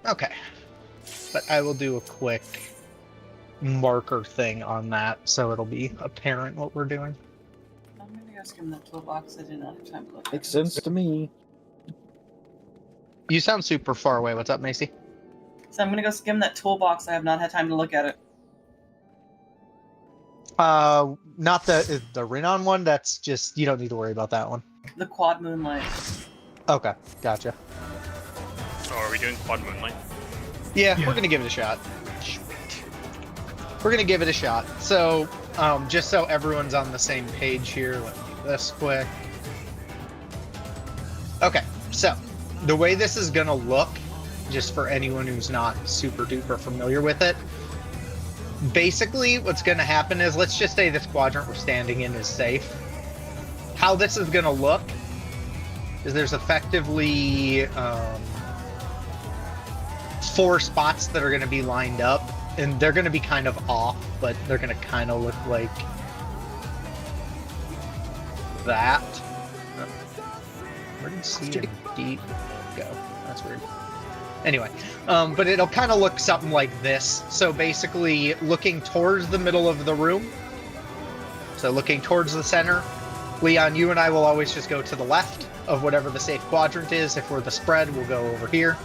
Okay. But I will do a quick marker thing on that, so it'll be apparent what we're doing. I'm gonna go skim that toolbox. I did not have time to look at it. Makes sense to me. You sound super far away. What's up, Macy? So I'm gonna go skim that toolbox. I have not had time to look at it. Not the Rhinon one. That's just, you don't need to worry about that one. The quad moonlight. Okay, gotcha. Oh, are we doing quad moonlight? Yeah, we're gonna give it a shot. We're gonna give it a shot. So, just so everyone's on the same page here, let me do this quick. Okay, so the way this is gonna look, just for anyone who's not super duper familiar with it, basically what's gonna happen is, let's just say this quadrant we're standing in is safe. How this is gonna look is there's effectively 4 spots that are going to be lined up, and they're going to be kind of off, but they're going to kind of look like that. Where did C and D go? That's weird. Anyway, but it'll kind of look something like this. So basically, looking towards the middle of the room, so looking towards the center, Leon, you and I will always just go to the left of whatever the safe quadrant is. If we're the spread, we'll go over here.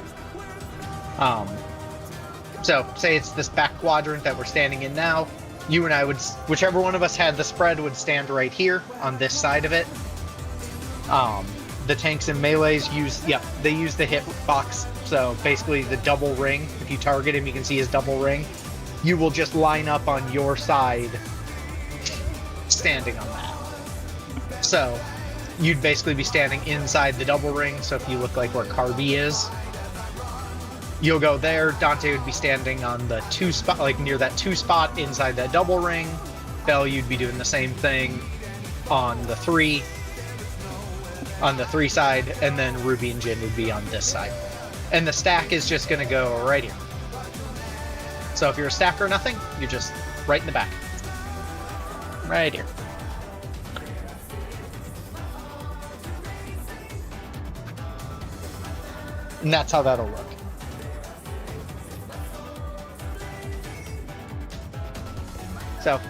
So say it's this back quadrant that we're standing in now. You and I would, whichever one of us had the spread, would stand right here on this side of it. The tanks and melees use, they use the hit box. So basically the double ring. If you target him, you can see his double ring. You will just line up on your side, standing on that. So you'd basically be standing inside the double ring. So if you look like where Carby is, you'll go there. Dante would be standing on the 2 spot, like near that 2 spot inside that double ring. Bell, you'd be doing the same thing on the 3 side, and then Ruby and Jin would be on this side. And the stack is just going to go right here. So if you're a stack or nothing, you're just right in the back. Right here. And that's how that'll look. So,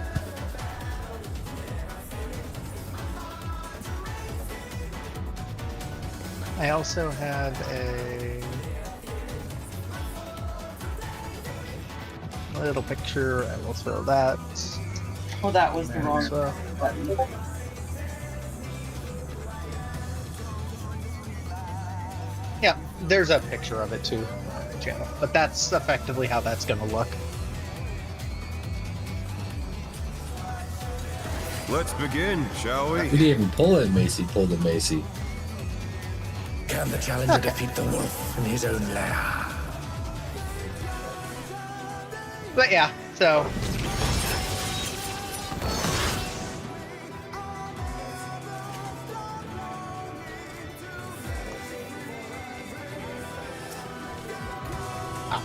I also have a little picture. I will throw that. Oh, that was the wrong So, button. yeah, there's a picture of it too on the channel, but that's effectively how that's going to look. Let's begin, shall we? We didn't even pull it, Macy pulled it, Macy. Can the challenger defeat the wolf in his own lair? But yeah, so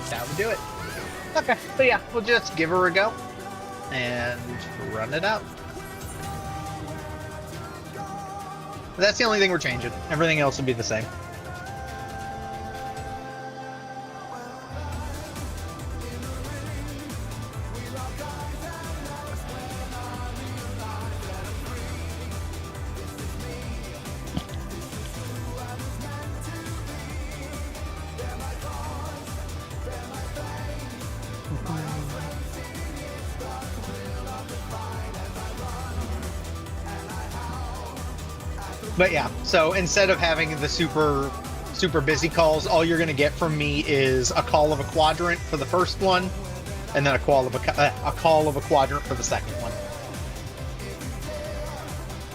that would do it. Okay, so yeah, we'll just give her a go and run it out. But that's the only thing we're changing. Everything else will be the same. But yeah, so instead of having the super busy calls, all you're going to get from me is a call of a quadrant for the first one, and then a call of a quadrant for the second one.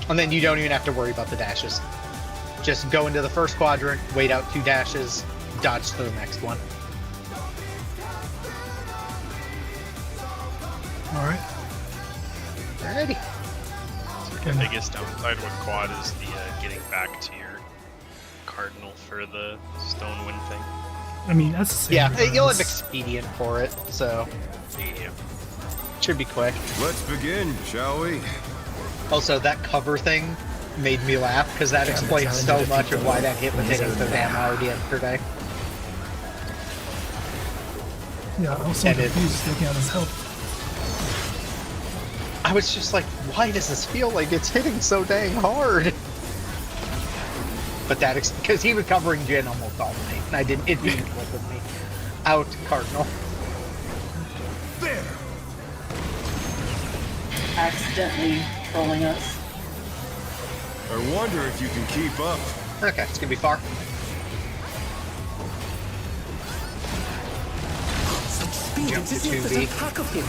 And then you don't even have to worry about the dashes. Just go into the first quadrant, wait out 2 dashes, dodge to the next one. Alright. Alrighty. The biggest downside with quad is the getting back to your cardinal for the stone wind thing. I mean, that's the same. Yeah, you'll have regardless. expedient for it, so Yeah. should be quick. Let's begin, shall we? Also, that cover thing made me laugh, because that explains so much of why that hit was hitting so damn hard yesterday. Yeah, I was so And it- confused looking at his health. I was just like, why does this feel like it's hitting so dang hard? But that because he was covering Jin almost all night, and it didn't click with me. Out, Cardinal. There! Accidentally trolling us. I wonder if you can keep up. Okay, it's gonna be far. Such speed, Jump it's to as if there's 2B. a pack of him.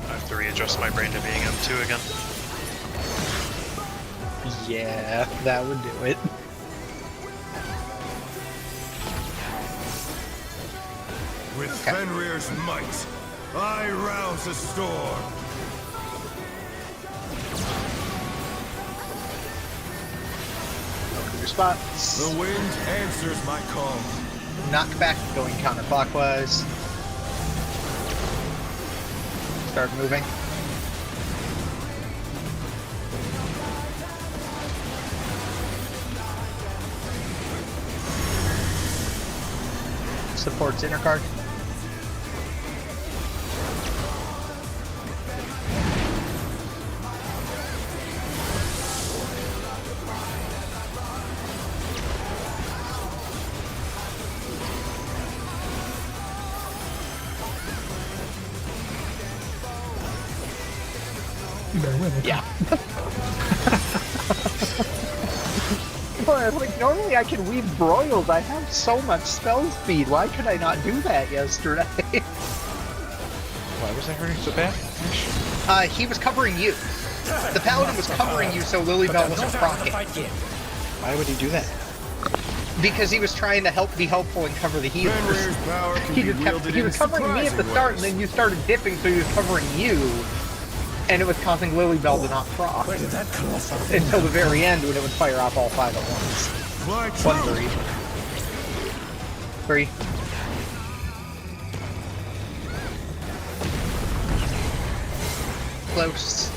I have to readjust my brain to being M2 again. Yeah, that would do it. With Okay. Fenrir's might, I rouse a storm. Your spots. The wind answers my call. Knockback going counterclockwise. Start moving. Supports inner card. You better win. Okay? Yeah. But like normally I can weave broils. I have so much spell speed. Why could I not do that yesterday? Why was I hurting so bad? He was covering you. The paladin was covering you, so Lilybell wasn't proccing. Why would he do that? Because he was trying to be helpful and cover the healers. Fenrir's power can He be just kept, wielded he in was covering me at the surprising start, ways. and then you started dipping, so he was covering you, and it was causing Lilybell to not proc Where did that come from? until the very end when it would fire off all 5 at once. Fly 1 true. 3. 3. Close.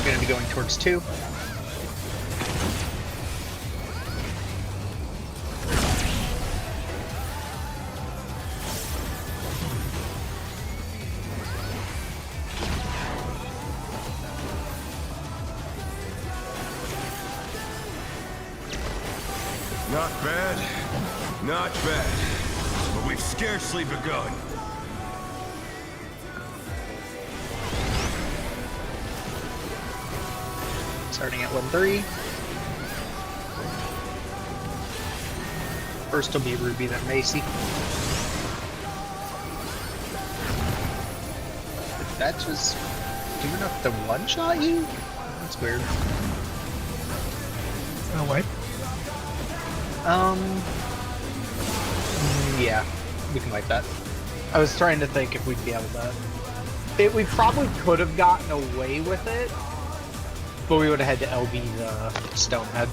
Going to be going towards 2. Not bad. Not bad. But we've scarcely begun. Starting at 1-3. First will be Ruby, then Macy. Did that just do enough to one-shot you? That's weird. Wipe. Yeah, we can wipe that. I was trying to think if we'd be able to. We probably could have gotten away with it, but we would have had to LB the Stonehead.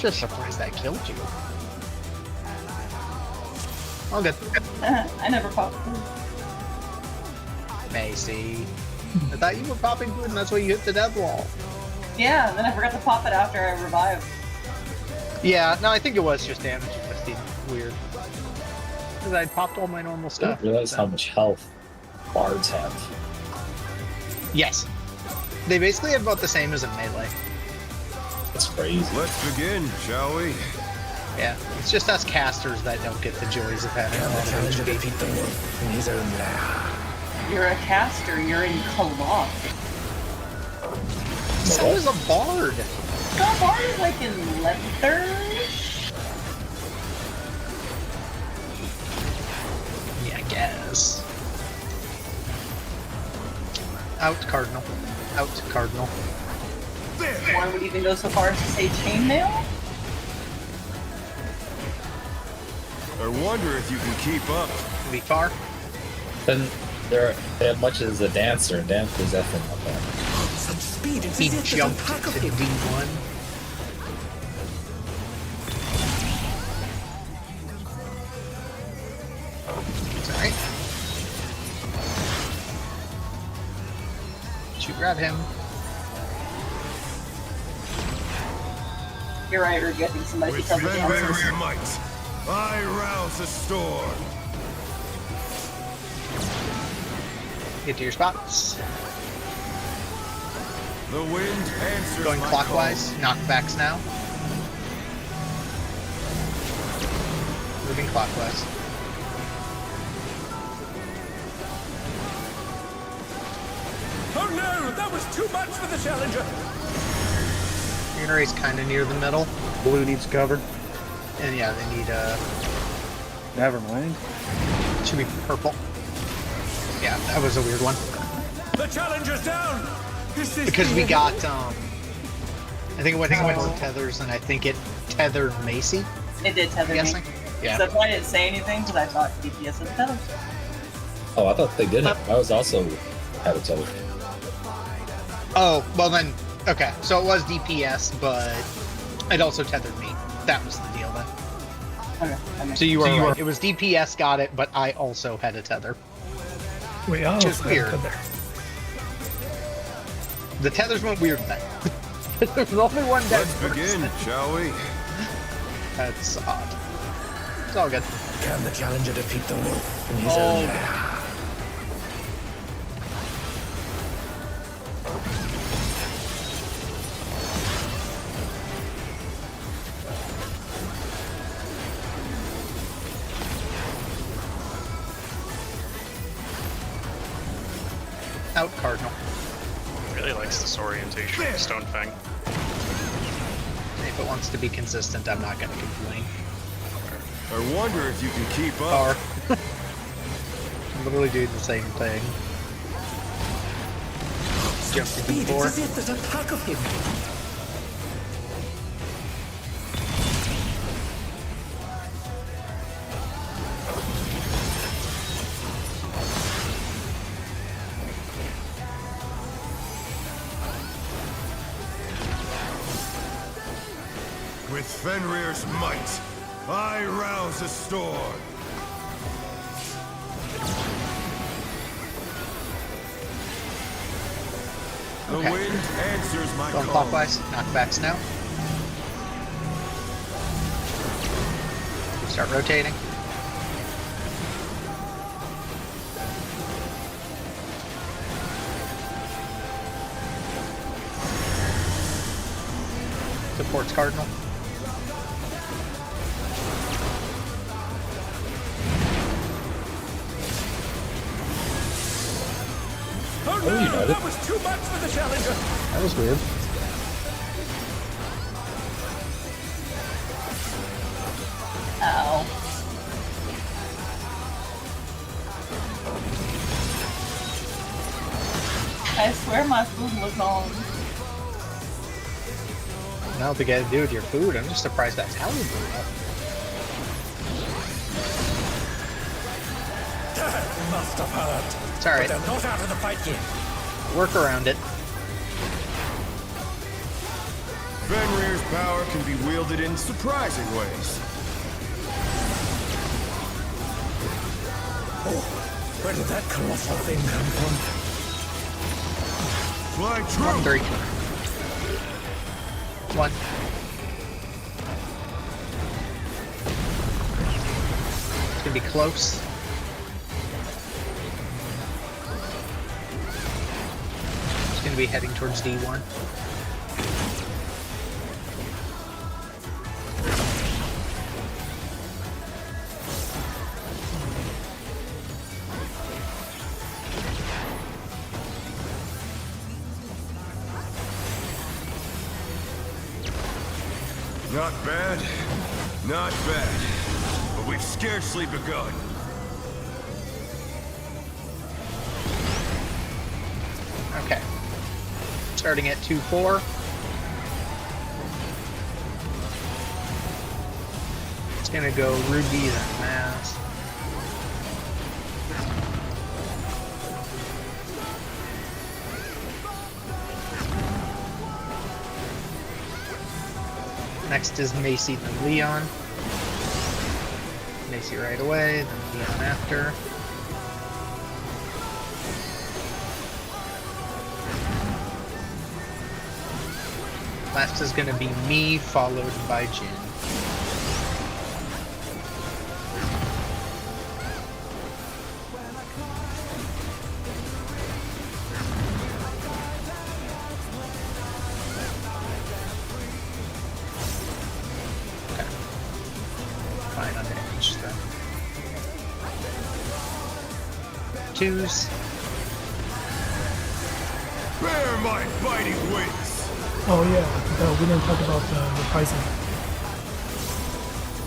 Just surprised that killed you. All good. I never popped. Macy. I thought you were popping food and that's why you hit the death wall. Yeah, and then I forgot to pop it after I revived. Yeah, no, I think it was just damage resisting. Weird. Because I popped all my normal I stuff. didn't realize how much health bards have. Yes. They basically have about the same as a melee. It's crazy. Let's begin, shall we? Yeah, it's just us casters that don't get the joys of having a Can the lot of challenger HP. defeat the wolf in his own lair? You're a caster, you're in Coloth. So is a bard. Bar is like in leather. Yeah, I guess. Out, Cardinal. Out, Cardinal. One would even go so far as to say chainmail. I wonder if you can keep up. Be far. Then they have much as a dancer, and dancer's definitely not bad. Such speed, it's He as if there's a jumped pack to of him. D1. It's alright. to grab him. You're right, we're getting somebody With to cover the Fenrir's answers. might, I rouse the storm. Get to your spots. The wind answers Going my clockwise. call. Knockbacks now. Moving clockwise. Oh no, that was too much for the challenger. Unira's kind of near the middle. Blue needs cover. And yeah, they need Never mind. should be purple. Yeah, that was a weird one. The challenger's down. This is Because we the- got I think it went for tethers, and I think it tethered Macy. It did tether I'm me. guessing. So Yeah. that's why I didn't say anything, because I thought DPS would tether. Oh, I thought they didn't. I was also had it told. Oh well then. Okay, so it was DPS, but it also tethered me. That was the deal then. Okay. So you were right. It was DPS got it, but I also had a tether. We all Which is have weird. tether. The tethers went weird then. There's only one dead Let's begin, shall we? That's odd. It's all good. Can the challenger defeat the wolf in his Oh. own lair? Out Cardinal. Really likes this orientation of Stonefang. If it wants to be consistent, I'm not going to complain. I wonder if you can keep up. Or literally doing the same thing. Jumped into Speed, the floor. it's as if there's a pack of him. With Fenrir's might, I rouse the storm. The Okay. wind answers my Going call. clockwise. Knockbacks now. Start rotating. Supports Cardinal. Oh you no, know that was too much for the challenger. That was weird. Ow. I swear my food was on. I don't think it had to do with your food. I'm just surprised that tally blew up. Must have hurt. It's alright. But they're not out of the fight yet. Work around it. Fenrir's power can be wielded in surprising ways. Oh, where did that colossal thing come from? Fly 1, true. 3. 1. It's gonna be close. It's gonna be heading towards D1. Not bad, not bad. But we've scarcely begun. Okay. Starting at 2-4. It's gonna go Ruby, then Mass. Next is Macy, then Leon. Macy right away, then Leon after. Last is gonna be me, followed by Jin. Okay. Fine, undamaged then. Twos. Bear my biting wings! Oh yeah, no, we didn't talk about the pricing.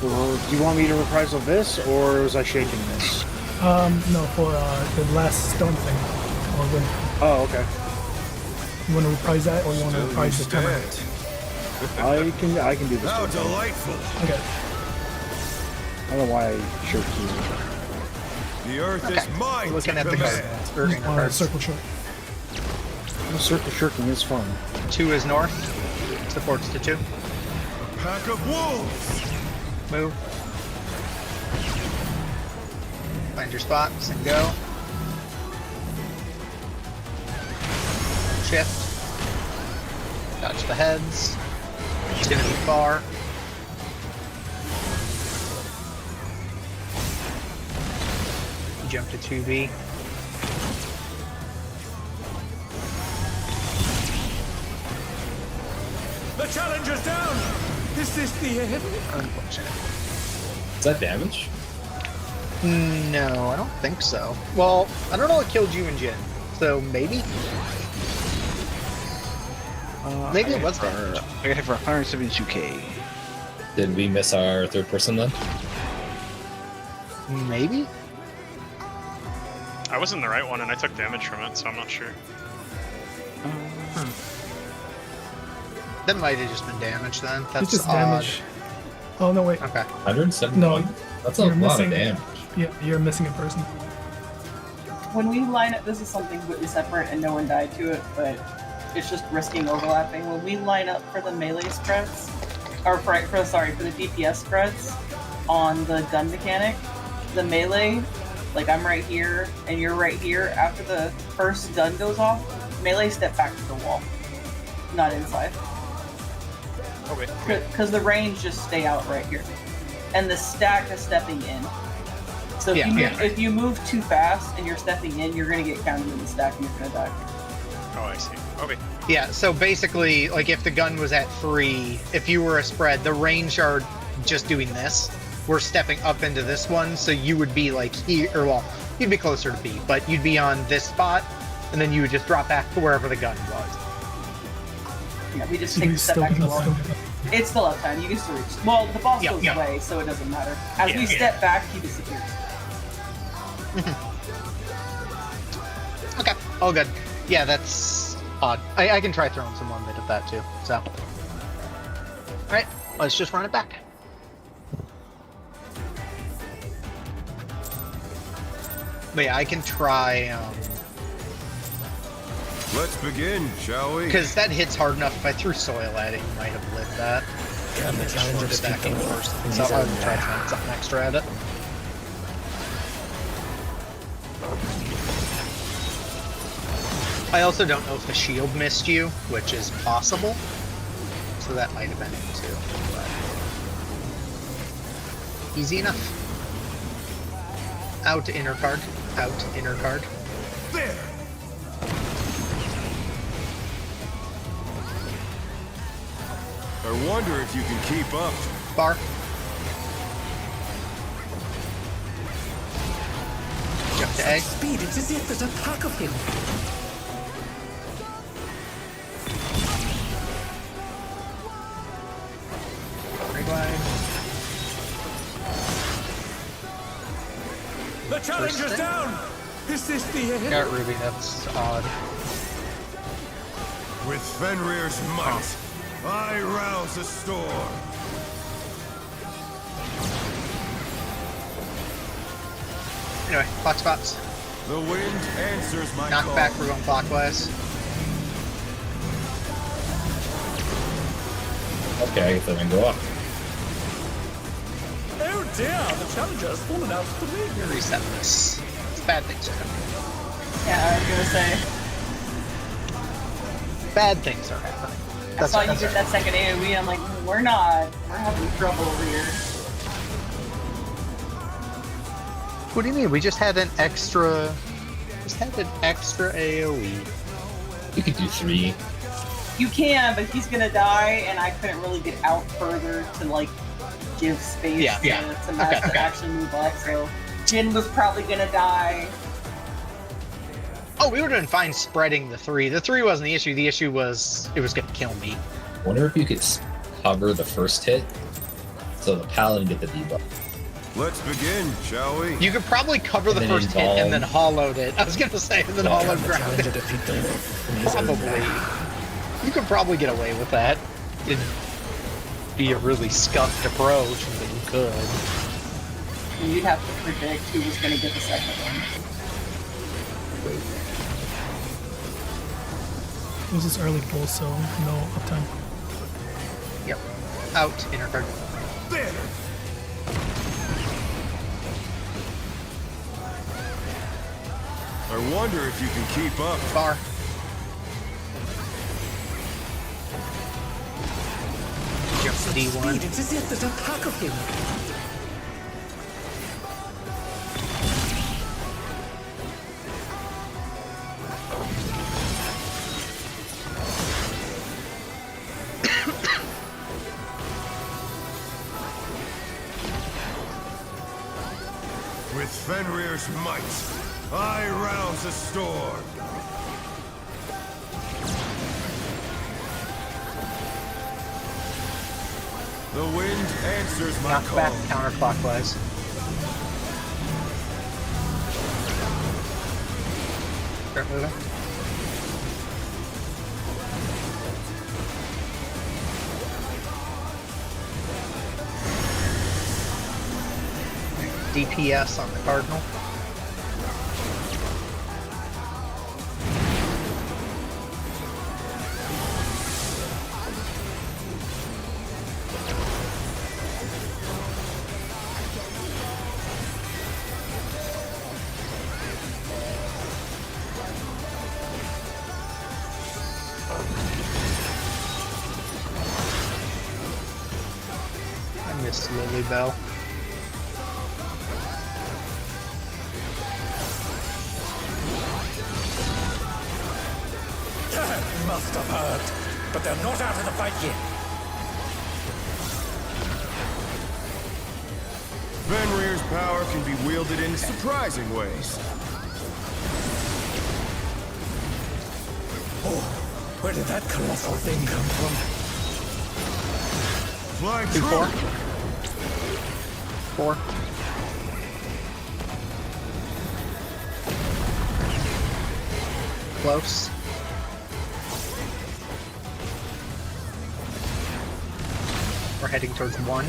Well, do you want me to reprisal this, or was I shaking this? No, for the last stone thing. Or when Oh, okay. you want to reprise that, or you want to Still you reprise the timer? stand. I can do this. How too. delightful! Okay. I don't know why I shirked you. The earth is mine Looking to at the command. card. Or inner cards. Circle short. Circle shirking is fun. 2 is north. Supports to 2. A pack of wolves! Move. Find your spots and go. Shift. Dodge the heads. It's gonna be far. Jump to 2B. The challenger's down! Is this the end? Unfortunate. Is that damage? No, I don't think so. Well, I don't know what killed you and Jin, so maybe? Maybe it was damage. I got hit for 172k. Did we miss our third person then? Maybe? I was in the right one and I took damage from it, so I'm not sure. That might have just been damage then. That's It's just odd. damage. Oh no, wait. Okay. 171? No, That's a you're lot of missing- damage. Yeah, you're missing a person. When we line up, this is something completely separate and no one died to it, but it's just risking overlapping. When we line up for the melee spreads, or for the DPS spreads on the gun mechanic, the melee, like I'm right here and you're right here, after the first gun goes off, melee step back to the wall, not inside. Okay. Because the range just stay out right here. And the stack is stepping in. So if you move too fast and you're stepping in, you're going to get counted in the stack and you're going to die. Oh, I see. Okay. Yeah, so basically, like if the gun was at 3, if you were a spread, the range are just doing this. We're stepping up into this one, so you would be like here, or well, you'd be closer to B, but you'd be on this spot, and then you would just drop back to wherever the gun was. Yeah, we just You take a can step still back to get the wall. It's still up time. You can still reach. Well, the boss goes away, so it doesn't matter. As we step back, he disappears. Okay, all good. Yeah, that's odd. I can try throwing some more mid of that too, so. Alright, let's just run it back. But yeah, I can try, Let's begin, shall we? because that hits hard enough. If I threw soil at it, you might have lived that. Can the challenger defeat the Stacking wolf first, in so his I'll own try to lair? find something extra at it. I also don't know if the shield missed you, which is possible. So that might have been it too. But... easy enough. Out inner card. Out inner card. There! I wonder if you can keep up. Bar. Jump to A. Speed, it's as if there's a pack of him. Rewind. The challenger's thing. down! Is this the end? Got Ruby, that's odd. With Fenrir's might, I rouse a storm. Anyway, clock spots. The wind answers my Knock call. back, we're going clockwise. Okay, I guess I can go up. Oh dear, the challenger's fallen out of the ring. Reset this. It's bad things are happening. Yeah, I was gonna say. Bad things are happening. I saw you get that second AoE, I'm like, we're not. We're having trouble over here. What do you mean? We just had an extra... AoE. You could do 3. You can, but he's gonna die, and I couldn't really get out further to, like, give space to Matt to actually move up, so Jin was probably gonna die. Oh, we would have been fine spreading the 3. The 3 wasn't the issue. The issue was it was going to kill me. I wonder if you could cover the first hit so the paladin get the debuff. Let's begin, shall we? You could probably cover the then first hit and then involve- hollowed it. I was going to say, and then hollowed Can the ground challenger it. defeat the wolf in his own Probably. land? You could probably get away with that. It'd be a really scuffed approach, but you could. And you'd have to predict who was gonna get the second one. It was this early pull, so no uptime. Yep. Out, inner card. There! I wonder if you can keep up. Bar. Jump to D1. It's as if there's a pack of him. With Fenrir's might, I rouse a storm. The wind answers my Knock call. back counterclockwise. Start moving. DPS on the Cardinal. I missed Lily Bell. Must have heard, but they're not out of the fight yet. Fenrir's power can be wielded in surprising ways. Oh, where did that colossal thing come from? Fly 2, true. 4. 4. Close. We're heading towards 1.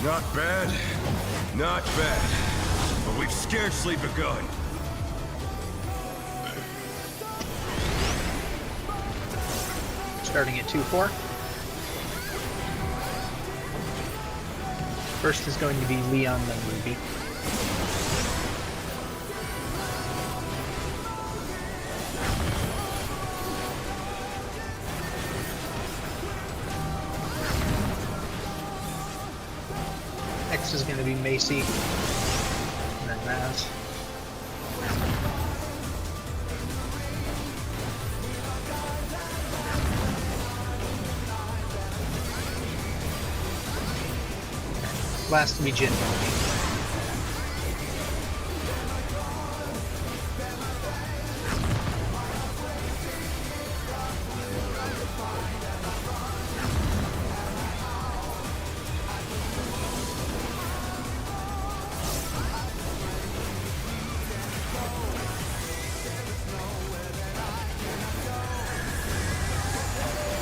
Not bad. Not bad. But we've scarcely begun. Starting at 2-4. First is going to be Leon, then Ruby. Next is going to be Macy, and then Raz. Last to be Jin.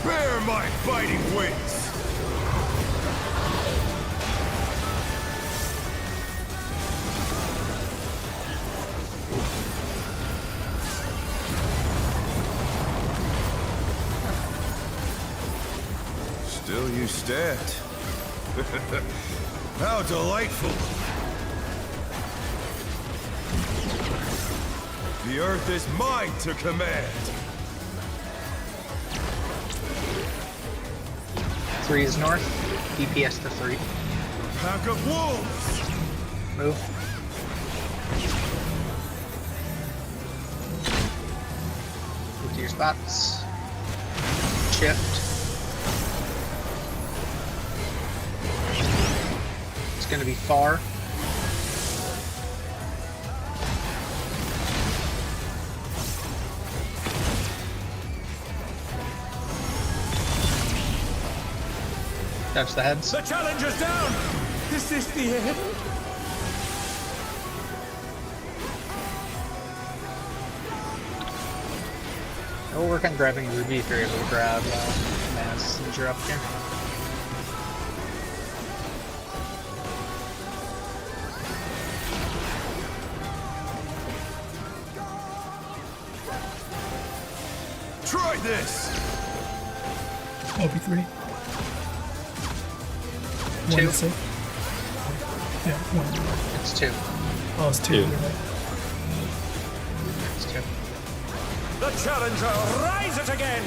Bear my fighting wings! So you stepped. How delightful! The earth is mine to command! 3 is north. DPS to 3. Pack of wolves! Move. Move to your spots. Shift. It's gonna be far. Touch the heads. The challenger's down! Is this the end? We'll work on grabbing Ruby if you're able to grab Maz since you're up here. Try this! OP3. 1 2. to 6. Yeah, 1. It's 2. Oh, it's 2. Two. You're right. It's 2. The challenger rises again!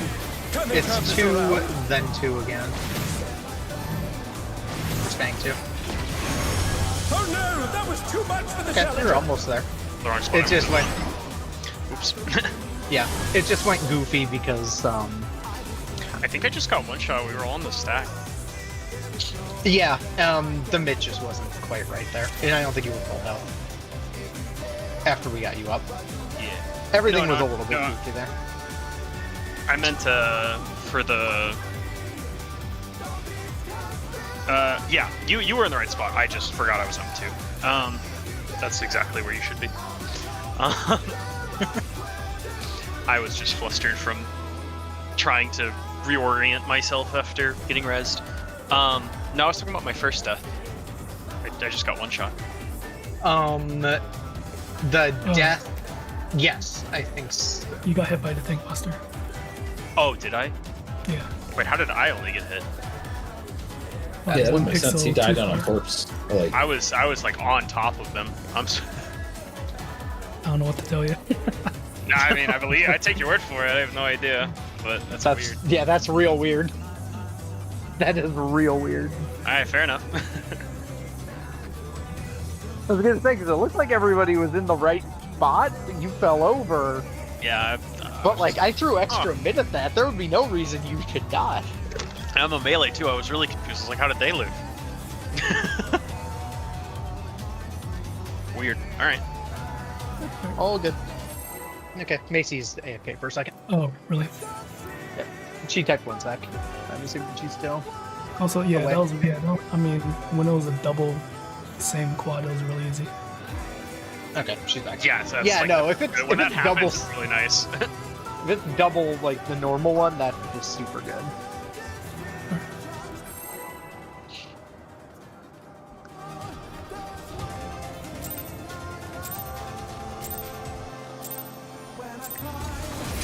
Can they turn It's this 2, around? then 2 again. Just bang 2. Oh no! That was too much for the Okay, challenger! you're almost there. The wrong spot. It just went, Oops. yeah, it just went goofy because, I think I just got one shot. We were all in the stack. yeah, the mid just wasn't quite right there. And I don't think you were pulled out after we got you up. Yeah. Everything No, was a no, little bit no. goofy there. I meant for the. Yeah, you were in the right spot. I just forgot I was up too. That's exactly where you should be. I was just flustered from trying to reorient myself after getting rezzed. No, I was talking about my first death. I just got one shot. The death, yes, I think so. You got hit by the Think Buster. Oh, did I? Yeah. Wait, how did I only get hit? Yeah, that doesn't make sense. He pixel died too on a far. corpse. Or, like, I was like on top of them. I don't know what to tell you. No, I mean, I take your word for it. I have no idea, but that's weird. Yeah, that's real weird. That is real weird. All right, fair enough. I was gonna say, because it looks like everybody was in the right spot, but you fell over. Yeah. But like, I threw extra mid at that. There would be no reason you should die. I'm a melee too. I was really confused. I was like, how did they live? Weird. All right. All good. Okay, Macy's AFK for a second. Oh, really? She typed 1 sec. I'm assuming she's still. Also, yeah, Away. that was, yeah, no, I mean, when it was a double same quad, it was really easy. Okay, she's back. Yeah. So that's Yeah, like no, if it's when that double, happens, it's really nice. if it's double like the normal one, that is super good.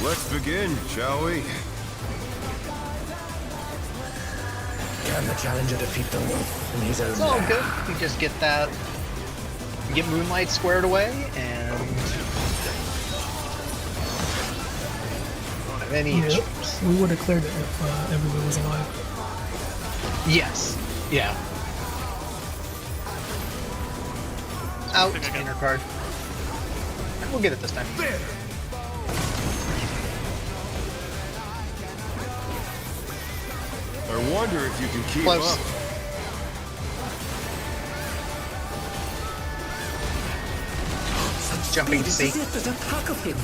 Let's begin, shall we? Can the challenger defeat the wolf in his own It's all lair? good. You just get that, get Moonlight squared away, and don't have any Yeah, issues. we would have cleared it if everybody was alive. Yes. Yeah. Out. think I got- Inner card. We'll get it this time. There! I wonder if you can keep Close. up. Jumping to C. There's a pack of him.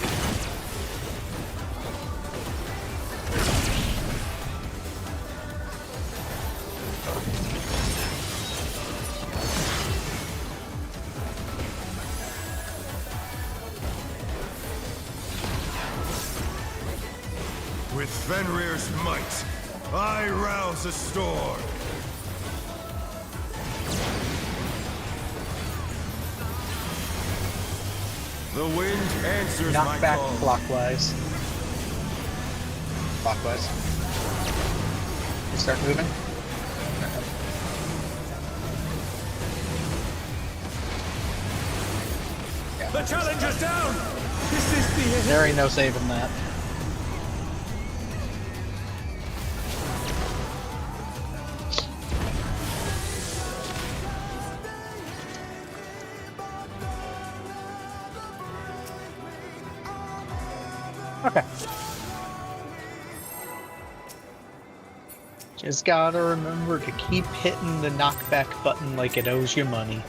With Fenrir's might, I rouse a storm. The wind answers my Knock back call. clockwise. Clockwise. You start moving. The challenger's down! Is this the end? There ain't no saving that. Okay. Just gotta remember to keep hitting the knockback button like it owes you money.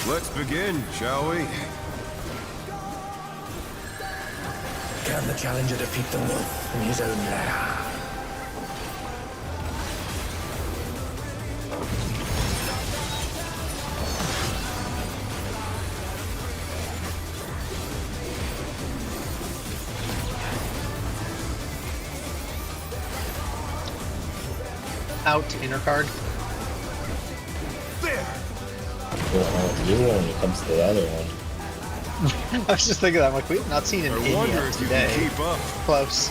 Let's begin, shall we? Can the challenger defeat the wolf in his own lair? Out, inner card. There! You when it comes to the other one. I was just thinking that, I'm like, we've not seen an I in wonder yet if you can today. keep up. Close.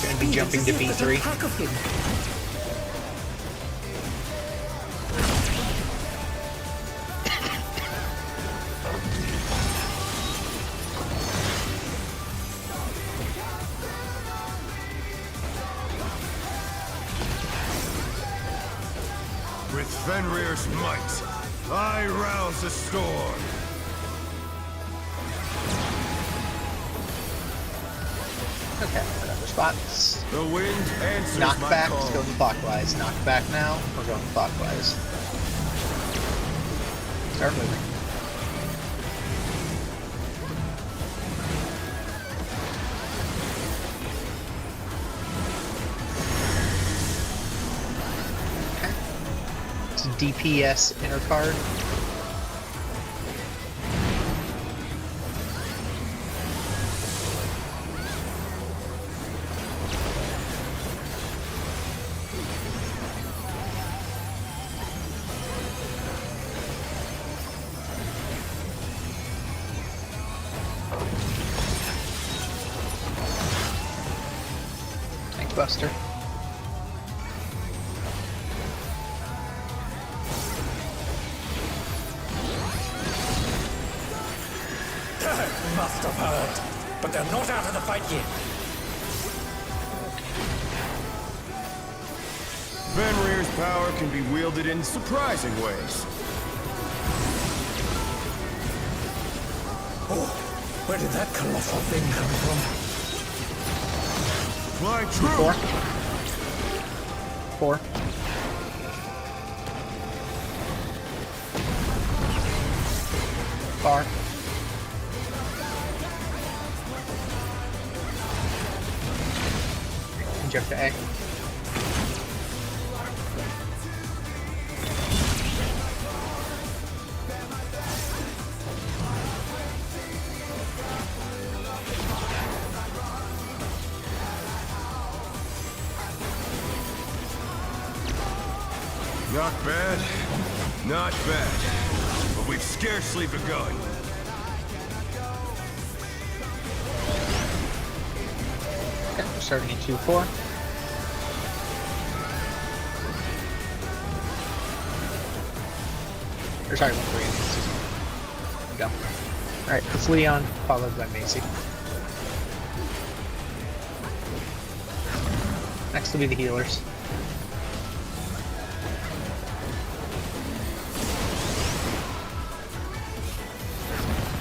Gonna be jumping to B3. With Fenrir's might, I rouse the storm. Okay, another spots. The wind answers my Knockback, call. let's go clockwise. Knockback now, we're going clockwise. Start moving. Okay. It's DPS inner card. Buster. Must have heard, but they're not out of the fight yet. Fenrir's power can be wielded in surprising ways. Oh, where did that colossal thing come from? Fly true! 4. Bar. Jump to A. Not bad, not bad. But we've scarcely begun. Okay, we're starting in 2-4. Or sorry, 1-3. Excuse me. Go. Alright, it's Leon, followed by Macy. Next will be the healers.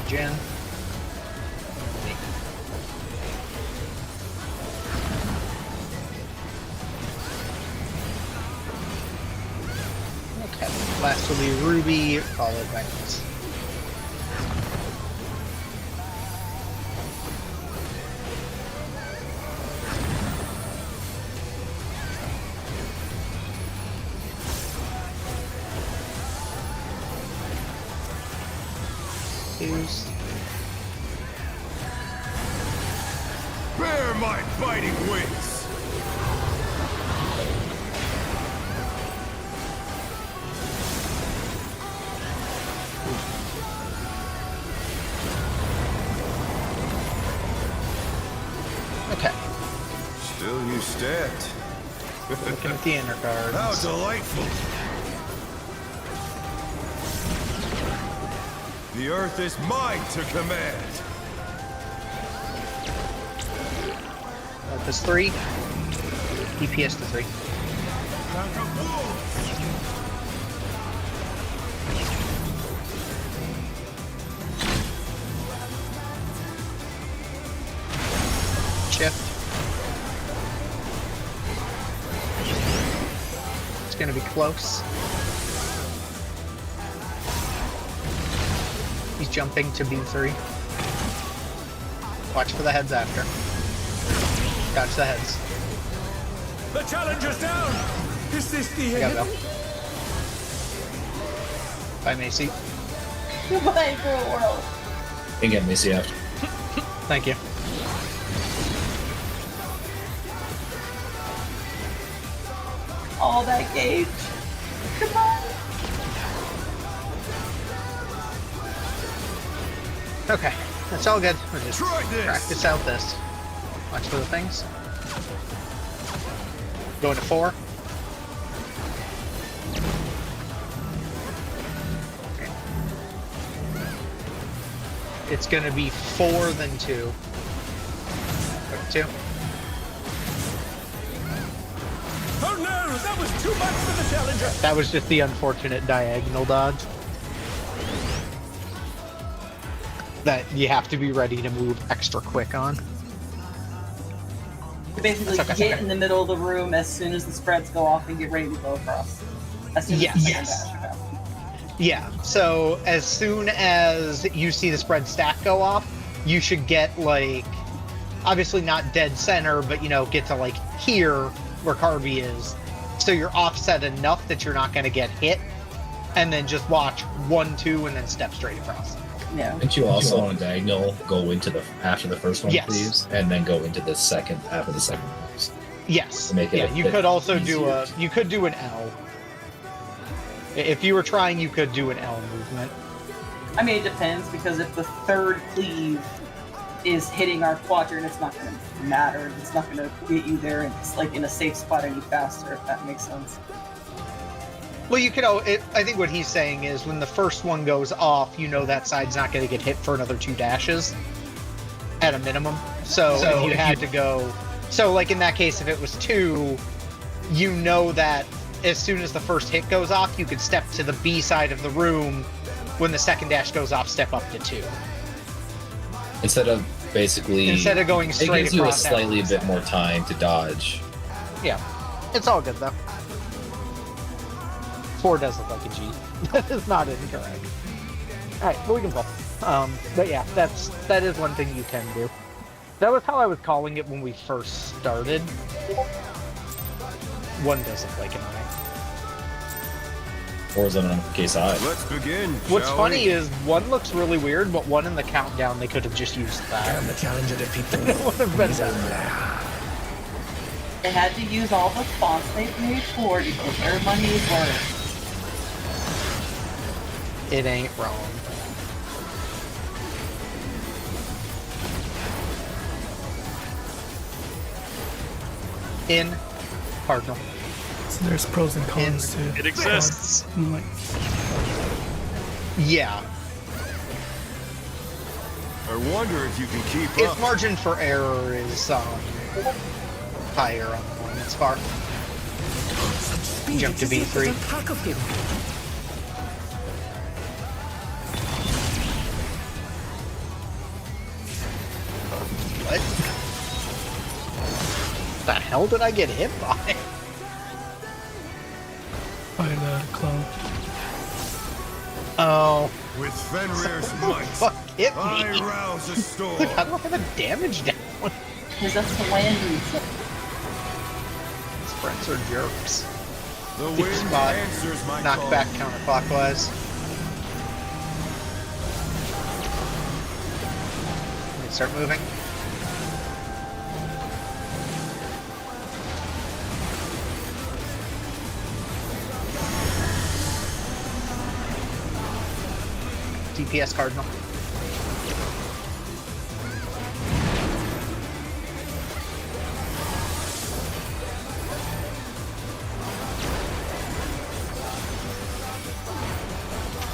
Jen. Me. Okay, last will be Ruby, followed by Nils. Here's Bear my biting wings! okay. Still you stand. Looking at the inner cards. How delightful! The Earth is mine to command! Up is 3. DPS to 3. Like a wolf! Shift. It's gonna be close. He's jumping to B3. Watch for the heads after. Dodge the heads. The challenger's down! Is this the I got end? Bill. Bye, Macy. Goodbye, girl world. You can get Missy after. Thank you. All that gauge. Goodbye. Okay, that's all good. We'll just Try this. practice out this. Watch for the things. Going to 4. Okay. It's gonna be 4 then 2. Go to 2. Oh no! That was too much for the challenger! That was just the unfortunate diagonal dodge. That you have to be ready to move extra quick on. You basically That's okay, get okay. in the middle of the room as soon as the spreads go off and get ready to go across. As soon as Yes. the second Yes. dash happens. Yeah, so as soon as you see the spread stack go off, you should get, like, obviously not dead center, but, you know, get to, like, here where Carby is. So you're offset enough that you're not going to get hit. And then just watch 1, 2, and then step straight across. Yeah. Didn't you also on a diagonal go into the after the first one, Yes. please, and then go into the second after the second one? Please? Yes. To make it Yeah, a you bit could also do easier. you could do an L. If you were trying, you could do an L movement. I mean, it depends, because if the third cleave is hitting our quadrant, it's not going to matter. It's not going to get you there, and it's like in a safe spot any faster, if that makes sense. Well, you could. I think what he's saying is when the first one goes off, you know that side's not going to get hit for another 2 dashes, at a minimum. So if you had to go, so like in that case, if it was 2, you know that as soon as the first hit goes off, you could step to the B side of the room. When the second dash goes off, step up to 2. Instead of basically, Instead of going straight it gives you a across slightly that. bit more time to dodge. Yeah, it's all good though. 4 does look like a G. That is not incorrect. Alright, but we can pull. But yeah, that is one thing you can do. That was how I was calling it when we first started. 1 does look like an I. Or is it on case I? Let's begin. What's shall funny we? is 1 looks really weird, but 1 in the countdown they could have just used that. Can the challenger defeat the It would have been better. They had to use all the fonts they paid for to get their money's worth. It ain't wrong. In Cardinal. So there's pros and cons to It exists. and, like, Yeah. I wonder if you can keep Its up. margin for error is higher on the one that's far. Jump to B3. Pack of him. What? The hell did I get hit by? by the clone. Oh, With Fenrir's might, fuck hit I me. rouse a storm. Look, how do I have a damage down? Because that's the land reset. These friends are jerks. The Deep wind spot. answers my Knock call. back counterclockwise. Let me start moving. DPS Cardinal.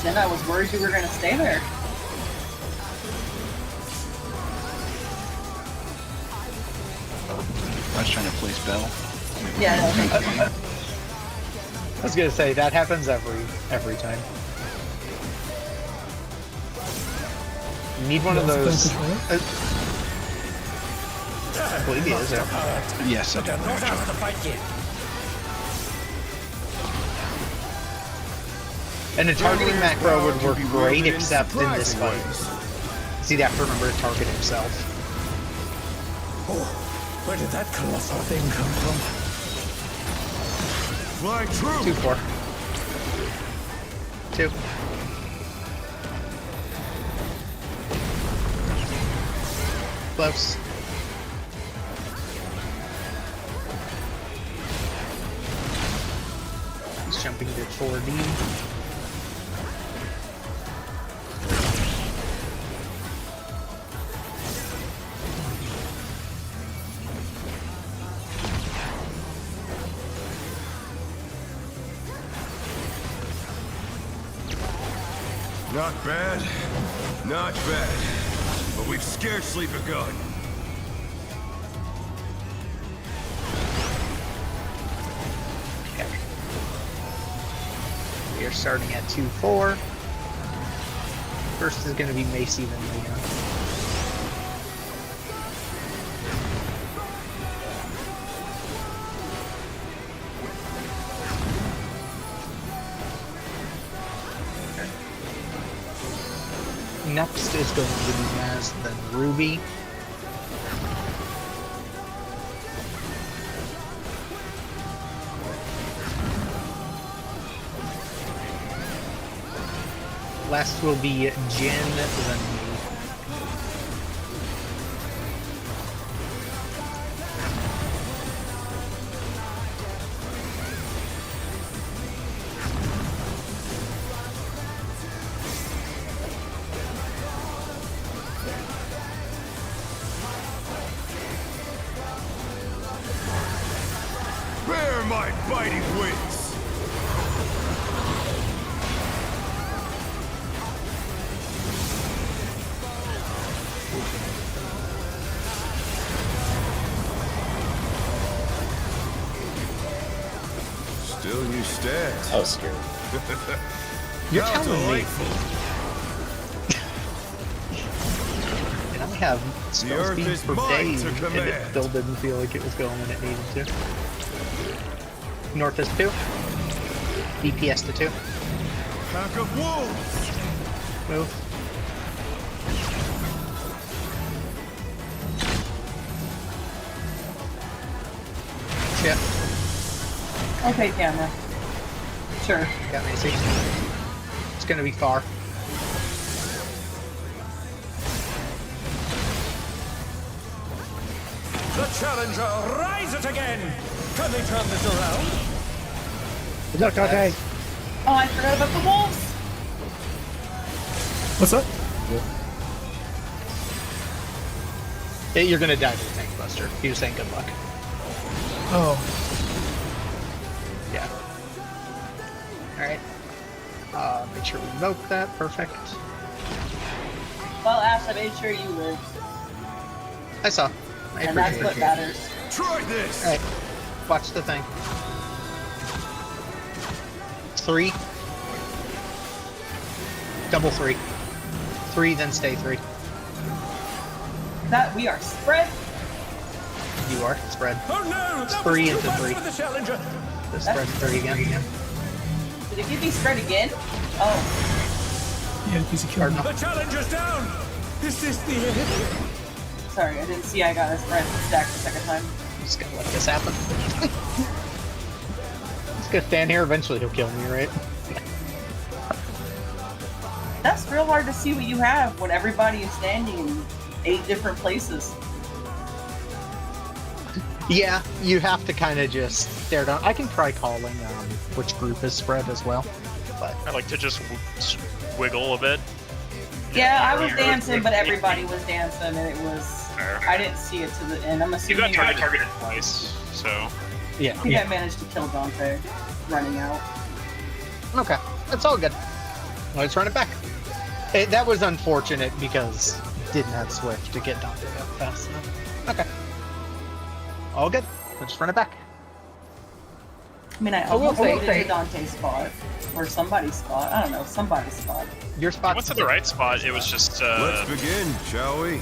Jen, I was worried you were gonna stay there. I was trying to place Bell. Yeah, no, thank you. I was gonna say that happens every time. You need one of You also those. play controller? I believe he is. Yeah. Yes, I do. And a targeting macro would work Can be great, wielded in except in this surprising fight. ways. So he'd have to remember to target himself. Oh, where did that colossal thing come from? Fly true. 2-4. 2. Close. He's jumping to 4D. Not bad. Not bad. But we've scarcely begun. Okay. We are starting at 2-4. First is going to be Macy, then Leon. Next is going to be Maz, then Ruby. Last will be Jin, then me. Bear my biting wings. Still you stand. I was scared. You're How telling me. delightful. And I have spell earth speed is for mine days, to and it command. still didn't feel like it was going when it needed to. North is 2. DPS to 2. Pack of wolves. Move. Shit. Okay, camera. Sure. Got Macy. It's gonna be far. The challenger, rise it again! Can they turn this around? Look, okay. Oh, I forgot about the wolves! What's up? You're gonna die to the tank buster. He was saying good luck. Oh, Yeah. Alright. Make sure we invoke that. Perfect. Well, Ash, I made sure you lived. I saw. I And that's appreciate what it. matters. Try this. Alright. Watch the thing. 3. Double 3. 3, then stay 3. That we are spread. You are. Spread. Oh no! That 3 was into too much 3. for the challenger! The spread 3 again. Did it give me spread again? Oh, yeah, piece of kill. The challenger's down! Is this the end? sorry, I didn't see I got a spread stacked the second time. I'm just gonna let this happen. Just gonna stand here. Eventually he'll kill me, right? That's real hard to see what you have when everybody is standing in 8 different places. Yeah, you have to kind of just stare down. I can try calling which group is spread as well, but I like to just wiggle a bit. Yeah, I was dancing, but everybody was dancing, and it was. Fair. I didn't see it to the end. I'm You assuming. got targeted twice, so yeah. I think I managed to kill Dante running out. Okay, that's all good. Let's run it back. That was unfortunate because didn't have Swift to get Dante up fast enough. Okay. All good. Let's just run it back. I mean, I almost made it to Dante's spot. Or somebody's spot. I don't know, somebody's spot. Your I spot. went to the right spot. It was just. Let's begin, shall we?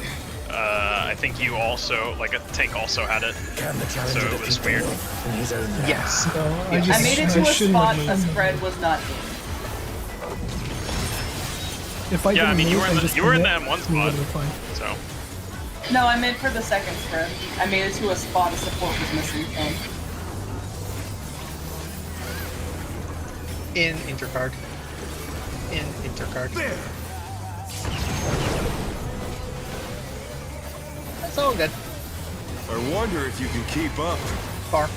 I think you also, like a tank also had it. Can the So challenger it was defeat the weird. wolf in his own land? Yes. So I made it to a shouldn't spot have a moved. spread was not in. If I Yeah, I didn't mean, you move, were in I the- just you were in the commit, M1 we spot. would've been fine. So No, I meant for the second spread. I made it to a spot a support was missing from. In intercard. In intercard. There! That's all good. I wonder if you can keep up. Far.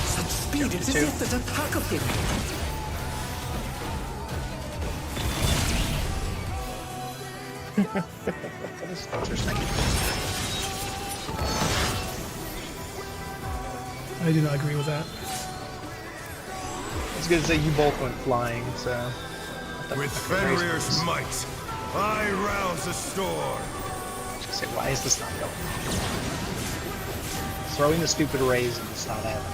Such speed, it is Two. yet that attack of him. That is interesting. I do not agree with that. I was gonna say you both went flying, so. With Fenrir's might, I rouse the storm. I was gonna say, why is this not going? Throwing the stupid rays and it's not happening.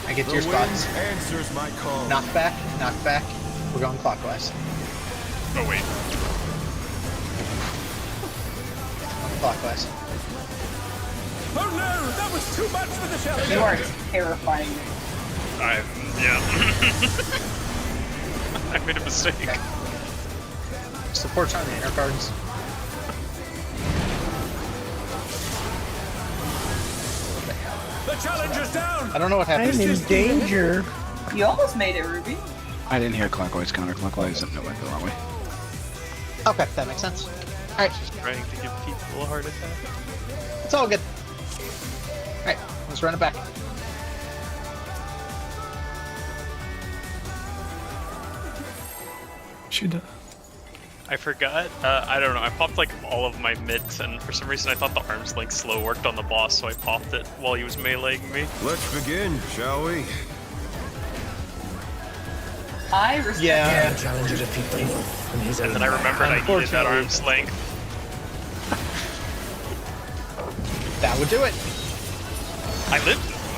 I get to The your wind spots. answers my call. Knock back, knock back. We're going clockwise. oh wait, Clockwise. Oh no, that was too much for the challenger. You are terrifying me. yeah. I made a mistake. Support's on the inner cards. The challenger's down. I don't know what happened. I'm in danger. You almost made it, Ruby. I didn't hear clockwise, counterclockwise. No, I go that way. Okay, that makes sense. Alright, Trying to give people a heart attack. it's all good. Alright, let's run it back. Should I forgot. I don't know. I popped like all of my mids, and for some reason I thought the arms length slow worked on the boss, so I popped it while he was meleeing me. Let's begin, shall we? I respect Can Yeah, the challenger defeat the wolf in his own And then I land? remembered I needed that Unfortunately. arm's length. that would do it. I lived this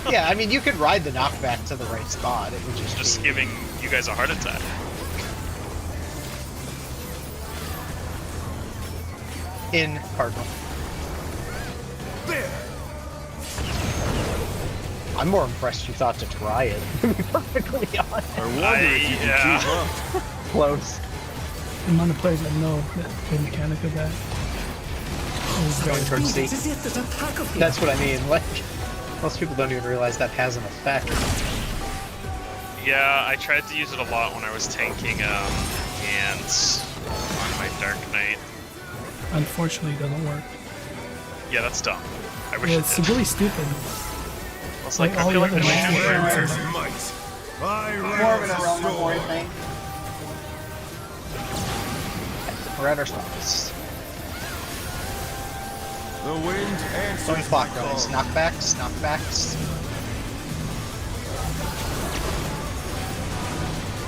way. Yeah, I mean, you could ride the knockback to the right spot. It would just Just be... giving you guys a heart attack. in cardinal. There! I'm more impressed you thought to try it, to be perfectly honest. I wonder if you can yeah. keep up. Close. the amount of players that know the mechanic of that is Going very towards Speed, it C. is yet that attack of him. That's what I mean. Like, most people don't even realize that has an effect. Yeah, I tried to use it a lot when I was tanking ants on my Dark Knight. unfortunately it doesn't work. Yeah, that's dumb. I wish Yeah, it it's did. really stupid. I was like, like I all feel the like the other shooter. ones. Fenrir's might, I more of rouse an the aroma boy storm. thing. We're at our spots. The wind Going answers my clockwise. call. Knockbacks, knockbacks.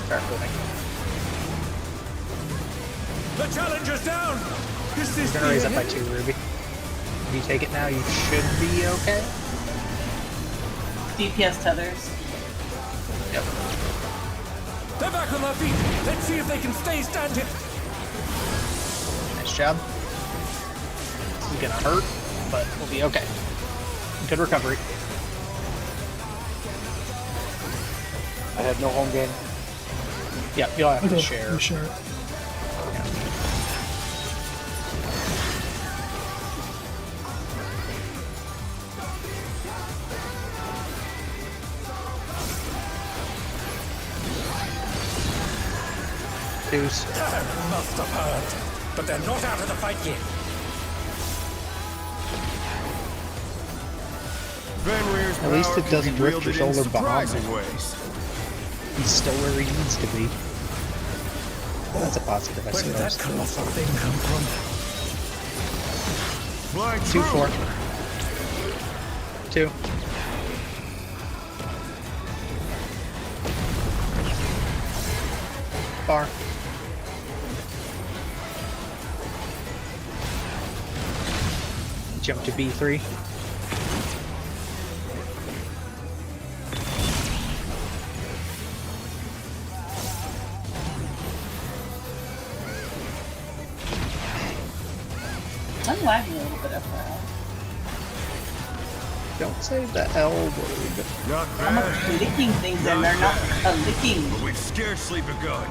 Start moving. The challenger's down. Is this We're gonna raise the up by end? 2, Ruby. If you take it now, you should be okay. DPS tethers. Yep. They're back on their feet. Let's see if they can stay standing. Nice job. This is gonna hurt, but we'll be okay. Good recovery. I had no home game. Yep, you'll have to Okay, share. for sure. Yeah. Deuce. Must have heard. But they're not out of the fight yet. Fenrir's At least power it can doesn't be drift your wielded in shoulder behind. surprising ways. He's still where he needs to be. That's a positive, I Where did that suppose. colossal thing come from? Flying 2, through. 4. 2. far. Jump to B3. I'm lagging a little bit FYI. Don't say the L word. Not I'm bad, licking things and they're not licking. but we've scarcely begun.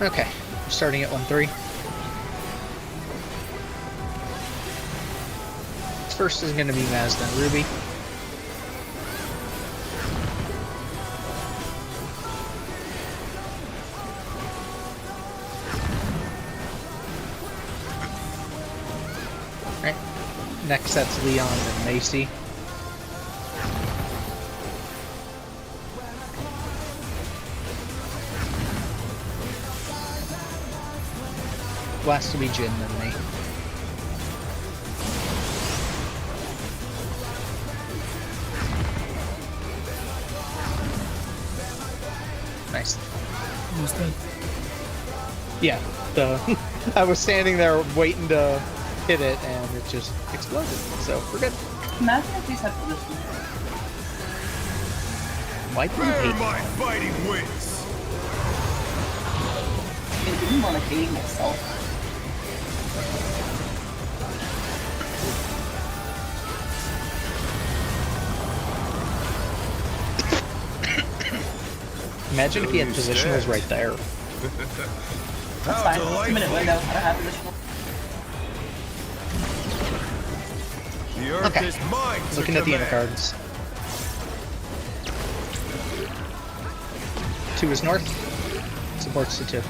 Okay, starting at 1-3. First is going to be Maz, then Ruby. Right. Next set's Leon and Macy. Last will be Jin, then me. Nice. Almost dead. Yeah, I was standing there waiting to hit it, and it just exploded. So we're good. Imagine if these had position. Might be Where hate. my fighting wits? I didn't want to hate myself. Imagine if he had You positionals said. right there. That's fine. 2-minute window. I don't have positional. The earth Okay. is mine to Looking at the inner command. cards. 2 is north. Supports the 2.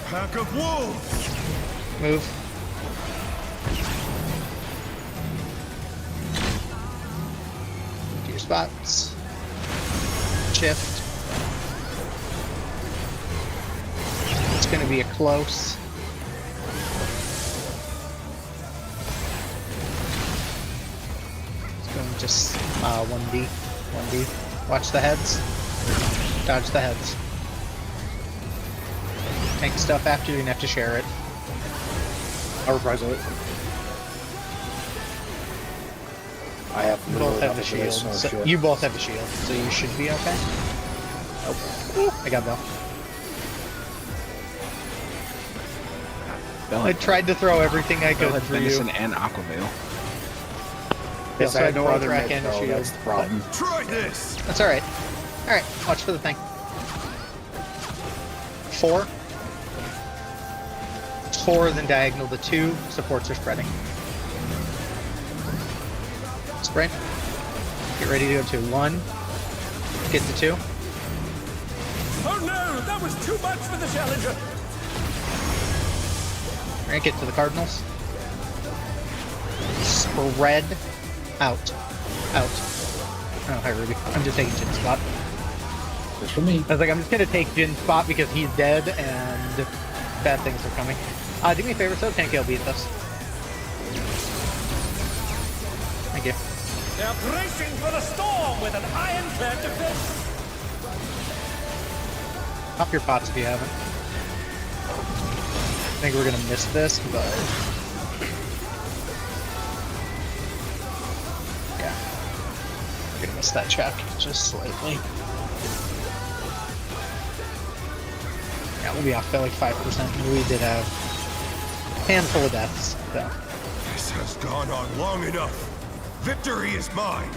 Pack of wolves. Move. To your spots. Shift. It's going to be a close. It's going to just 1D. 1D. Watch the heads. Dodge the heads. Tank stuff after, you're going to have to share it. I'll reprise it. I have You no both have the nothing for this, shield. so So sure. you both have the shield, so you should be okay. Oh, I got Bell. Bell I tried to throw everything I Bell could had for you. Venison and Aquavale. Yes, so I I had no had other Rack mech, and a though, shield. that's the problem. Try this. That's alright. Alright, watch for the thing. 4. 4, then diagonal to 2. Supports are spreading. Sprint. Get ready to go to 1. Get to 2. Oh no, that was too much for the challenger. Alright, get to the Cardinals. Spread out. Out. Oh, hi Ruby. I'm just taking Jin's spot. Just for me. I was like, I'm just gonna take Jin's spot because he's dead and bad things are coming. Do me a favor, so Tank, beat this. Thank you. They're bracing for the storm with an ironclad defense. Pop your pots if you haven't. I think we're gonna miss this, but yeah, we're gonna miss that check just slightly. Yeah, we'll be off by like 5%. We did have a handful of deaths, so This has gone on long enough. Victory is mine.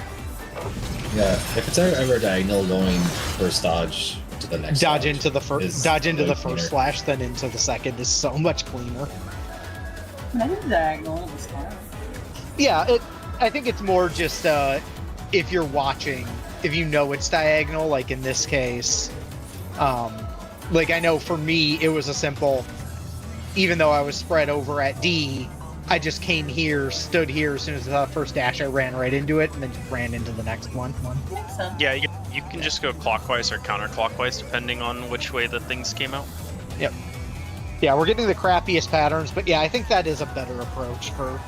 Yeah, if it's ever diagonal, going first dodge to the next dodge into the first, is dodge into way the cleaner. first slash, then into the second is so much cleaner. I did diagonal. It was fine. Yeah, I think it's more just if you're watching, if you know it's diagonal, like in this case, like I know for me it was a simple, even though I was spread over at D, I just came here, stood here, as soon as the first dash I ran right into it, and then just ran into the next one. Makes sense. Yeah, you can just go clockwise or counterclockwise depending on which way the things came out. Yep. Yeah, we're getting the crappiest patterns, but yeah, I think that is a better approach for...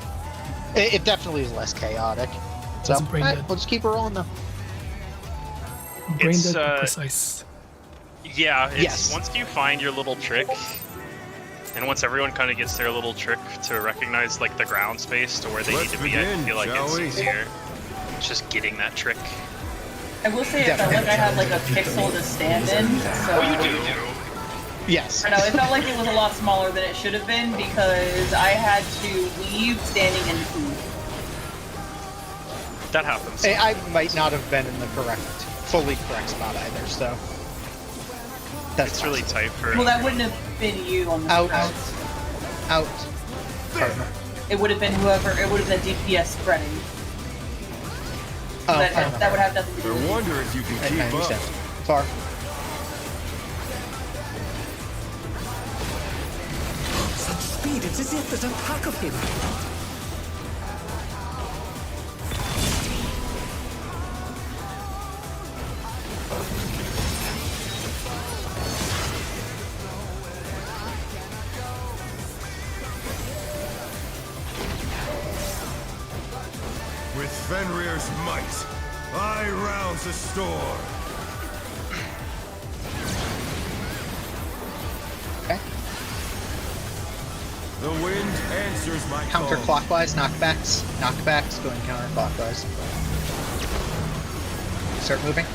It definitely is less chaotic. So, Doesn't bring alright, the- we'll just keep it rolling though. brain It's, dead but precise. Yeah, it's Yes. once you find your little trick, and once everyone kind of gets their little trick to recognize like the ground space to where they Let's need to be, I begin, feel like shall it's we? easier. It's just getting that trick. I will say it felt like I had like a pixel to stand in, so... Oh, you do. Yes. I know, it felt like it was a lot smaller than it should have been because I had to leave standing in food. That happens. Hey, I might not have been in the fully correct spot either, so that's It's really tight for. Well, that wouldn't have been you on the Out. house. out. Partner. It would have been whoever, it would have been DPS spreading. Oh, That would have nothing to do with I it. wonder if you can I keep up. understand. Far. Such speed, it's as if there's a pack of him. With Fenrir's might, I rouse the storm. Okay. The wind answers my call. Counterclockwise, knockbacks. Knockbacks going counterclockwise. Start moving.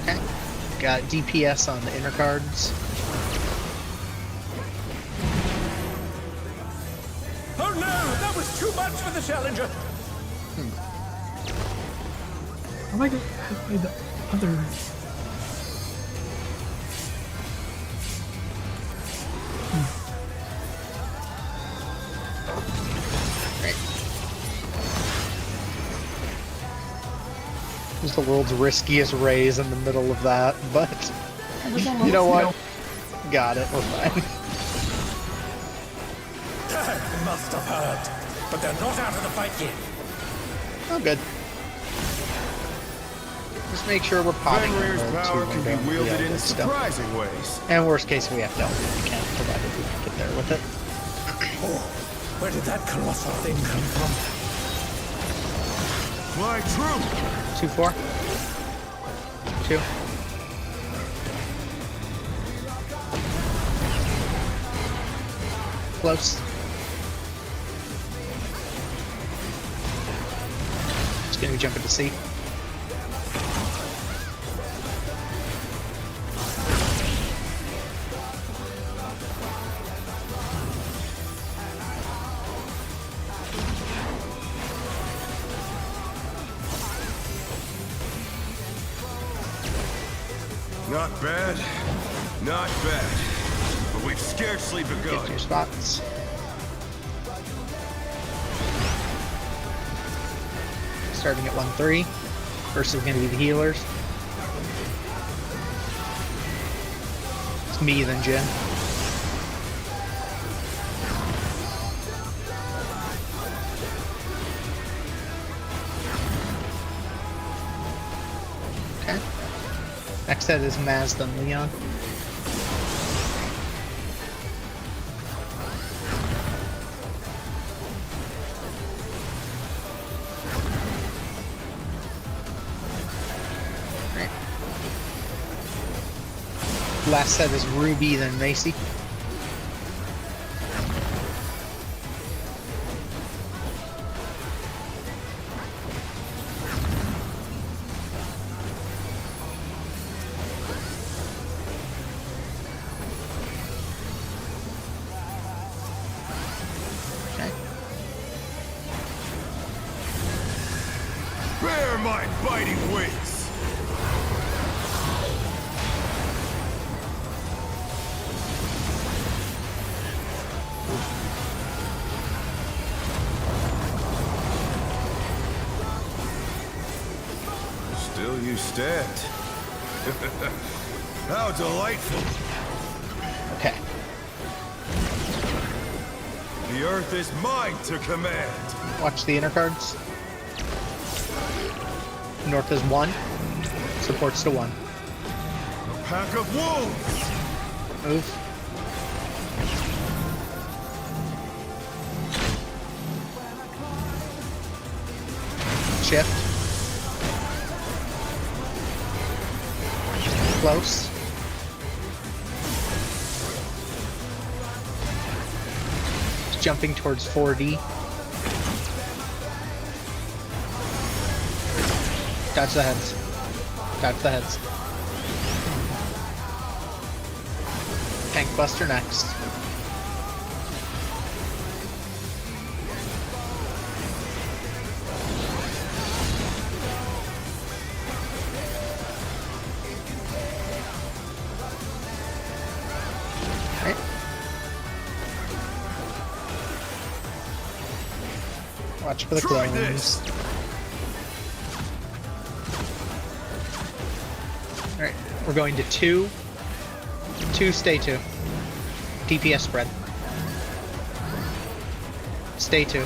Okay. Got DPS on the inner cards. Oh no, that was too much for the challenger. I like it. I played the other. Right. Just the world's riskiest raise in the middle of that, but you know what? Got it. We're fine. Must have hurt. But they're not out of the fight yet. Oh, good. Just make sure we're potting. Fenrir's them power too can when be we wielded don't in this stuff. surprising ways. And worst case, we have to help if we can, provided we can get there with it. Oh, where did that colossal thing come from? Fly true! 2-4. 2. Close. Just gonna jump into C. Not bad. Not bad. But we've scarcely Get begun. to your spots. Starting at 1-3. First is gonna be the healers. It's me, then Jin. Okay. Next set is Maz, then Leon. Right. Last set is Ruby, then Macy. Okay. Bear my biting wings! Still you stand. How delightful! Okay. The earth is mine to command! Watch the inner cards. North is 1. Supports to 1. A pack of wolves! Move. shift. Close. Jumping towards 4D. Dodge the heads. Dodge the heads. Tank Buster next. Alright. Watch for the Try clones. this. Alright, we're going to 2. 2, stay 2. DPS spread. Stay 2.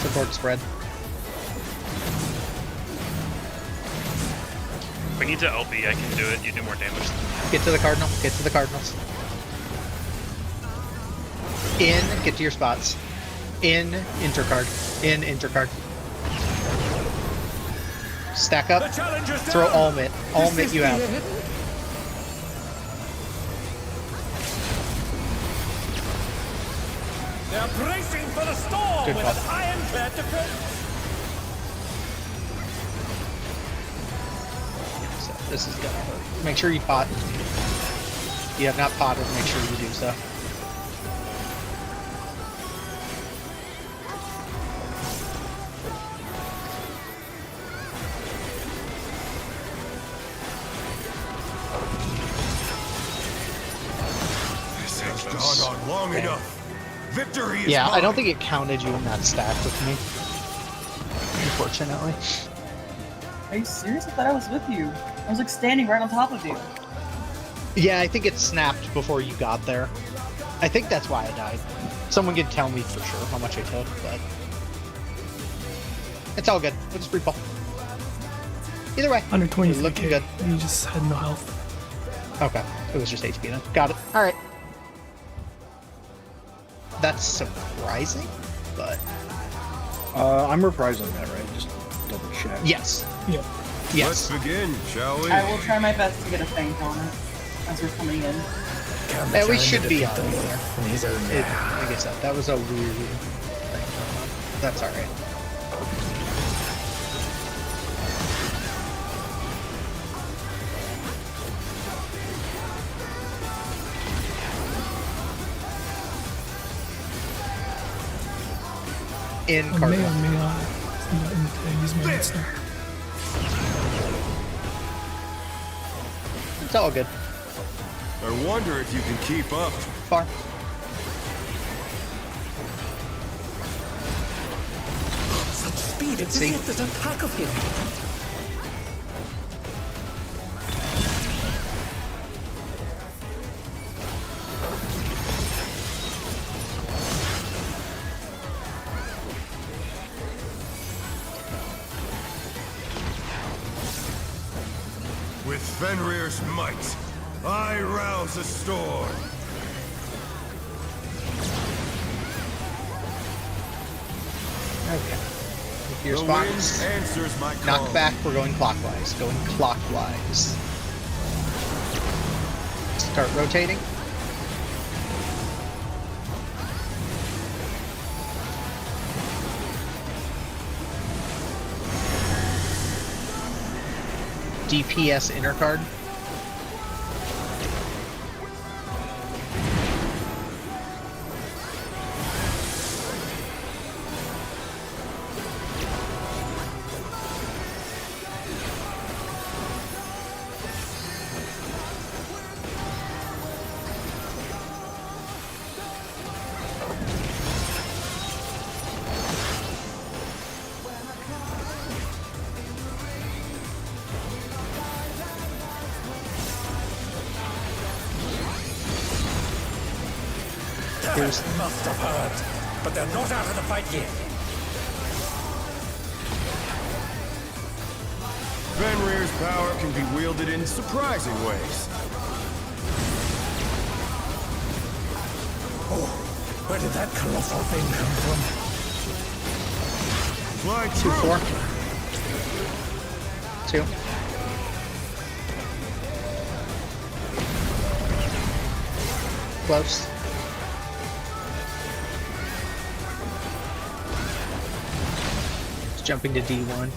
Support spread. If we need to LB, I can do it. You do more damage. Get to the Cardinal. Get to the Cardinals. In, get to your spots. In, intercard. In, intercard. Stack up. Throw all mitt. All mitt you have. They're bracing for the storm Good with call. an ironclad defense. So this is gonna hurt. Make sure you pot. If you have not potted, make sure you do so. This has gone on long enough. Victory is Yeah, I mine. don't think it counted you in that stack with me. Unfortunately. Are you serious? I thought I was with you. I was like standing right on top of you. Yeah, I think it snapped before you got there. I think that's why I died. Someone can tell me for sure how much I took, but it's all good. We'll just repull. Either way, Under 23k. looking good. You just had no health. Okay, it was just HP then. Got it. All right. That's surprising, but I'm reprising that, right? Just double check. yes, Yep. yes. Let's begin, shall we? I will try my best to get a feint on it as we're coming in. Can the And we challenger should be defeat on the it. wolf in his own It, lair? like I said, that was a weird thing going on. That's all right. In I may or Cardinal. may not use my hits now. It's all good. I wonder if you can keep up. Far. Such speed, it's as See. if there's a pack of him. With Fenrir's might, I rouse a storm. Okay. With your The wind spots. answers my call. Knock back, we're going clockwise. Going clockwise. Start rotating. DPS inner card. Here's Must have heard, but they're not out of the fight yet. Fenrir's power can be wielded in surprising ways. Oh, where did that colossal thing come from? Fly 2-4. 2. Close. It's jumping to D1.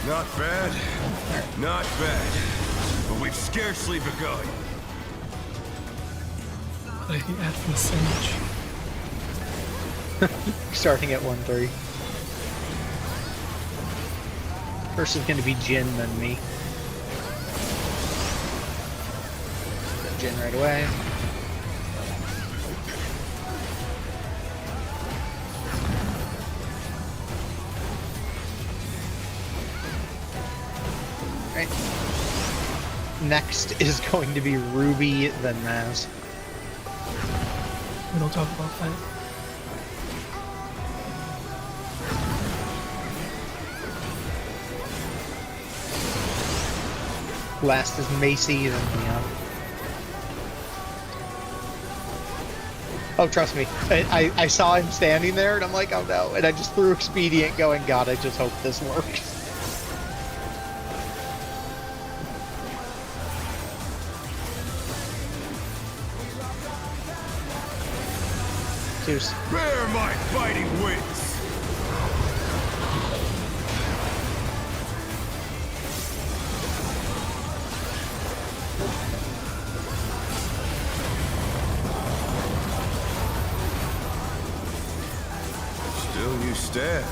Not bad. Not bad. But we've scarcely begun. I hate Athens so much. Starting at 1-3. First is going to be Jin, then me. Jin right away. Right. Next is going to be Ruby, then Maz. We don't talk about that. Last is Macy, then Leon. Oh, trust me. I saw him standing there, and I'm like, oh no. And I just threw Expedient going, God, I just hope this works. Zeus. Bear my fighting wings! Still you stand.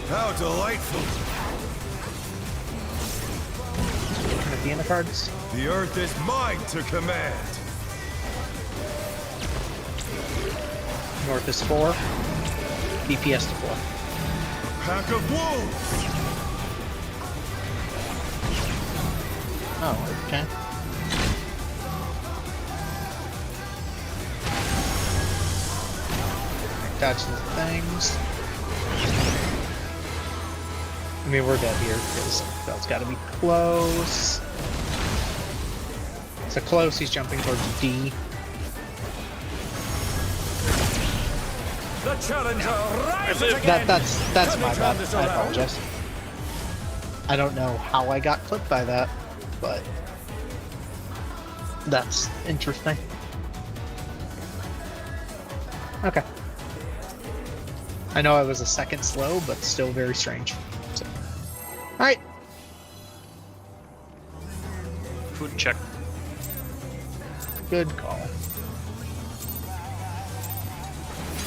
How delightful! Looking at the end of cards. The earth is mine to command! North is 4. DPS to 4. Pack of wolves! Oh, okay. Dodge the things. I mean, we're dead here because that's got to be close. So close, he's jumping towards D. The challenger rises again. That's my bad. I apologize. I don't know how I got clipped by that, but that's interesting. Okay. I know I was a second slow, but still very strange. So. Alright. Food check. Good call.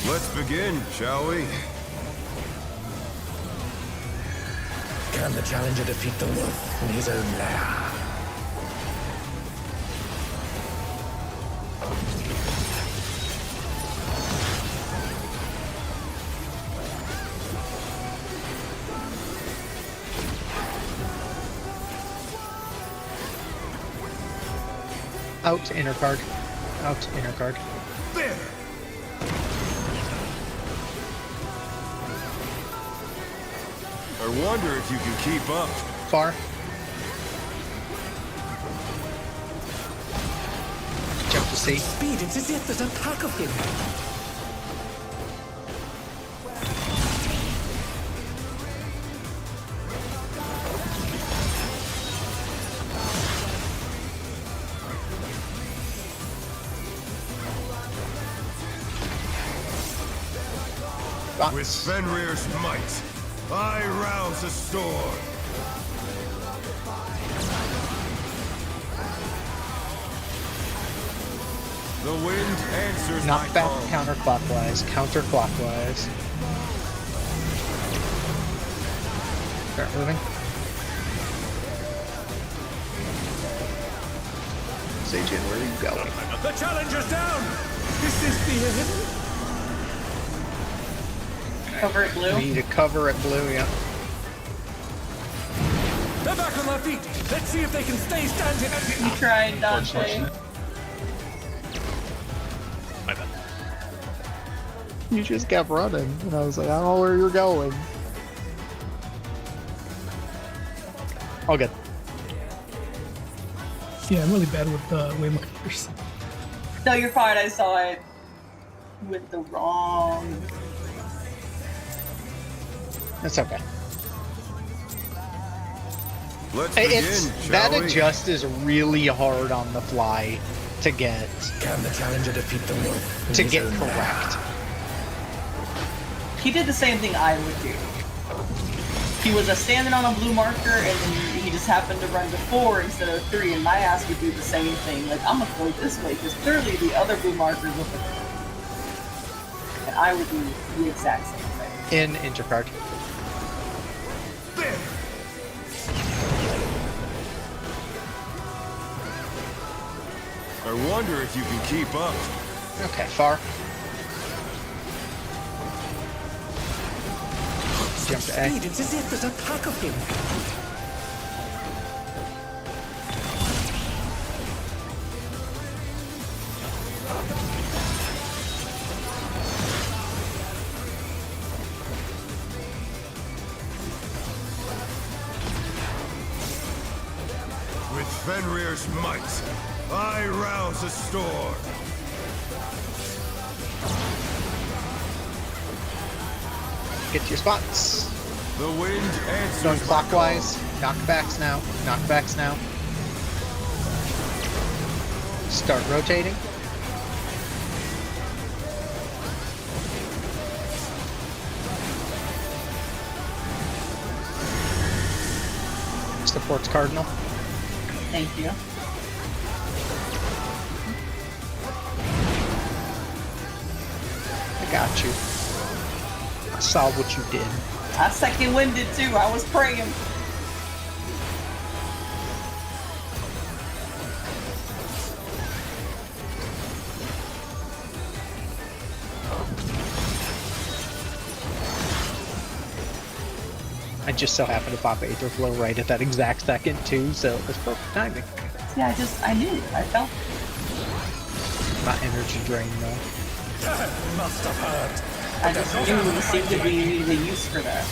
Let's begin, shall we? Can the challenger defeat the wolf in his own lair? Out inner card. Out inner card. There! I wonder if you can keep up. Far. Jump to C. Speed, it's as if there's a pack of him. With Fenrir's might, I rouse a storm. The wind answers Knock my back call. counterclockwise. Counterclockwise. Start moving. Sajin, where are you going? The challenger's down! Is this the end? Cover it blue. We need to cover it blue, yeah. They're back on their feet. Let's see if they can stay standing. You tried, Dante. My bad. You just kept running, and I was like, I don't know where you're going. All good. Yeah, I'm really bad with waymarkers. No, you're fine. I saw it with the wrong. That's okay. Let's begin, That shall we? adjust is really hard on the fly to get Can the challenger defeat the wolf? in to his get own land? correct. He did the same thing I would do. He was standing on a blue marker, and then he just happened to run to 4 instead of 3, and my ass would do the same thing. Like, I'm gonna go this way, because clearly the other blue markers look at me. And I would do the exact same thing. In Intercard. I wonder if you can keep up. Okay, far. Jump to A. Speed, it's as if there's a pack of him. With Fenrir's might, I rouse a storm. Get to your spots. The wind answers Going my clockwise. Knockbacks now. Knockbacks now. Start rotating. Supports Cardinal. Thank you. I got you. I saw what you did. I second winded too. I was praying. I just so happened to pop Aether Flow right at that exact second too, so it was perfect timing. Yeah, I knew. I felt. Not energy drain though. Must have hurt. I just knew there seemed to be the use for that.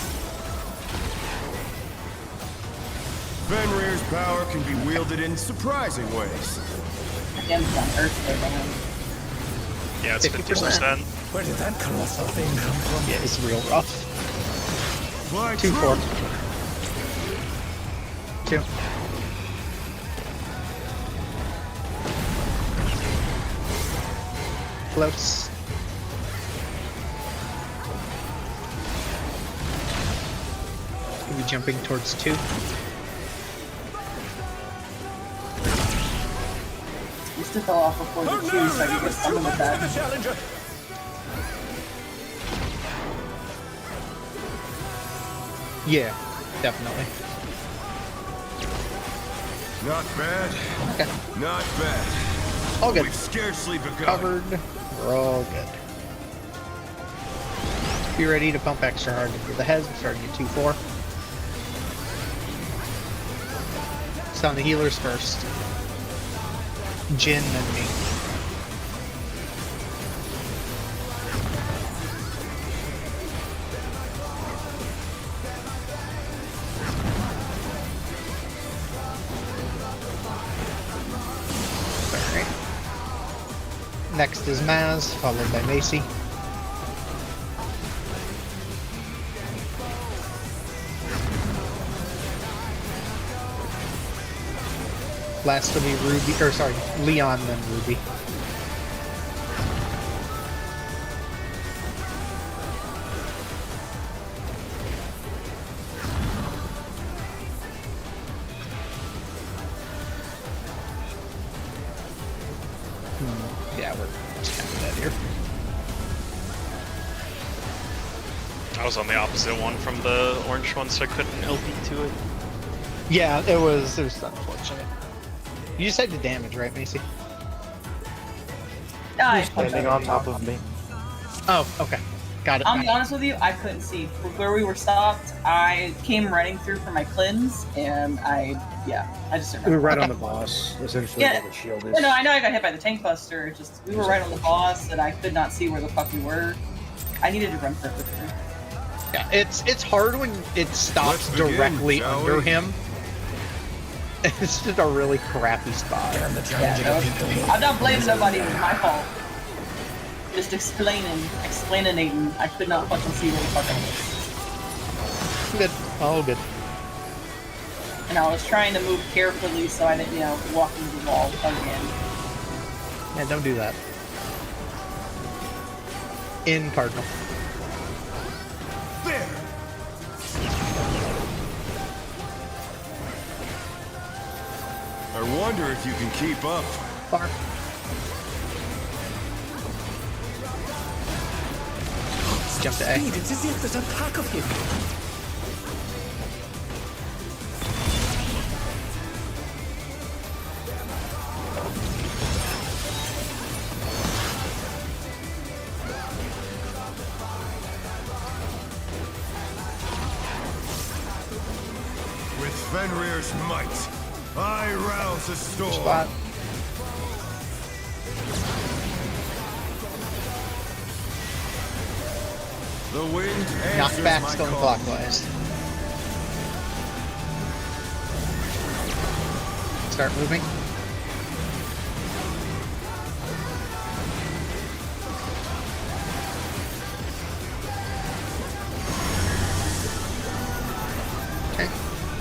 Fenrir's power can be wielded in surprising ways. Again, it's on Earth there, man. Yeah, it's 50%. Where did that colossal thing come from? Yeah, it's real rough. Fly 2-4. true. 2. Floats. Maybe jumping towards 2. Used to fell off before the 2, so I could get someone with that. The challenger. Yeah, definitely. Not bad. Okay. Not bad. All good. We've scarcely begun. Covered. We're all good. Be ready to pump extra hard into the heads. We're starting at 2-4. It's on the healers first. Jin, then me. Alright. Next is Maz, followed by Macy. Last will be Ruby, or sorry, Leon, then Ruby. Yeah, we're just kind of dead here. I was on the opposite one from the orange one, so I couldn't LP to it. Yeah, it was unfortunate. You just had the damage, right, Macy? Standing on top of me. Oh, okay. Got it. I'll be honest with you, I couldn't see. Where we were stopped, I came running through for my cleanse, and I just didn't We were know. right on the boss, essentially Yeah. where the shield is. Well, no, I know I got hit by the tank buster, just we were right on the boss, and I could not see where the fuck we were. I needed to run for it with her. Yeah, it's hard when it stops Let's begin, directly shall under we? him. It's just a really crappy spot. Can the Yeah, challenger that defeat the was, wolf? I'm not blaming nobody, it was my fault. Just explaining. I could not fucking see where the fuck I was. Good. All good. And I was trying to move carefully so I didn't, walk into the wall again. Yeah, don't do that. In Cardinal. There! I wonder if you can keep up. Far. Jump to A. Speed, it's as if there's a pack of him. With Fenrir's might, I rouse a storm. Spot. The wind answers Knockbacks my going call. clockwise. Start moving. Okay.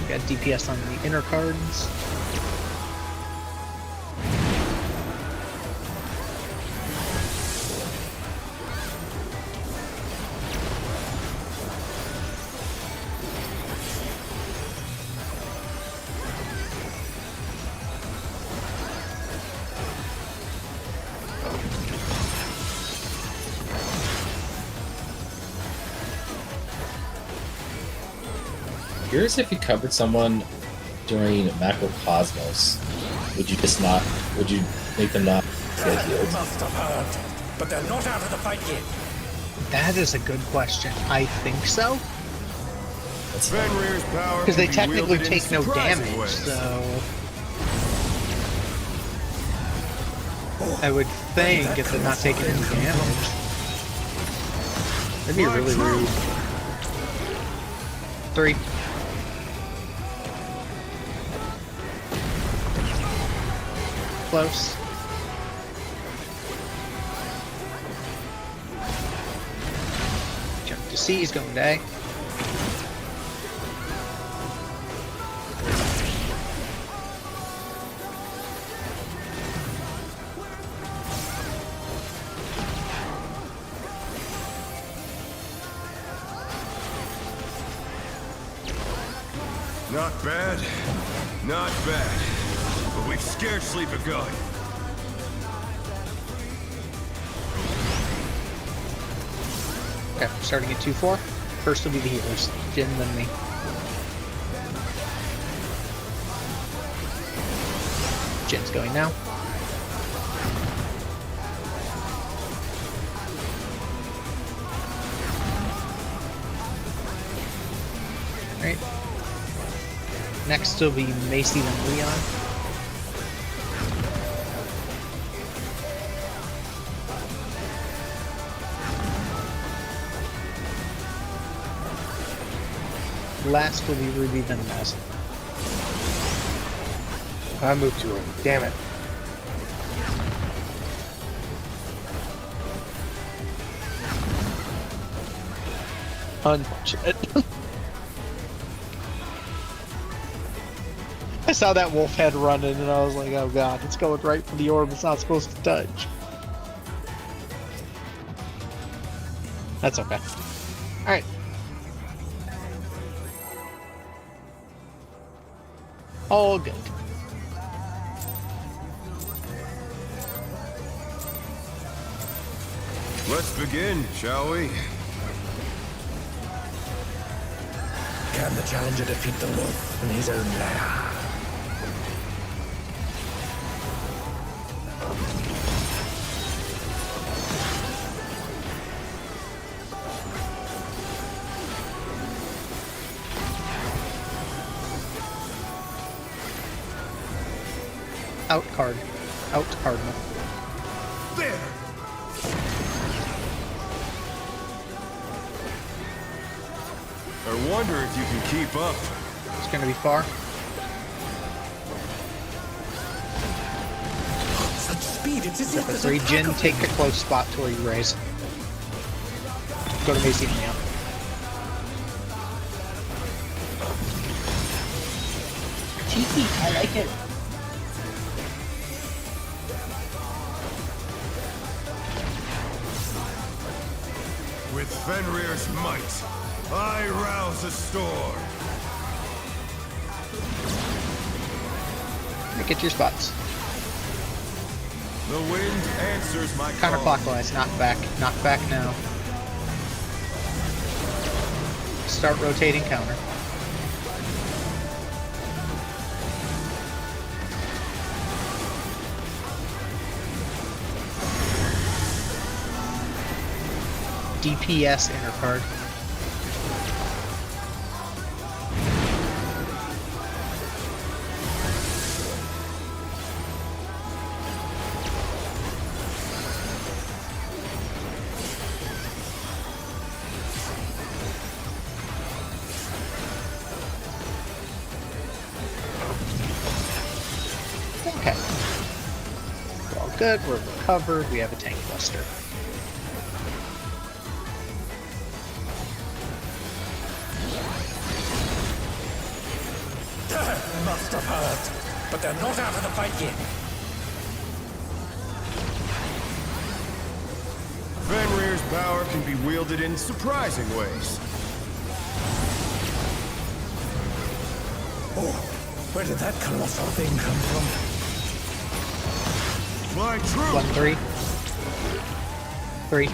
We got DPS on the inner cards. Curious if you covered someone during Macrocosmos. Would you just not? Would you make them not get You healed? must have heard, but they're not out of the fight yet. That is a good question. I think so. That's Fenrir's power Because they can be technically wielded in take no surprising damage, ways. so... I would think if they're not taking any damage. That'd be really rude. 3. Close. Jump to C, he's going to A. Not bad, not bad. But we've scarcely begun. Okay, starting at 2-4. First will be the healers. Jin, then me. Jin's going now. Right. Next will be Macy, then Leon. Last will be Ruby, then Mouse. I moved too early. Damn it. Unfortunate. I saw that wolf head running and I was like, oh god, it's going right for the orb it's not supposed to touch. That's okay. Alright. All good. Let's begin, shall we? Can the challenger defeat the wolf in his own lair? Out card. Out cardinal. There! I wonder if you can keep up. It's gonna be far. Such speed, it's as if For there's 3, a pack Jin, of take a close spot to where you raise. Go to Macy and Leon. Cheeky, I like it. With Fenrir's might, I rouse a storm. Get your spots. The wind answers my call. Counterclockwise, knock back. Knock back now. Start rotating counter. DPS inner card. Okay. We're all good, we're recovered, we have a tank buster. must have heard, but they're not out of the fight yet. Fenrir's power can be wielded in surprising ways. Oh, where did that colossal thing come from? Fly true! 1, 3. 3.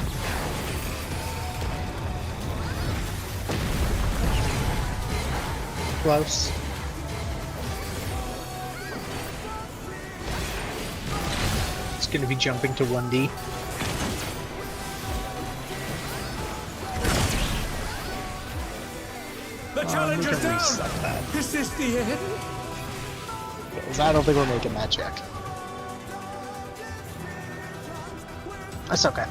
Close. It's going to be jumping to 1D. The challenger's we can down! reset that. Is this the end? Because I don't think we're making that check. That's okay.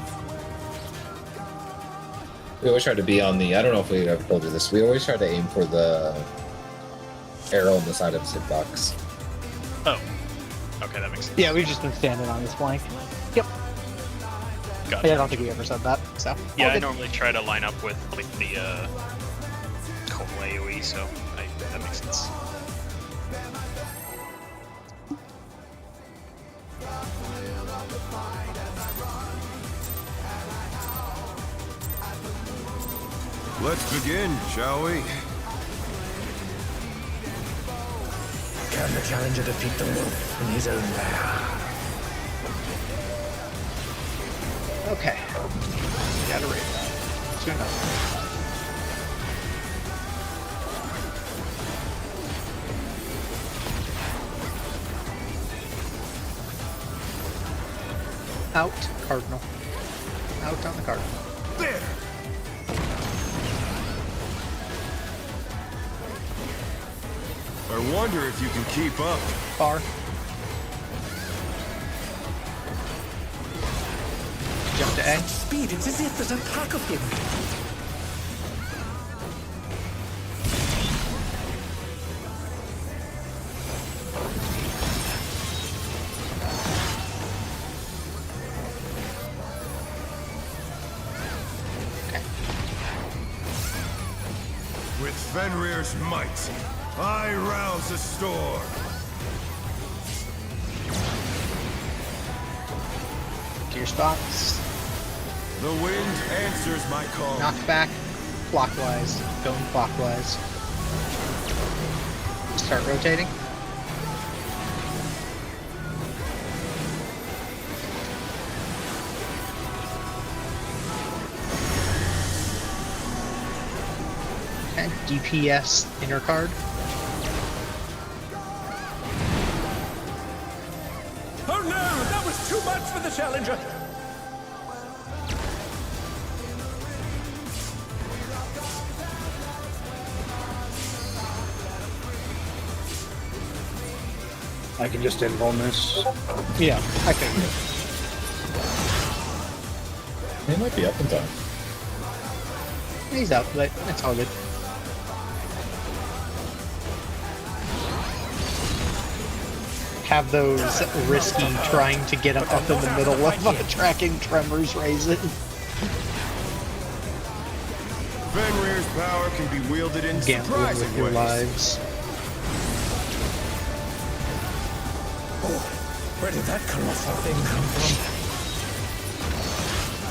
We always try to be on the, I don't know if we ever told you this, we always try to aim for the arrow on the side of his hitbox. Oh. Okay, that makes sense. Yeah, we've just been standing on this flank. Yep. Got it. Yeah, I don't think we ever said that, so. Yeah, all I good. normally try to line up with like the Cole AoE, so that makes sense. Let's begin, shall we? Can the challenger defeat the wolf in his own lair? Okay. Gotta rate that. 2-0. Out, Cardinal. Out on the Cardinal. There! I wonder if you can keep up. Far. Jump to A. Such speed, it's as if there's a pack of him. With Fenrir's might, I rouse a storm. To your spots. The wind answers my call. Knock back. Clockwise. Going clockwise. Start rotating. And DPS inner card. Oh no, that was too much for the challenger. I can just invuln this. Yeah, I figured. He might be up in time. He's up, but it's all good. have those risky trying to get up in the middle of tracking tremors raises. Fenrir's power can be wielded in Gambling surprising with your ways. lives. Where did that colossal thing come from?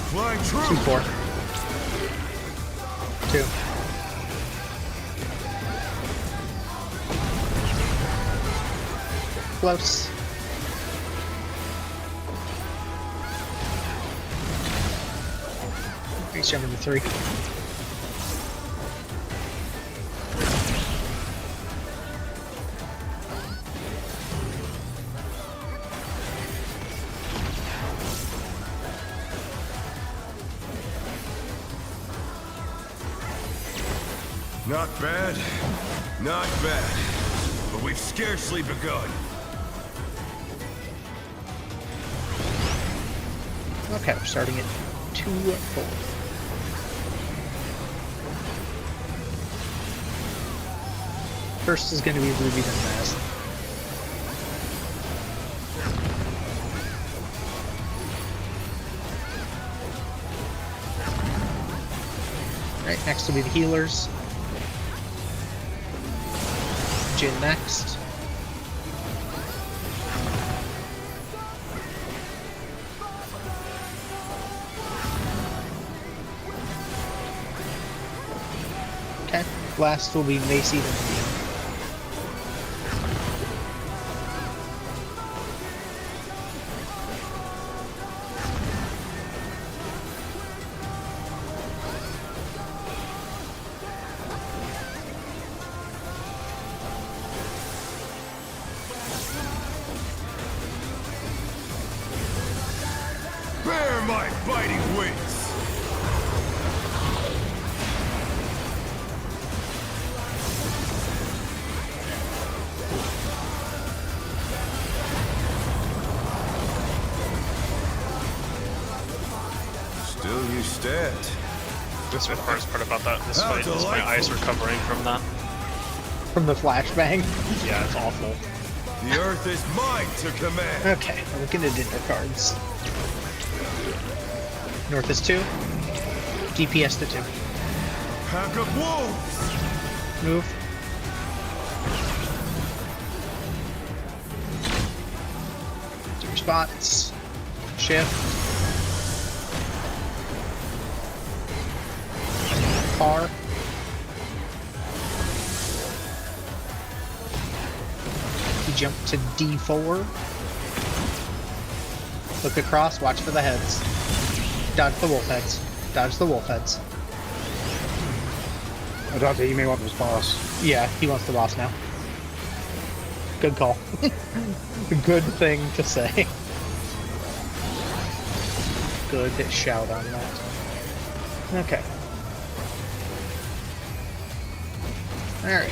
Flying 2-4. true. 2. Close. He's jumping to 3. Not bad. Not bad. But we've scarcely begun. Okay, we're starting at 2-4. First is going to be Ruby, then Maz. Right, next will be the healers. Jin next. Okay, last will be Macy, then Ian. Bear my biting wings! Still you stand. That's the hardest part about that. This How fight is my eyes recovering from that. From the flashbang. Yeah, it's awful. The earth is mine to command. Okay, looking at dinner cards. North is 2. DPS to 2. Pack of wolves! Move. To your spots. Shift. Car. You jump to D4. Look across, watch for the heads. Dodge the wolf heads. Dodge the wolf heads. Dante, you may want this boss. Yeah, he wants the boss now. Good call. Good thing to say. Good shout on that. Okay. Alright.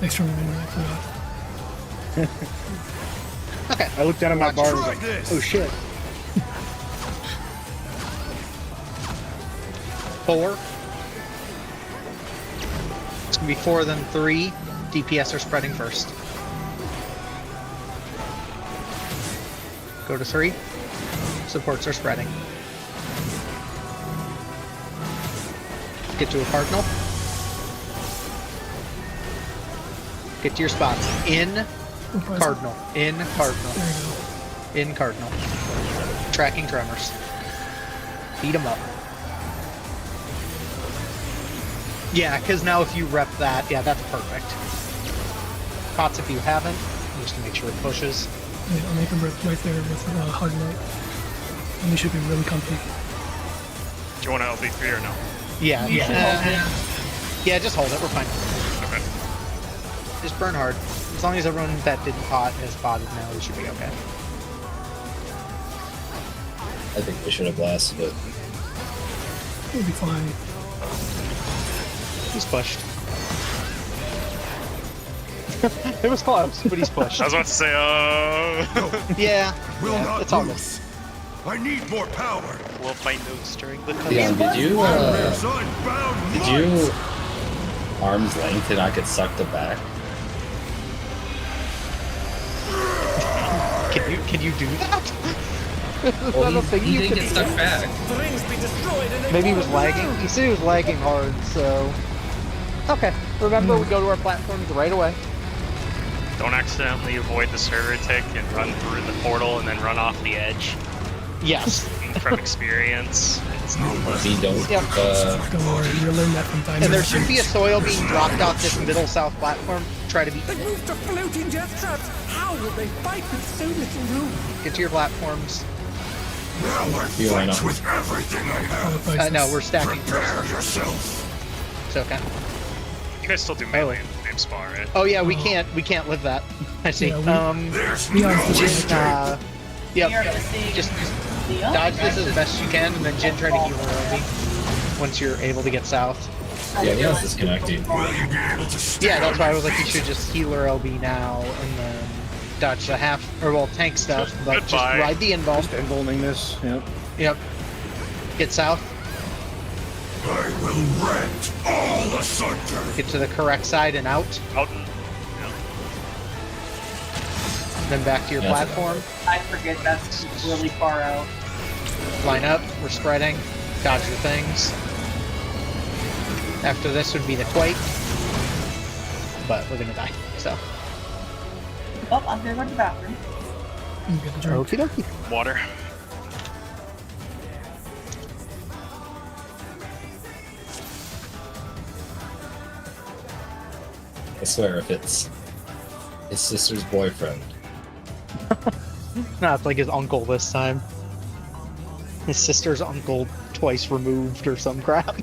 Thanks for remembering, I forgot. Okay. I looked down at my bar and was Try like, this. oh shit. 4. It's gonna be 4, then 3. DPS are spreading first. Go to 3. Supports are spreading. Get to a cardinal. Get to your spots. In cardinal. In cardinal. There you go. In cardinal. Tracking tremors. Beat them up. Yeah, because now if you rep that, yeah, that's perfect. Pots if you haven't, just to make sure it pushes. Yeah, I'll make him rip right there with Hard Light. And he should be really comfy. Do you want to LB3 or no? Yeah, yeah, just hold it, we're fine. Okay. Just burn hard. As long as everyone that didn't pot has potted now, we should be okay. I think we should have blasted it. We'll be fine. He's pushed. It was close, but he's pushed. I was about to say, Yeah, Will yeah, not it's all good. lose. I need more power. we'll find notes during the cut. Yeah, did you There's unbound did might. you arm's length and I get sucked back? Can you do that? Is Well, that a thing he you did can get do? stuck back. Maybe he was lagging. He said he was lagging hard, so. Okay. Remember, we go to our platforms right away. Don't accidentally avoid the server tick and run through the portal and then run off the edge. Yes. From experience, it's not We don't. Yep. Don't worry, you'll learn that from time And to there time. should be a soil being dropped off this middle south platform. Try to be. They moved to floating death traps. How will they fight with so little room? Get to your platforms. You line up. No, we're stacking first. yourself. It's okay. You guys still do melee in the same spot, right? Oh yeah, we can't live that. I see. Yeah, There's We are Just yep. We are missing Just Leon. dodge this as best you can, and then Jin try to heal her LB once you're able to get south. Yeah, Leon's disconnecting. Yeah, that's why I was like, you should just heal her LB now, and then dodge the tank stuff, but just Goodbye. ride the invul. Just involving this. Yep. Yep. Get south. I will rent all asunder. Get to the correct side and out. Out. Then back to your Yeah. platform. I forget that's really far out. Line up. We're spreading. Dodge your things. After this would be the quake. But we're gonna die, so. Oh, I'm gonna go to the bathroom. Get a drink. Okie dokie. Water. I swear, if it's his sister's boyfriend, No, it's like his uncle this time. His sister's uncle twice removed or some crap.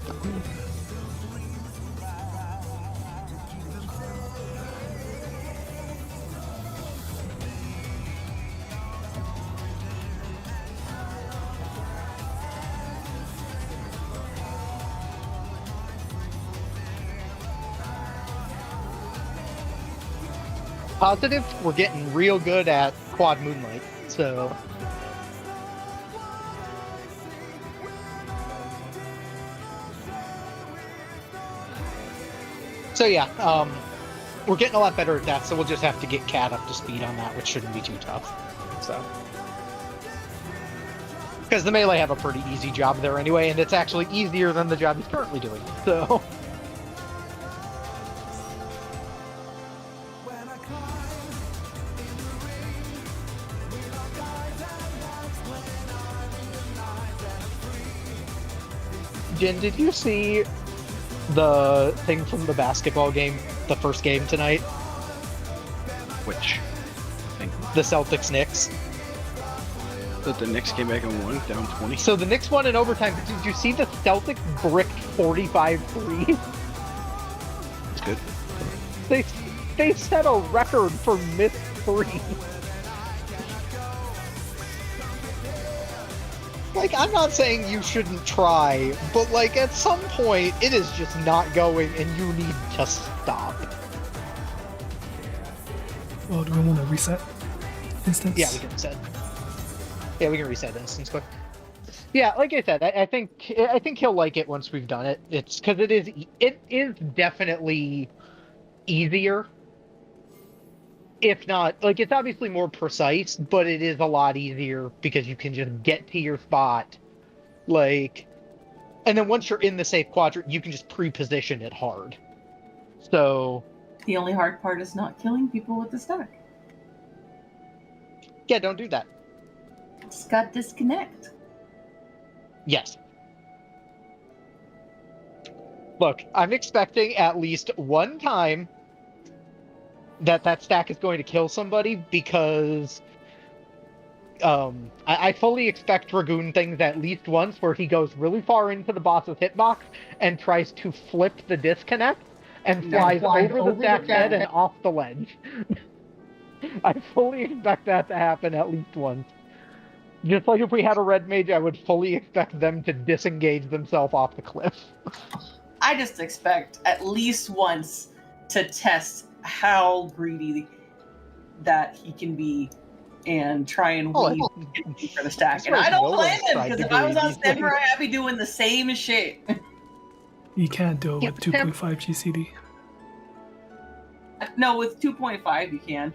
Positive, we're getting real good at quad moonlight, so. So yeah, we're getting a lot better at that, so we'll just have to get Cat up to speed on that, which shouldn't be too tough. So. Because the melee have a pretty easy job there anyway, and it's actually easier than the job he's currently doing, so. Jin, did you see the thing from the basketball game, the first game tonight? Which thing? The Celtics-Knicks. That the Knicks came back and won, down 20. So the Knicks won in overtime, but did you see the Celtics bricked 45 threes? It's good. They set a record for missed threes. Like, I'm not saying you shouldn't try, but like at some point it is just not going and you need to stop. Well, do we want to reset instance? Yeah, we can reset. Yeah, we can reset instance quick. Yeah, like I said, I think he'll like it once we've done it. It's because it is definitely easier. If not, like, it's obviously more precise, but it is a lot easier because you can just get to your spot, like, and then once you're in the safe quadrant, you can just pre-position it hard. So, The only hard part is not killing people with the stack. yeah, don't do that. Just got disconnect. Yes. Look, I'm expecting at least one time that stack is going to kill somebody because I fully expect Dragoon things at least once where he goes really far into the boss's hitbox and tries to flip the disconnect and flies over the stack's head and off the ledge. I fully expect that to happen at least once. Just like if we had a red mage, I would fully expect them to disengage themselves off the cliff. I just expect at least once to test how greedy that he can be and try and weave for the stack. And I don't blame him, because if I was on Samurai, I'd be doing the same shit. You can't do it with 2.5 GCD. No, with 2.5 you can.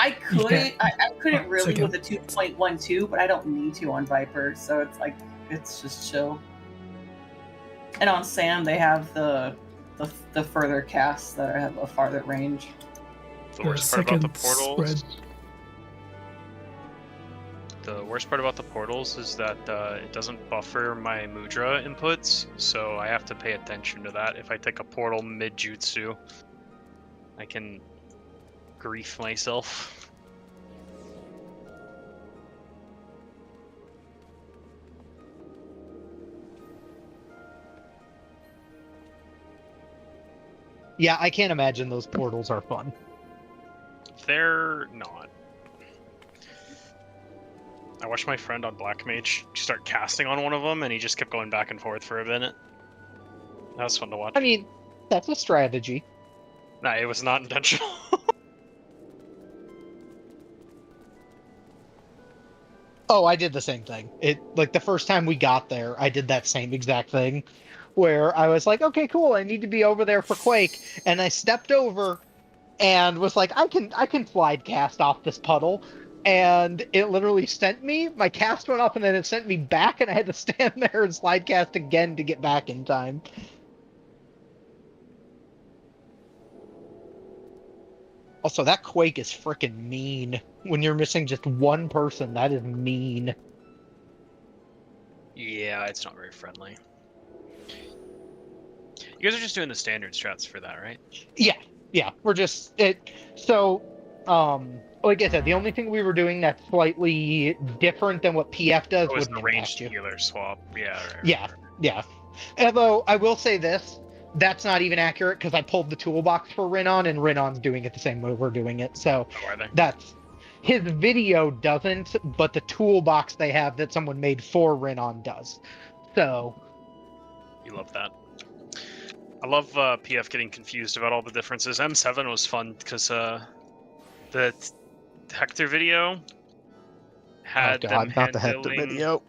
I could, can't- I couldn't really second. with a 2.12, but I don't need to on Viper, so it's like, it's just chill. And on Sam, they have the further casts that have a farther range. The The worst part about the second portals. spread. The worst part about the portals is that it doesn't buffer my Mudra inputs, so I have to pay attention to that. If I take a portal mid-jutsu, I can grief myself. Yeah, I can't imagine those portals are fun. They're not. I watched my friend on Black Mage start casting on one of them, and he just kept going back and forth for a minute. That was fun to watch. I mean, that's a strategy. Nah, it was not intentional. Oh, I did the same thing. Like the first time we got there, I did that same exact thing, where I was like, okay, cool, I need to be over there for Quake, and I stepped over, and was like, I can slide cast off this puddle, and it literally sent me. My cast went up, and then it sent me back, and I had to stand there and slide cast again to get back in time. Also, that Quake is freaking mean. When you're missing just one person, that is mean. Yeah, it's not very friendly. You guys are just doing the standard strats for that, right? Yeah, we're just like I said, the only thing we were doing that's slightly different than what PF does It was would the ranged healer swap. Yeah. Yeah. Although I will say this, that's not even accurate because I pulled the toolbox for Rinon, and Rinon's doing it the same way we're doing it. So How are they? that's his video doesn't, but the toolbox they have that someone made for Rinon does. So You love that. I love PF getting confused about all the differences. M7 was fun because the Hector video had them not the Hector handling video.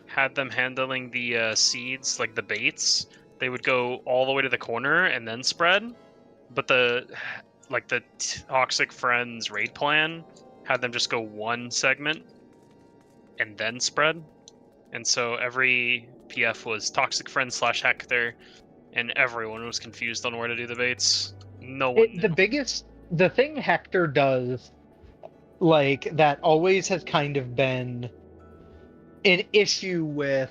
had them handling the seeds, like the baits. They would go all the way to the corner and then spread, but the Toxic Friends raid plan had them just go one segment and then spread. And so every PF was Toxic Friends / Hector, and everyone was confused on where to do the baits. No one knew. The thing Hector does, like, that always has kind of been an issue with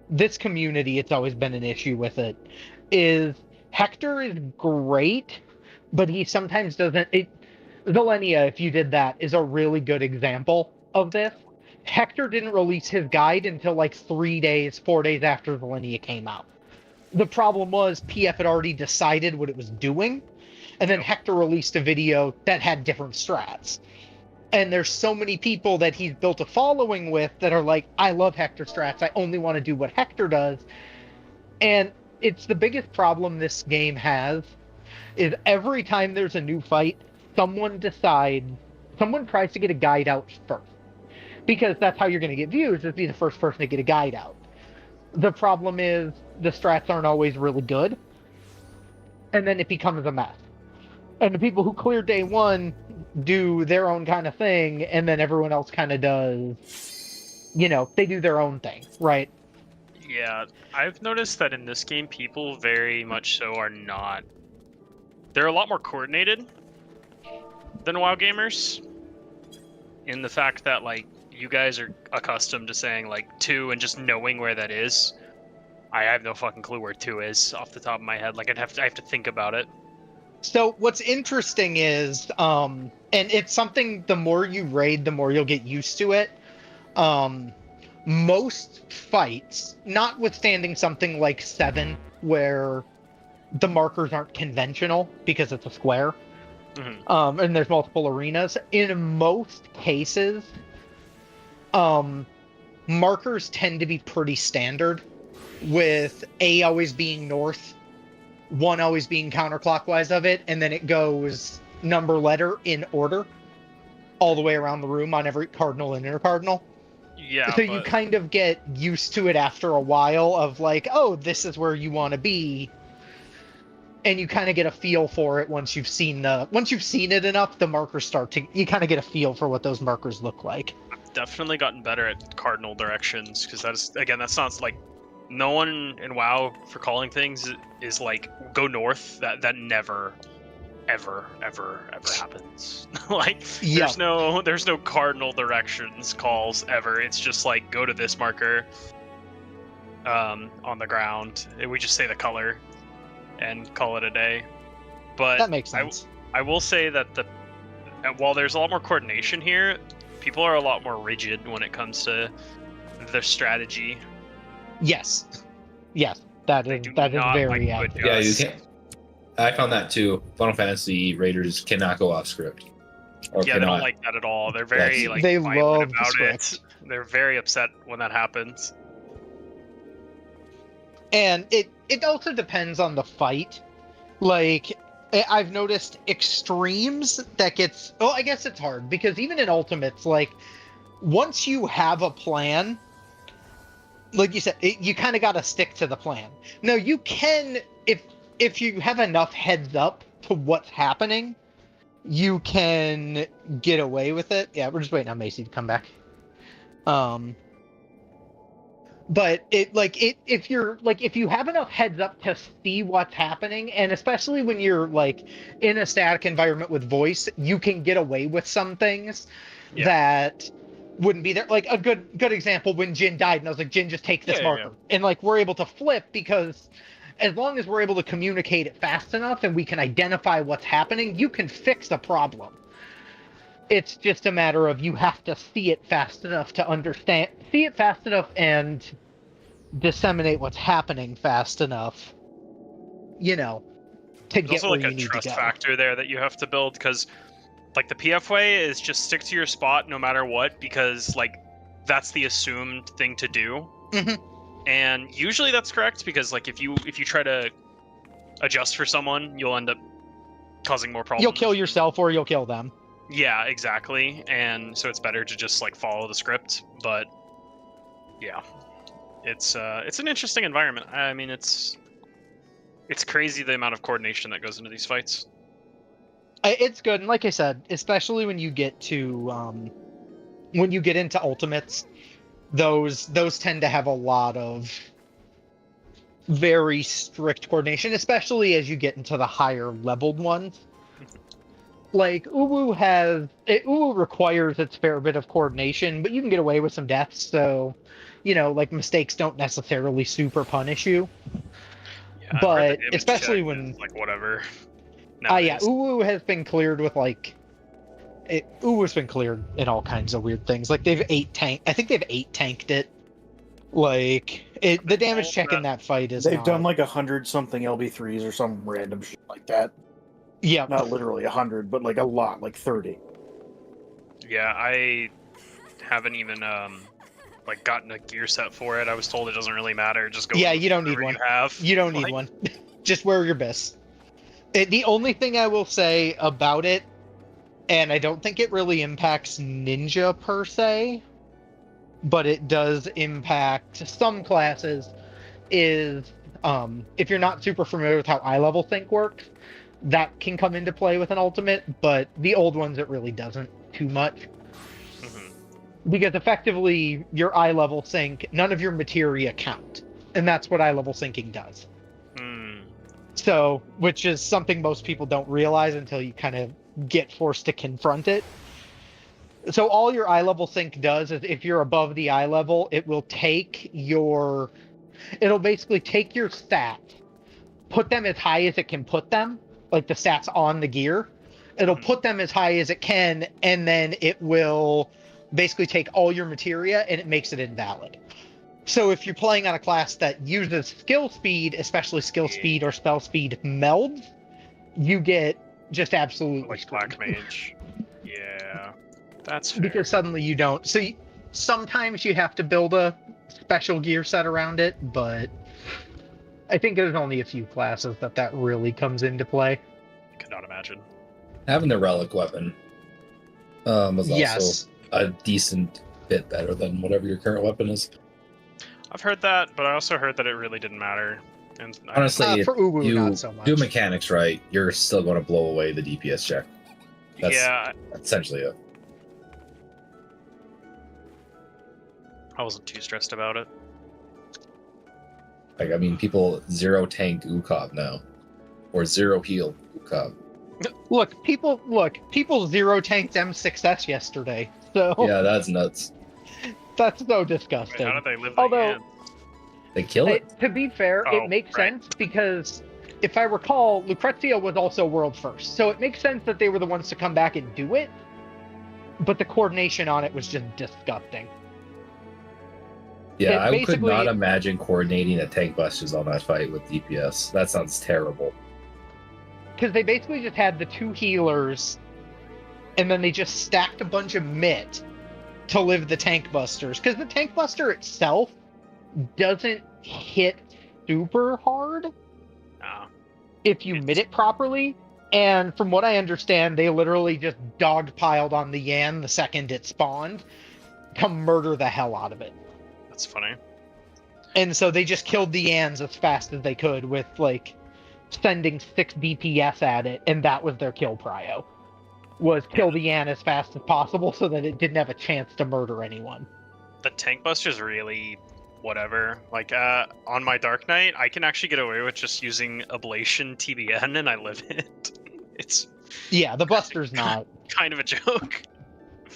this community, it's always been an issue with it, is Hector is great, but he sometimes doesn't. Zilenia, if you did that, is a really good example of this. Hector didn't release his guide until like 4 days after Zilenia came out. The problem was PF had already decided what it was doing, and then Hector released a video that had different strats. And there's so many people that he's built a following with that are like, I love Hector strats, I only want to do what Hector does. And it's the biggest problem this game has, is every time there's a new fight, someone tries to get a guide out first. Because that's how you're going to get views, is be the first person to get a guide out. The problem is, the strats aren't always really good, and then it becomes a mess. And the people who clear day one do their own kind of thing, and then everyone else kind of does, they do their own thing, right? Yeah, I've noticed that in this game, people very much so are not. They're a lot more coordinated than WoW gamers, in the fact that, like, you guys are accustomed to saying, like, 2 and just knowing where that is. I have no fucking clue where 2 is off the top of my head. Like, I have to think about it. So what's interesting is, and it's something, the more you raid, the more you'll get used to it. Most fights, notwithstanding something like 7, where the markers aren't conventional because it's a square, and there's multiple arenas, in most cases, markers tend to be pretty standard, with A always being north, 1 always being counterclockwise of it, and then it goes number letter in order all the way around the room on every cardinal and intercardinal. Yeah. So you kind of get used to it after a while of like, oh, this is where you want to be. and you kind of get a feel for it once you've seen it enough. The markers you kind of get a feel for what those markers look like. I've definitely gotten better at cardinal directions because that sounds like no one in WoW for calling things is like go north. That never, ever happens. Like there's no cardinal directions calls ever. It's just like go to this marker on the ground. We just say the color and call it a day. But that makes sense. I will say that while there's a lot more coordination here, people are a lot more rigid when it comes to their strategy. Yes, that is very accurate. Yeah, you can't. I found that too. Final Fantasy raiders cannot go off script. They don't like that at all. They're very they violent love about the script. it. They're very upset when that happens. And it also depends on the fight. Like, I've noticed extremes that gets... Oh, I guess it's hard, because even in Ultimates, like, once you have a plan, like you said, you kind of got to stick to the plan. Now, you can, if you have enough heads up to what's happening, you can get away with it. Yeah, we're just waiting on Macy to come back. But if you have enough heads up to see what's happening, and especially when you're like in a static environment with voice, you can get away with some things that wouldn't be there. Like a good example, when Jin died, and I was like, Jin, just take this marker. And like we're able to flip because as long as we're able to communicate it fast enough and we can identify what's happening, you can fix a problem. It's just a matter of you have to see it fast enough to understand, see it fast enough and disseminate what's happening fast enough, to get also where like you a need trust to go. factor there that you have to build, because like the PF way is just stick to your spot no matter what, because like that's the assumed thing to do. Mm-hmm. And usually that's correct, because like if you try to adjust for someone, you'll end up causing more problems. You'll kill yourself or you'll kill them. Yeah, exactly. And so it's better to just like follow the script. But yeah, it's an interesting environment. I mean, it's crazy the amount of coordination that goes into these fights. It's good, and like I said, especially when you get to into Ultimates, those tend to have a lot of very strict coordination, especially as you get into the higher leveled ones. Like Uwu requires its fair bit of coordination, but you can get away with some deaths, so like mistakes don't necessarily super punish you. Yeah, but especially when like whatever. Yeah, Uwu has been cleared with Uwu's been cleared in all kinds of weird things. Like I think they've 8-tanked it. Like the damage check in that fight is they've done like 100 something LB3s or some random shit like that. Yeah, not literally 100, but like a lot, like 30. Yeah, I haven't even like gotten a gear set for it. I was told it doesn't really matter. Just go. Yeah, you don't need one. You don't need one. Just wear your bis. The only thing I will say about it, and I don't think it really impacts ninja per se, but it does impact some classes, is if you're not super familiar with how eye level sync works, that can come into play with an ultimate, but the old ones it really doesn't too much. Mm-hmm. Because effectively, your eye level sync, none of your materia count, and that's what eye level syncing does. So, which is something most people don't realize until you kind of get forced to confront it. So all your eye level sync does is if you're above the eye level, it'll basically take your stat, put them as high as it can put them, like the stats on the gear. It'll put them as high as it can, and then it will basically take all your materia and it makes it invalid. So if you're playing on a class that uses skill speed, especially skill speed or spell speed melds, you get just absolutely like screwed. Black Mage. Yeah, that's fair. Because suddenly you don't. So sometimes you have to build a special gear set around it, but I think there's only a few classes that really comes into play. I could not imagine. Having the relic weapon was also a decent bit better than whatever your current weapon is. I've heard that, but I also heard that it really didn't matter. And Honestly, for Uwu, if you not so much. do mechanics right, you're still going to blow away the DPS check. That's yeah, essentially it. I wasn't too stressed about it. Like, I mean, people zero tank Ukov now, or zero heal Ukov. Look, people zero tanked M6S yesterday. So Yeah, that's nuts. that's so Wait, disgusting. how did they live Although, the end? They kill it. to be fair, Oh, it makes right. sense because if I recall, Lucrezia was also world first, so it makes sense that they were the ones to come back and do it. But the coordination on it was just disgusting. Yeah, it I could basically- not imagine coordinating a tank busters on that fight with DPS. That sounds terrible. Because they basically just had the 2 healers, and then they just stacked a bunch of MIT to live the tank busters. Because the tank buster itself doesn't hit super hard Ah, if you mid it properly. And from what I understand, they literally just dogpiled on the Yan the second it spawned to murder the hell out of it. that's funny. And so they just killed the Yans as fast as they could with, like, sending 6 DPS at it, and that was their kill prio. Was kill the Yan as fast as possible so that it didn't have a chance to murder anyone. The tank buster's really whatever. Like, on my Dark Knight, I can actually get away with just using Ablation TBN and I live it. It's Yeah, the Buster's not. kind of a joke.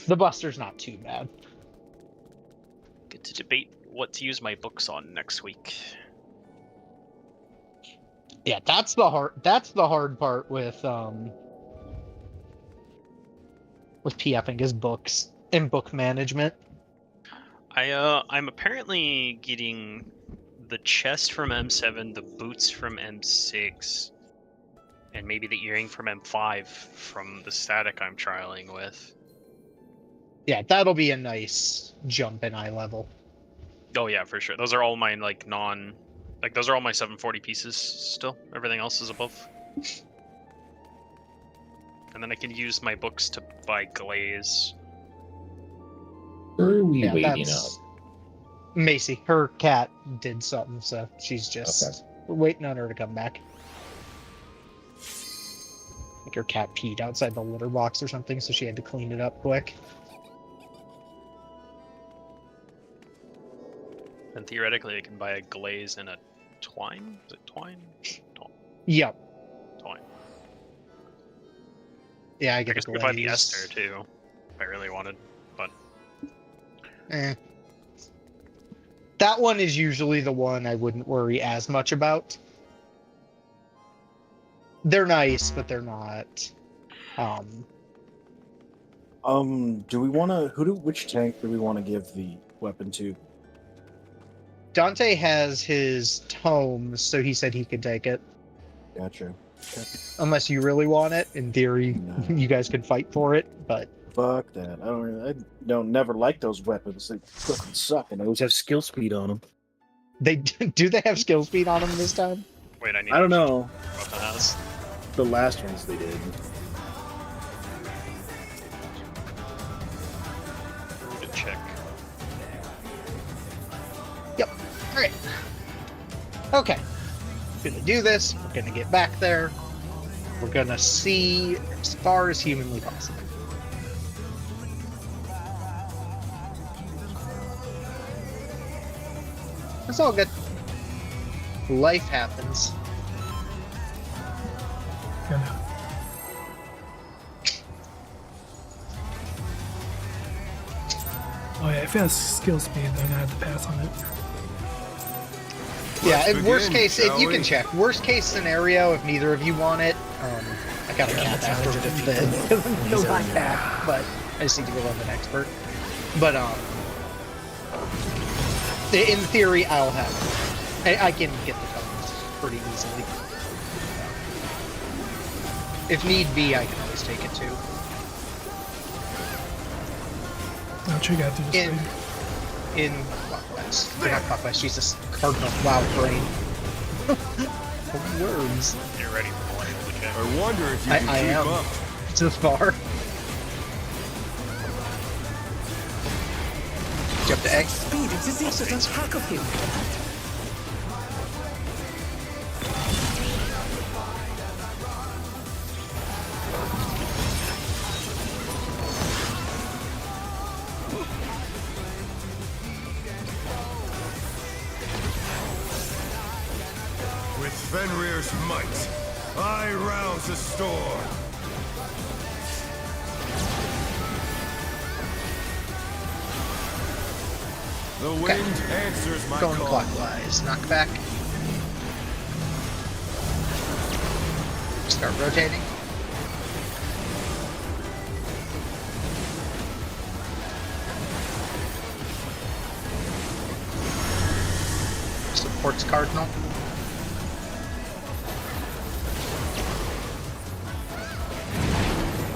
The Buster's not too bad. Get to debate what to use my books on next week. Yeah, that's the hard part with PFing is books and book management. I'm apparently getting the chest from M7, the boots from M6, and maybe the earring from M5 from the static I'm trialing with. Yeah, that'll be a nice jump in eye level. Oh yeah, for sure. Those are all my those are all my 740 pieces still. Everything else is above. And then I can use my books to buy glaze. Where are we Yeah, waiting up? that's Macy. Her cat did something, so she's just we're waiting on her to come back. I think her cat peed outside the litter box or something, so she had to clean it up quick. And theoretically, I can buy a glaze and a twine. Is it twine? Yep. Twine. Yeah, I I get guess a I could buy the glaze. ester too, if I really wanted. But That one is usually the one I wouldn't worry as much about. They're nice, but they're not. Do we want to? Which tank do we want to give the weapon to? Dante has his tomes, so he said he could take it. Gotcha. Unless you really want it, in theory, No. you guys could fight for it. But Fuck that. I don't never like those weapons. They fucking suck, and they always have skill speed on them. they do they have skill speed on them this time? wait, I need. I don't to know. check what that has. The last ones they did. Ooh, to check. Yep. All right. Okay. Gonna do this. We're gonna get back there. We're gonna see as far as humanly possible. It's all good. Life happens. Gonna. Oh yeah, if it has skill speed, then I have to pass on it. Yeah, Let's in worst begin, case, shall you we? can check. Worst case scenario, if neither of you want it, I got a cat after because I'm still not cat, but I just need to go with an expert. But in theory, I'll have it. I can get the tones pretty easily. If need be, I can always take it too. Not sure you gotta do this. In thing. in Clockwise. Not Clockwise, Jesus. Cardinal Cloud Brain. Worms. You're ready for the life of the check. I wonder if you I can keep am. up. It's this far. Jump to X. Speed, it is the attack of him. I rouse the storm. The wind answers my Going call. clockwise. Knock back. Start rotating. Supports Cardinal.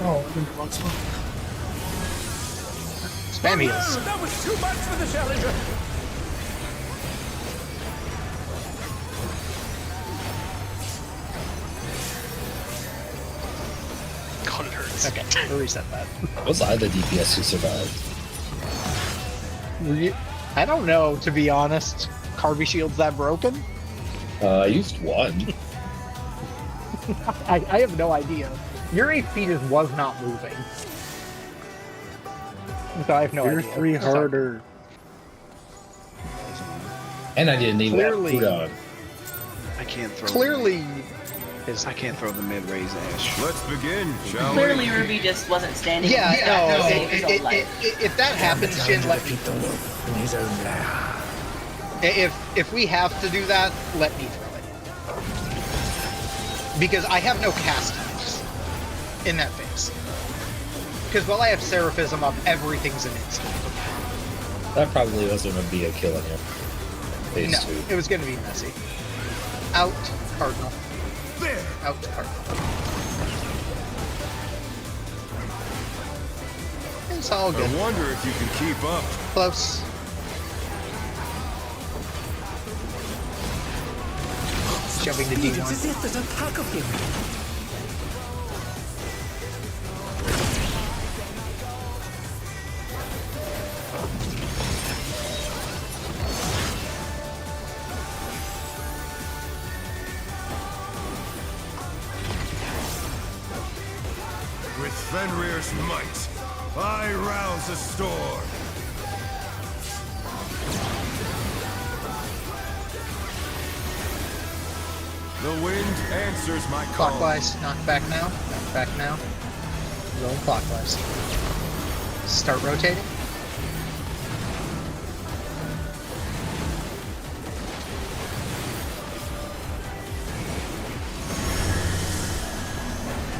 Oh, I didn't want some. Spam heals. That was too much for the challenger. God, it hurts. Okay, we'll reset that. Was I the DPS who survived? I don't know, to be honest. Carby Shield's that broken? I used one. I have no idea. Your HP just was not moving. So I have no You're idea. 3 So- harder. And I didn't even have Clearly- food on. I can't throw. Clearly, his I can't throw the mid raise ash. Let's begin, shall Clearly, we? Ruby just wasn't standing. Yeah, no, to save his own life. if that happens, Jin, Challenger let me. defeat the wolf in his own lair. If we have to do that, let me throw it. Because I have no cast types in that phase. Because while I have Seraphism up, everything's an instant. That probably wasn't going to be a kill in here. Phase No, 2. it was going to be messy. Out, Cardinal. There! Out, Cardinal. It's all good. I wonder if you can keep up. Close. Jumping to Speed, D1. it's as if there's a pack of him. With Fenrir's might, I rouse the storm. The wind answers my call. Clockwise. Knock back now. Knock back now. Going clockwise. Start rotating.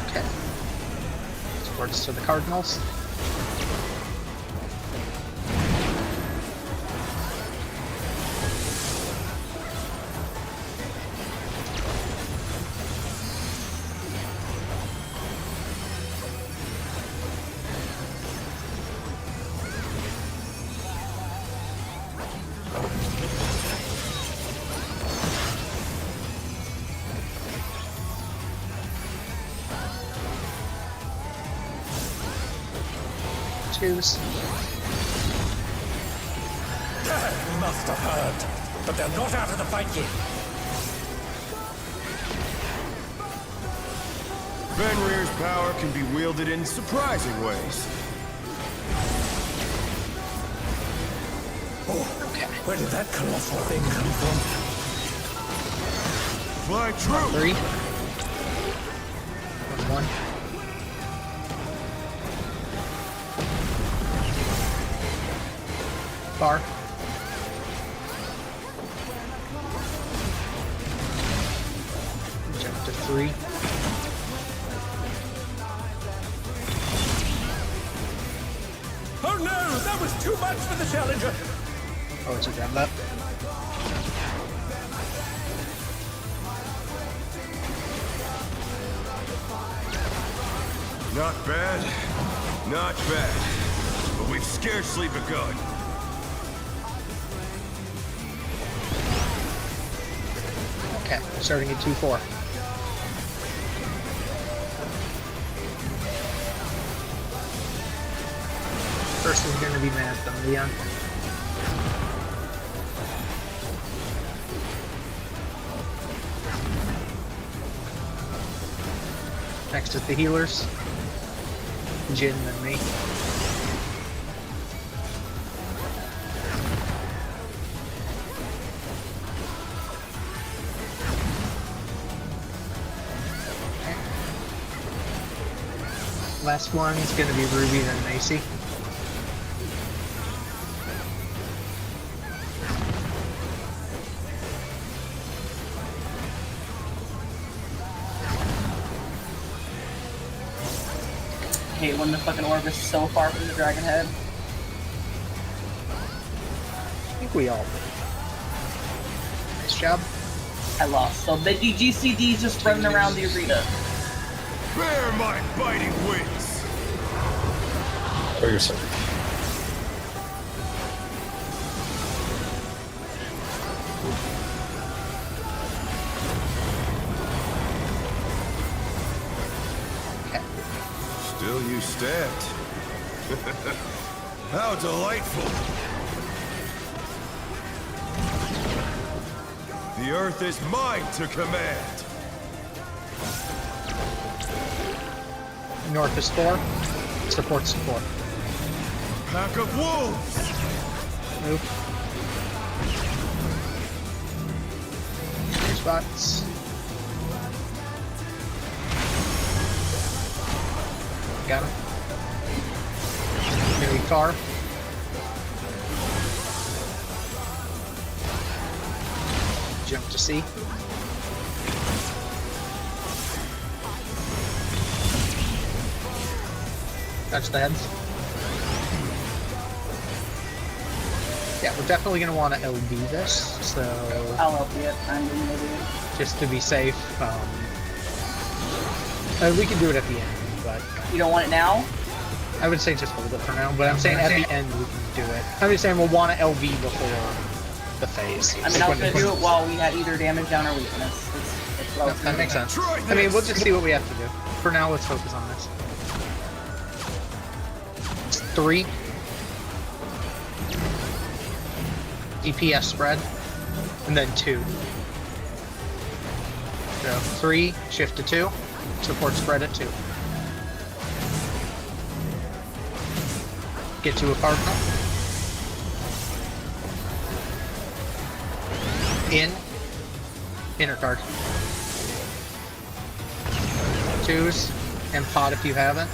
Okay. Towards to the Cardinals. Twos. We must have heard, but they're not out of the fight yet. Fenrir's power can be wielded in surprising ways. Oh, where did that colossal thing come from? Fly true! 3. 1. Bar. Jump to 3. Oh no, that was too much for the challenger. Oh, it's a jump up. Not bad, not bad. But we've scarcely begun. Okay, starting at 2-4. First is going to be Mad Leon. Next is the healers. Jin and me. Last one's gonna be Ruby, then Macy. I hate when the fucking orb is so far from the dragon head. I think we all did. Nice job. I lost. So the GCD's just running around the arena. Bear my biting wings! Or your sword. Still you stabbed. How delightful! The earth is mine to command! North is 4. Support's 4. Pack of wolves! Move. 2 spots. Got him. Here we carve. Jump to C. Touch the heads. Yeah, we're definitely going to want to LB this, so I'll help you. I'm gonna do it. just to be safe, we can do it at the end, but You don't want it now? I would say just hold it for now, but I'm saying at the end we can do it. I'm just saying we'll want to LB before the phase. I mean, I was gonna do it while we had either damage down or weakness. That's what I was That gonna makes do. sense. I mean, we'll just see what we have to do. For now, let's focus on this. 3. DPS spread. And then 2. So 3, shift to 2. Support spread at 2. Get to a cardinal. Inner card. 2s, and pot if you haven't.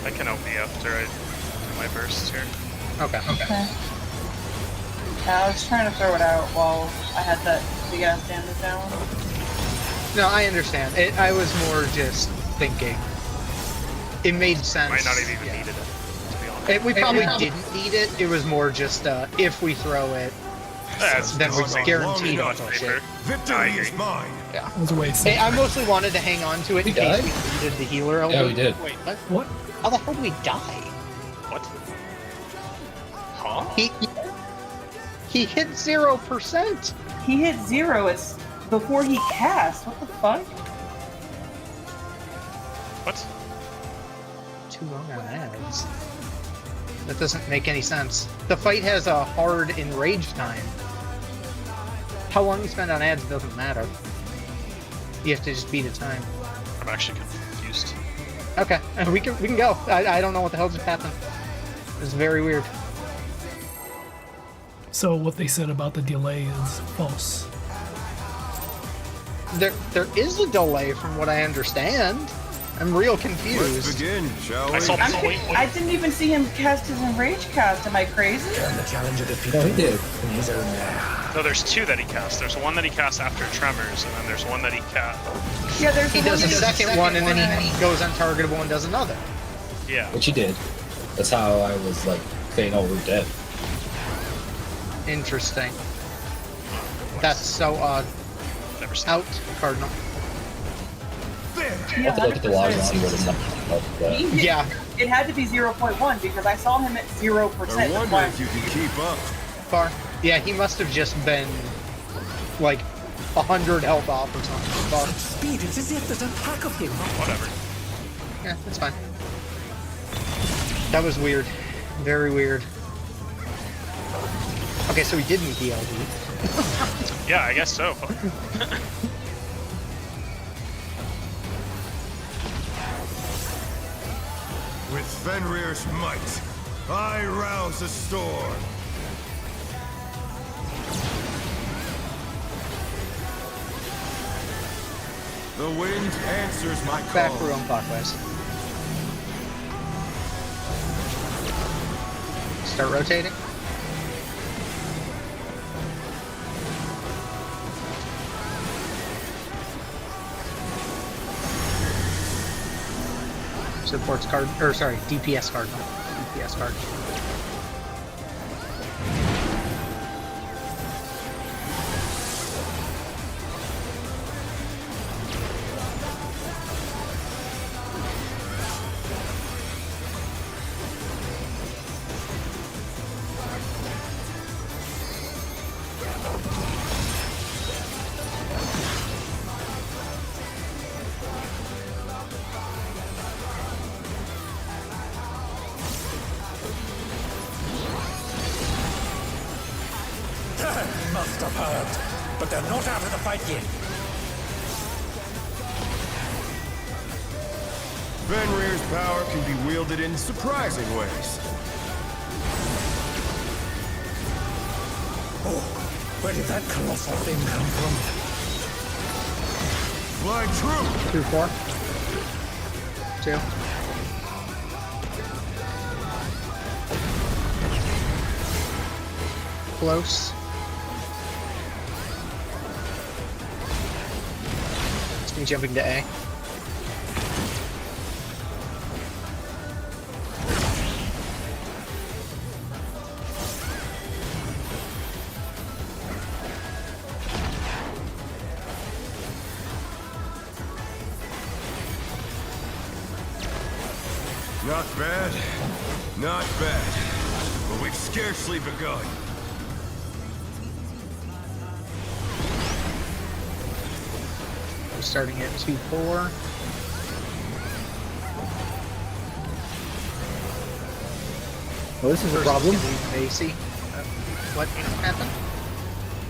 I can OP after I do my bursts here. Okay. Okay. Yeah, I was trying to throw it out while I had that big ass damage down. No, I understand. I was more just thinking. It made sense. Might not have even Yeah. needed it, to be honest. We probably didn't need it. It was more just if we throw it, That's then we're Long guaranteed enough, on paper. shit. Victory is mine! Yeah. That was a waste. Hey, I mostly wanted to hang on to it in We case died? we needed the healer element. Yeah, we did. Wait, what? What? How the hell did we die? What? Huh? He hit 0%. He hit 0. It's before he cast. What the fuck? What? Too long on ads. That doesn't make any sense. The fight has a hard enrage time. How long you spend on ads doesn't matter. You have to just beat a time. I'm actually confused. Okay, we can go. I don't know what the hell just happened. It's very weird. So what they said about the delay is false. There is a delay from what I understand. I'm real Let's confused. begin, shall we? I saw I'm the con- I didn't even see him cast his enrage cast. Am I crazy? Can the challenger defeat No, the he did. wolf in his own lair? No, there's 2 that he casts. There's one that he casts after Tremors, and then there's one that he cast. Yeah, there's He the does one a that- second one and then he goes untargetable and does another. Yeah. Which he did. That's how I was like saying, oh, we're dead. Interesting. That's so odd. Never seen. Out, Cardinal. There! I'll have to look at the log and see what it's not about that. He hit- Yeah, It had to be 0.1 because I saw him at 0%. I That's wonder why- if you can keep up. far. Yeah, he must have just been like 100 health off or something. Far. Speed, it's as if there's a pack of him. Whatever. Yeah, that's fine. That was weird. Very weird. Okay, so he did meet the LD. Yeah, I guess so. With Fenrir's might, I rouse the storm. The wind answers my Back call. through on clockwise. Start rotating. Supports card, or sorry, DPS card, not DPS card. Must have heard, but they're not out of the fight yet. Fenrir's power can be wielded in surprising ways. Oh, where did that colossal thing come from? Fly true! 2-4. 2. Close. Me jumping to A. Not bad. Not bad. But we've scarcely begun. We're starting at 2-4. Well, this is a problem. AC. What happened?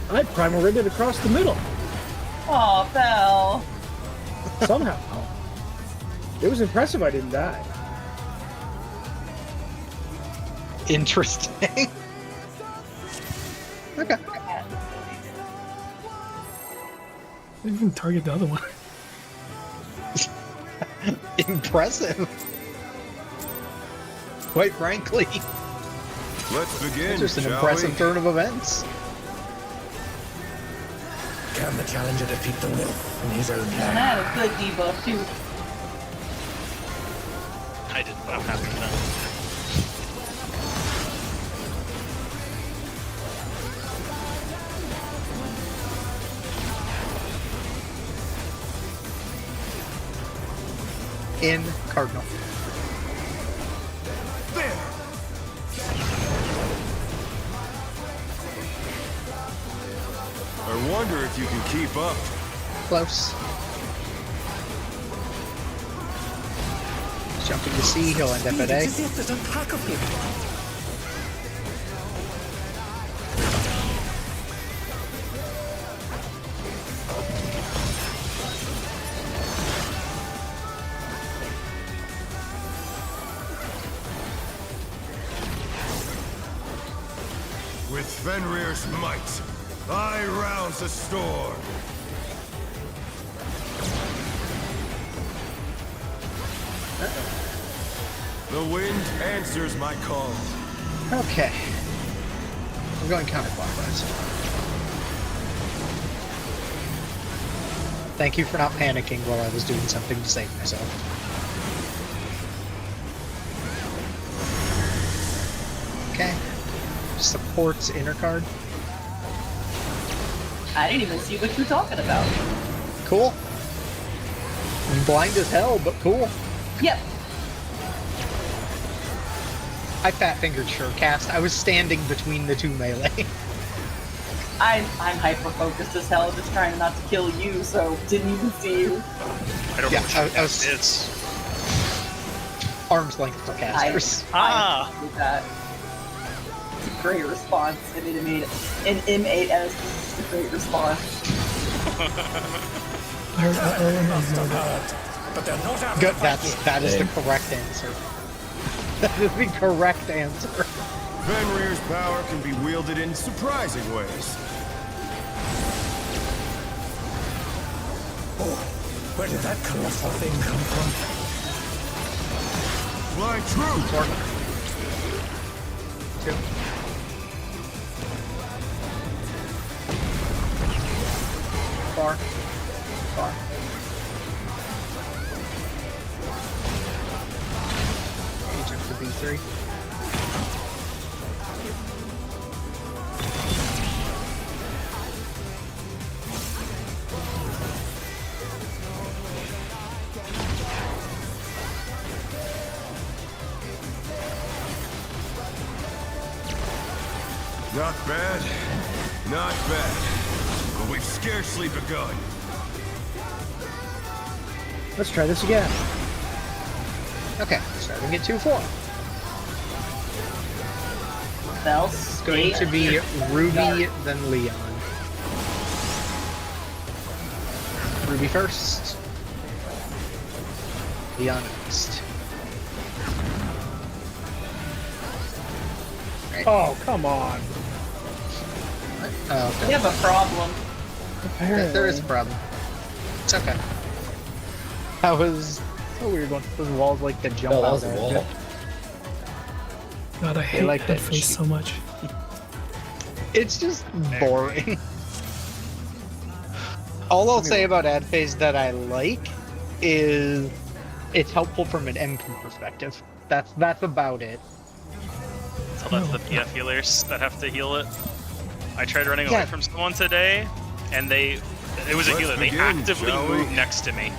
I primal-rigged it across the middle. Aw, Belle. Somehow. It was impressive I didn't die. Interesting. Okay. Didn't even target the other one. Impressive. Quite frankly. Let's begin, It's just an shall impressive we? turn of events. Can the challenger defeat the wolf in his own And land? I had a good debuff too. I didn't, but I'm happy to know. In Cardinal. There! I wonder if you can keep up. Close. Jumping to C, he'll end up at A. It's as if there's a pack of him. With Fenrir's might, I rouse the storm. The wind answers my call. Okay. We're going counterclockwise. Thank you for not panicking while I was doing something to save myself. Okay. Supports inner card. I didn't even see what you're talking about. Cool. I'm blind as hell, but cool. Yep. I fat-fingered Surecast. I was standing between the two melee. I'm hyper-focused as hell, just trying not to kill you, so didn't even see you. I don't Yeah, know what I was- it's. Arm's length for casters. Ah! I did that. It's a great response. I mean, an M8S is a great response. I heard Owen is Must have heard, but they're not out of Good, the fight that is the Same. correct answer. That is the correct answer. Fenrir's power can be wielded in surprising ways. Oh, Where did that colossal thing come from? Fly true! 2. Far. Agent for B3. Not bad. Not bad. But we've scarcely begun. Let's try this again. Okay, starting at 2-4. Bell It's going to be Ruby, then Leon. Ruby first. Leon next. Oh, come on. Oh, We okay. have a problem. There is a problem. It's okay. That was so weird one. Those walls like to jump Oh, that out was a at wall. you. God, I hate like that that face sheet. so much. It's just boring. All I'll say about ad phase that I like is it's helpful from an MP perspective. That's about it. So that's the PF healers that have to heal it. I tried running Yeah. away from someone today, and it was a Let's healer. They begin, actively shall we? moved next to me.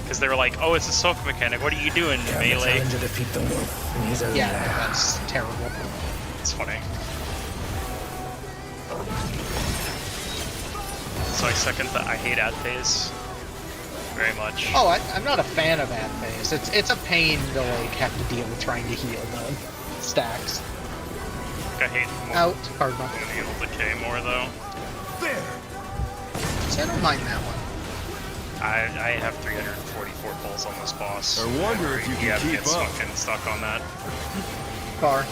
Because they were like, oh, it's a soak mechanic. What are you doing, Can the melee? challenger defeat the wolf in his own Yeah, lair? that's terrible. It's funny. So I second that. I hate ad phase very much. Oh, I'm not a fan of ad phase. It's a pain to like have to deal with trying to heal the stacks. I hate more Out, Cardinal. heal decay more though. There! See, I don't mind that one. I have 344 pulls on this boss. I wonder if you can Yeah, keep gets up. fucking stuck on that. Far.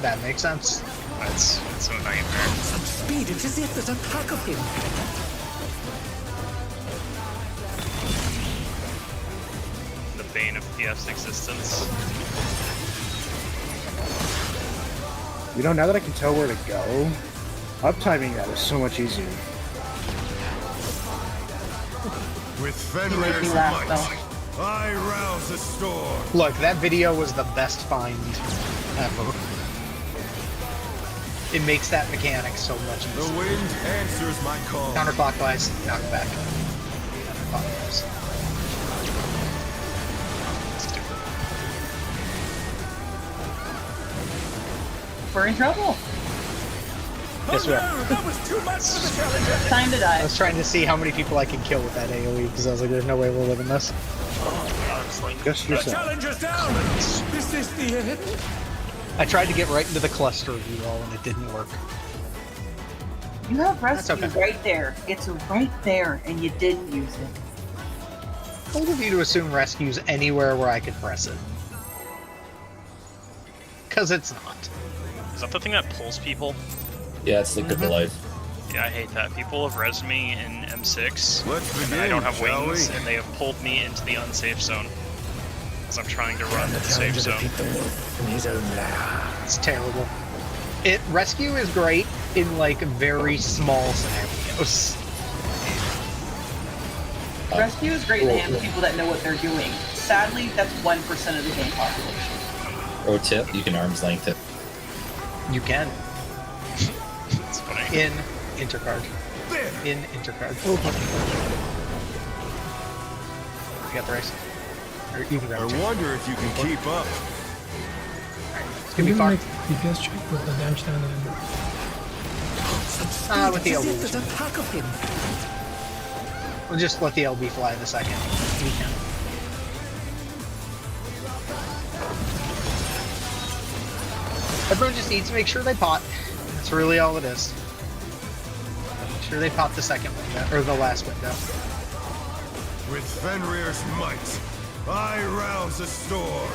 That makes sense. It's a nightmare. Such speed, it's as if there's a pack of him. The bane of PF's existence. You know, now that I can tell where to go, uptiming that is so much easier. With You make Fenrir's me laugh, might, I rouse the storm. Look, that video was the best find ever. It makes that mechanic so much The easier. wind answers my call. Counterclockwise, knock back. Counterclockwise. Stupid. We're in trouble. Yes, we are. That was too much for the challenger. Time to die. I was trying to see how many people I could kill with that AoE because I was like, there's no way we're living this. Just The yourself. challenger's down. Is this the end? I tried to get right into the cluster of you all and it didn't work. You have rescue okay. right there. It's right there, and you didn't use it. Bold of you to assume rescue's anywhere where I could press it. Because it's not. Is that the thing that pulls people? Yeah, it's liquid Mhm. life. Yeah, I hate that. People have resed me in M6, Let's and begin, I don't have shall wings, we? and they have pulled me into the unsafe zone. Because I'm trying to run Can to the the safe challenger zone. defeat the wolf in his own lair? It's terrible. Rescue is great in like very small scenarios. Rescue is great in the hands of people that know what they're doing. Sadly, that's 1% of the game population. Pro tip, you can arm's length it. You can. It's funny. In intercard. There! In intercard. You got the race. Or you can grab I it. wonder if you can keep up. It's Can gonna we be fun. make DPS check with the damage down and Such speed, With the it's as elbow. if there's a pack of him. We'll just let the LB fly in a second. We can. Everyone just needs to make sure they pot. That's really all it is. Make sure they pot the second window, or the last window. With Fenrir's might, I rouse the storm.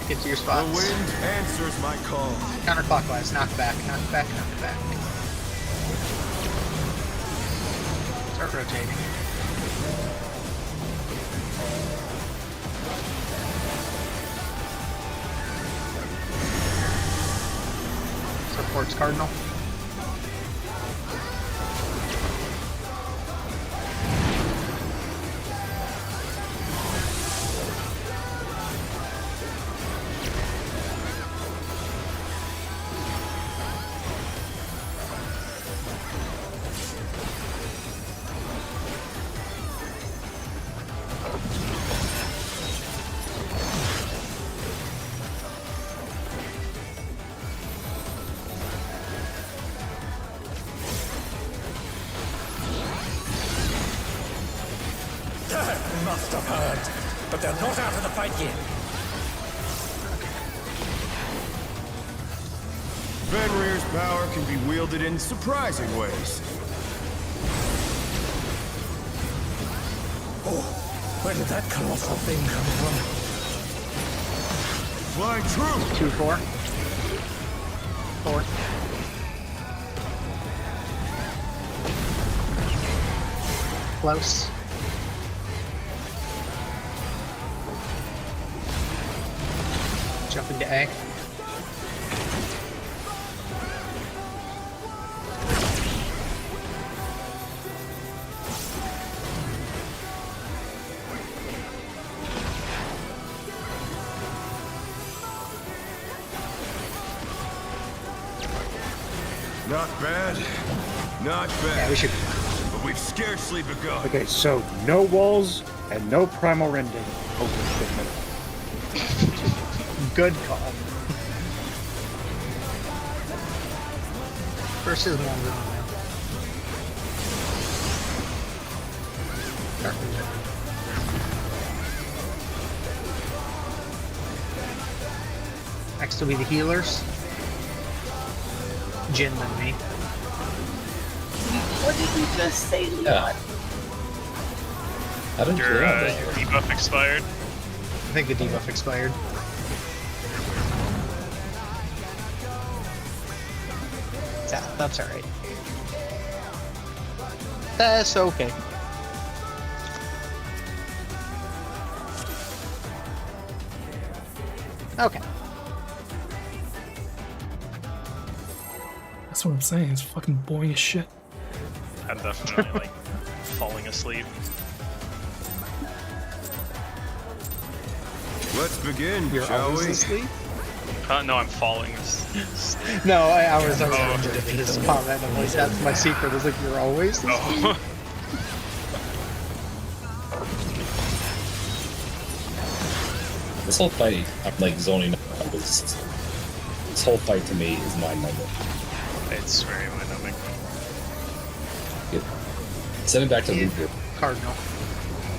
Get to your The spots. wind answers my call. Counterclockwise, knock back, knock back, knock back. Start rotating. Supports Cardinal. They must have heard, but they're not out of the fight yet. Fenrir's power can be wielded in surprising ways. Oh, where did that colossal thing come from? Flying true! 2-4. 4. Close. Jump into A. Not bad. Not bad. Yeah, we should. But we've scarcely begun. Okay, so no walls and no primal rending. Holy shit. Good call. First is longer than that. Start with it. Next will be the healers. Jin and me. What did you just say, Leon? Yeah. I didn't Your debuff expired. I think the debuff expired. That's alright. That's okay. Okay. That's what I'm saying. It's fucking boring as shit. I'm definitely like falling asleep. Let's begin, You're shall always we? asleep? No, I'm falling asleep. No, I was Oh. under his comment. I'm like, that's my secret. It's like, you're always asleep. Oh. This whole fight, I'm like zoning out. This whole fight to me is mind-numbing. It's very mind-numbing. Send it back to In Luger. Cardinal.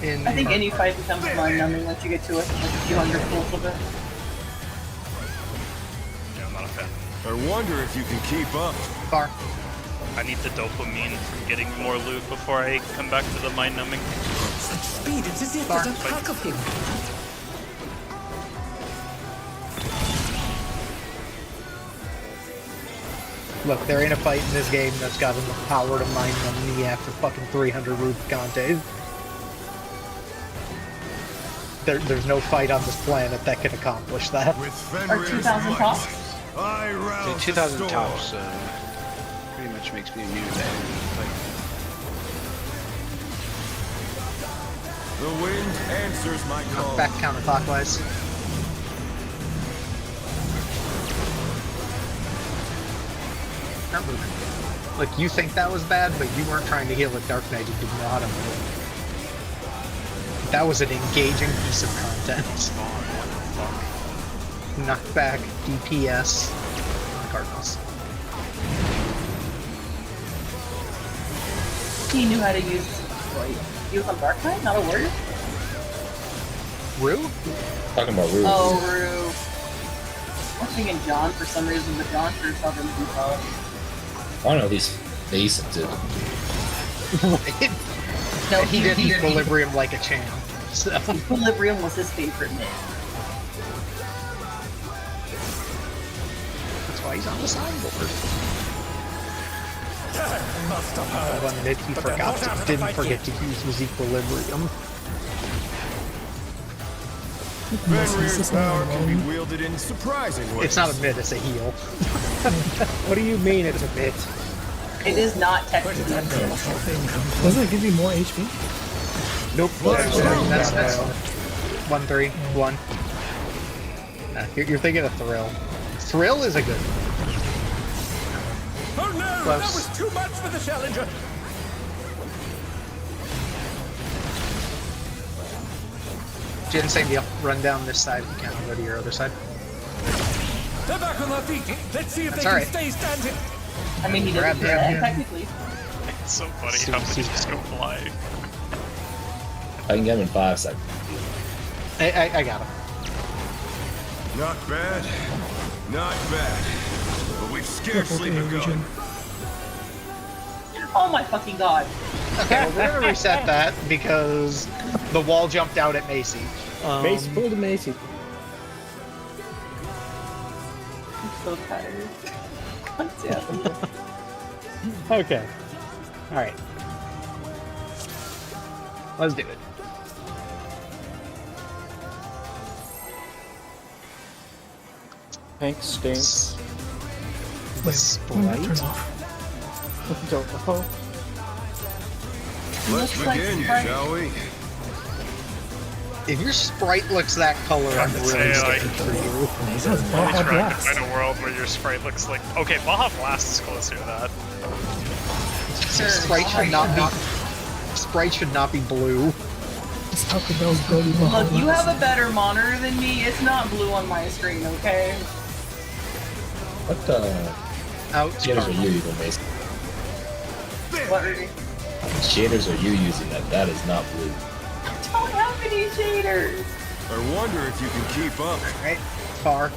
In I think any Cardinal. fight becomes mind-numbing once you get to it, like a few hundred pulls of it. Yeah, I'm not a fan. I wonder if you can keep up. Far. I need the dopamine from getting more loot before I come back to the mind-numbing. Such speed, it's as if there's a pack of him. Look, there ain't a fight in this game that's got enough power to mine them after fucking 300 root Conte. There's no fight on this planet that can accomplish that. With Or Fenrir's 2,000 might, tops? I rouse The the 2,000 storm. tops pretty much makes me immune to anything. The wind answers my call. Back counterclockwise. Not moving. Look, you think that was bad, but you weren't trying to heal a Dark Knight. You did not have it. That was an engaging piece of content. Knockback, DPS, the Cardinals. He knew how to use. Wait, he was on Dark Knight, not a warrior? Rue? Talking about Rue. Oh, Rue. I'm thinking John for some reason, but John sure saw them too far. I don't know, these basic did. Right? No, He did Equilibrium like a champ. So. Equilibrium was his favorite myth. That's why he's on the sideboard. Must have I'll hurt. admit he But they're not out of the didn't fight forget yet. to use his equilibrium. Fenrir's power can be wielded in surprising ways. It's not a mid, it's a heal. What do you mean it's a bit? It is not technically a That kill. dreadful thing come from? Doesn't it give you more HP? Nope. That's 1-3, 1. You're thinking of Thrill. Thrill is a good one. Oh no! Close. That was too much for the challenger. Ginseng, deal. Run down this side if you can. I'll go to your other side. They're back on their feet. Let's see if That's they can alright. stay standing. I mean, he Grab doesn't do him. that, technically. It's so funny how they just go fly. I can get him in 5 seconds. I got him. Not bad. Not bad. But we've scarcely Okay, begun. region. Oh my fucking god. Okay, well, we're gonna reset that because the wall jumped out at Macy. Macy, pull the Macy. I'm so tired. What's happening? Okay. Alright. Let's do it. Hank stinks. Wait, when did that turn off? Let's Looks like begin, Sprite. shall we? If your sprite looks that color, I'm really say, like- scared for you. That's Really Baja trying to Blast. find a world where your sprite looks like. Okay, Baja Blast is closer to that. Sprite should not be. Sprite should not be blue. It's Taco Bell's Brody Baja Look, you Blast. have a better monitor than me. It's not blue on my screen, okay? What the Out. shaders are you using, Mason? What, Rudy? Shaders are you using that? That is not blue. I don't have any shaders. I wonder if you can keep up. Right. Far.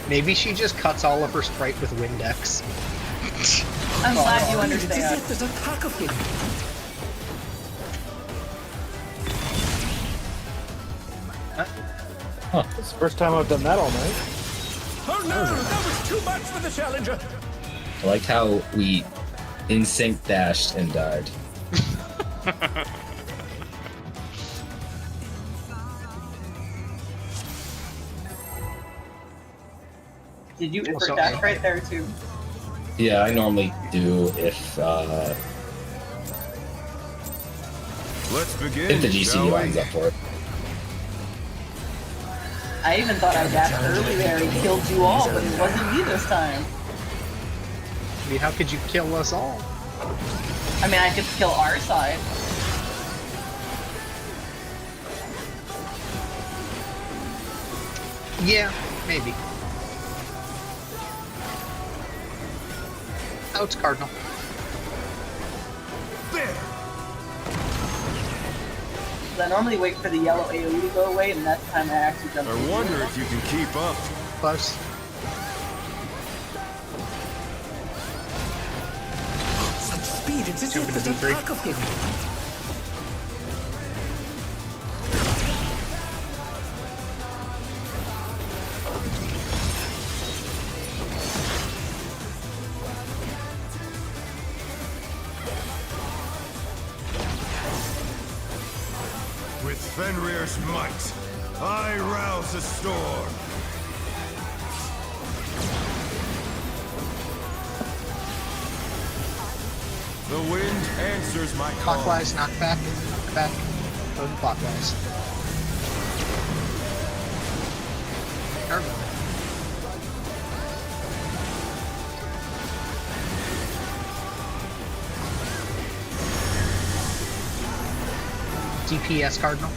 Maybe she just cuts all of her sprite with Windex. I'm glad you As understand. if there's a pack of him. It's the first time I've done that all night. Oh no! That was too much for the challenger. I like how we in sync dashed and died. Did you Also- insert dash right there too? Yeah, I normally do if Let's begin, the shall GC we? lines up for it. I even thought I dashed early there and killed you all, but it wasn't me this time. I mean, how could you kill us all? I mean, I could kill our side. Yeah, maybe. Out, Cardinal. There. 'Cause I normally wait for the yellow AoE to go away, and that's the time I actually jump. I wonder if you can keep up. Close. Such speed, it's as Jump if into there's a D3. pack of him. With Fenrir's might, I rouse a storm. The wind answers my call. Clockwise, knock back, knock back. Going clockwise. Cardinal. DPS Cardinal.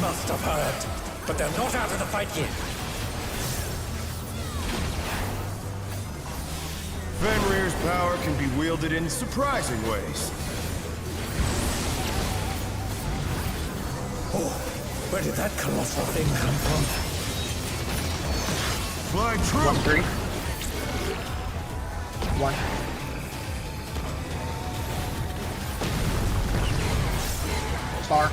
Must have hurt. But they're not out of the fight yet. can be wielded in surprising ways. Oh, where did that colossal thing come from? Flying true. 1-3. 1. Far.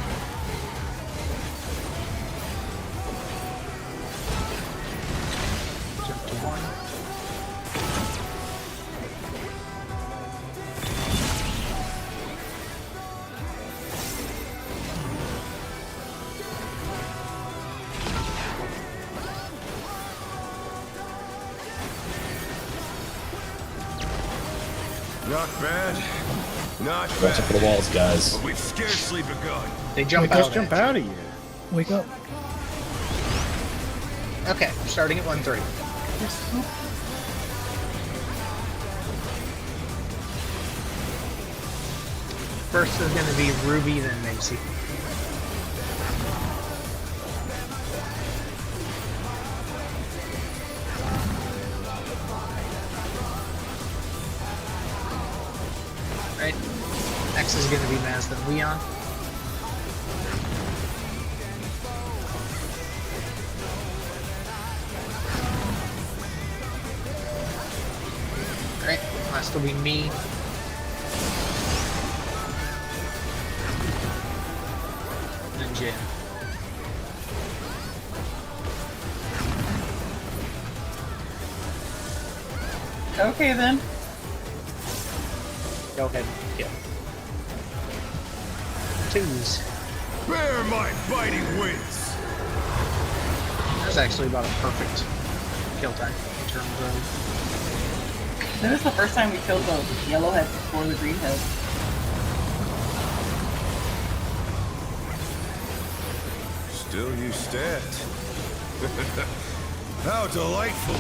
Jump to 1. Not bad. Not Watch out for the bad. walls, guys. But we've scarcely begun. They jump Just out. jump at out of here. Wake up. you. Okay, starting at 1-3. First is going to be Ruby, then Macy. Right. Next is going to be Maz, then Leon. Right. Last will be me. And Jim. Okay then. Go ahead. Yeah. 2s. Bear my biting wings. That was actually about a perfect kill time in terms of. This is the first time we killed the yellow head before the green head. Still you stand. How delightful.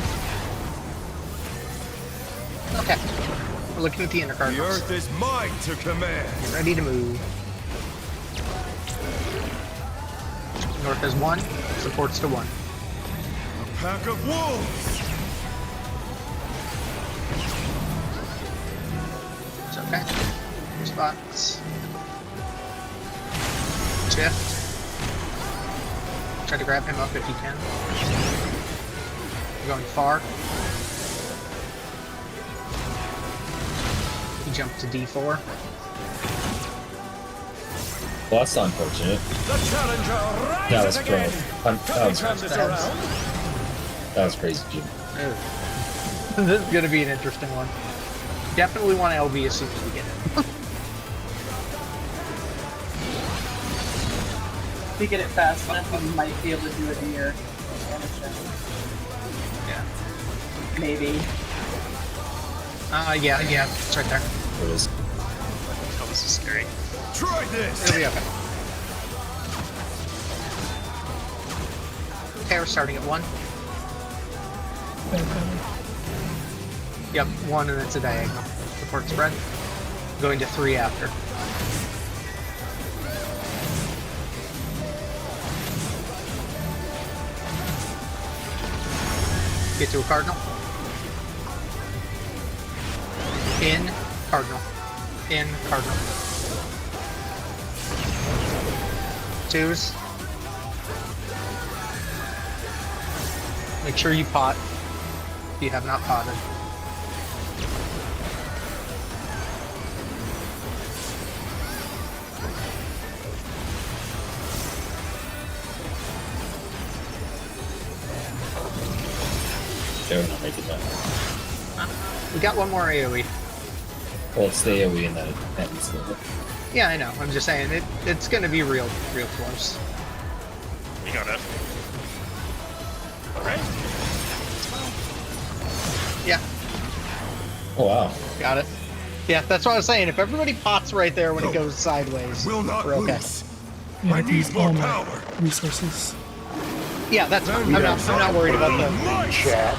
Okay. We're looking at the inner The cardinals. earth is mine to command. Ready to move. North is 1. Supports to 1. A pack of wolves. It's okay. Spots. Shift. Try to grab him up if you can. You're going far. He jumped to D4. Well, that's unfortunate. The challenger That rises was pro. again. That was Turn crazy. this around. That was crazy, Jim. This is going to be an interesting one. Definitely want LB as soon as we get it. If we get it fast enough, we might be able to do it near Yeah. maybe. Yeah, it's right there. It was. Oh, this is scary. Try this. It'll be okay. Okay, we're starting at 1. Yep, 1 and it's a diagonal. Support spread. Going to 3 after. Get to a cardinal. In cardinal. In cardinal. 2s. Make sure you pot if you have not potted. They're not making that. We got one more AoE. Well, it's the AoE and then that ends the. Yeah, I know. I'm just saying it's gonna be real close. You got it. Alright. Yeah, Oh wow. got it. Yeah, that's what I was saying. If everybody pots right there when it goes sideways, Will not we're okay. lose. Yeah, I I use need more all my power. resources. Yeah, that's fine. I'm not worried about the Chat.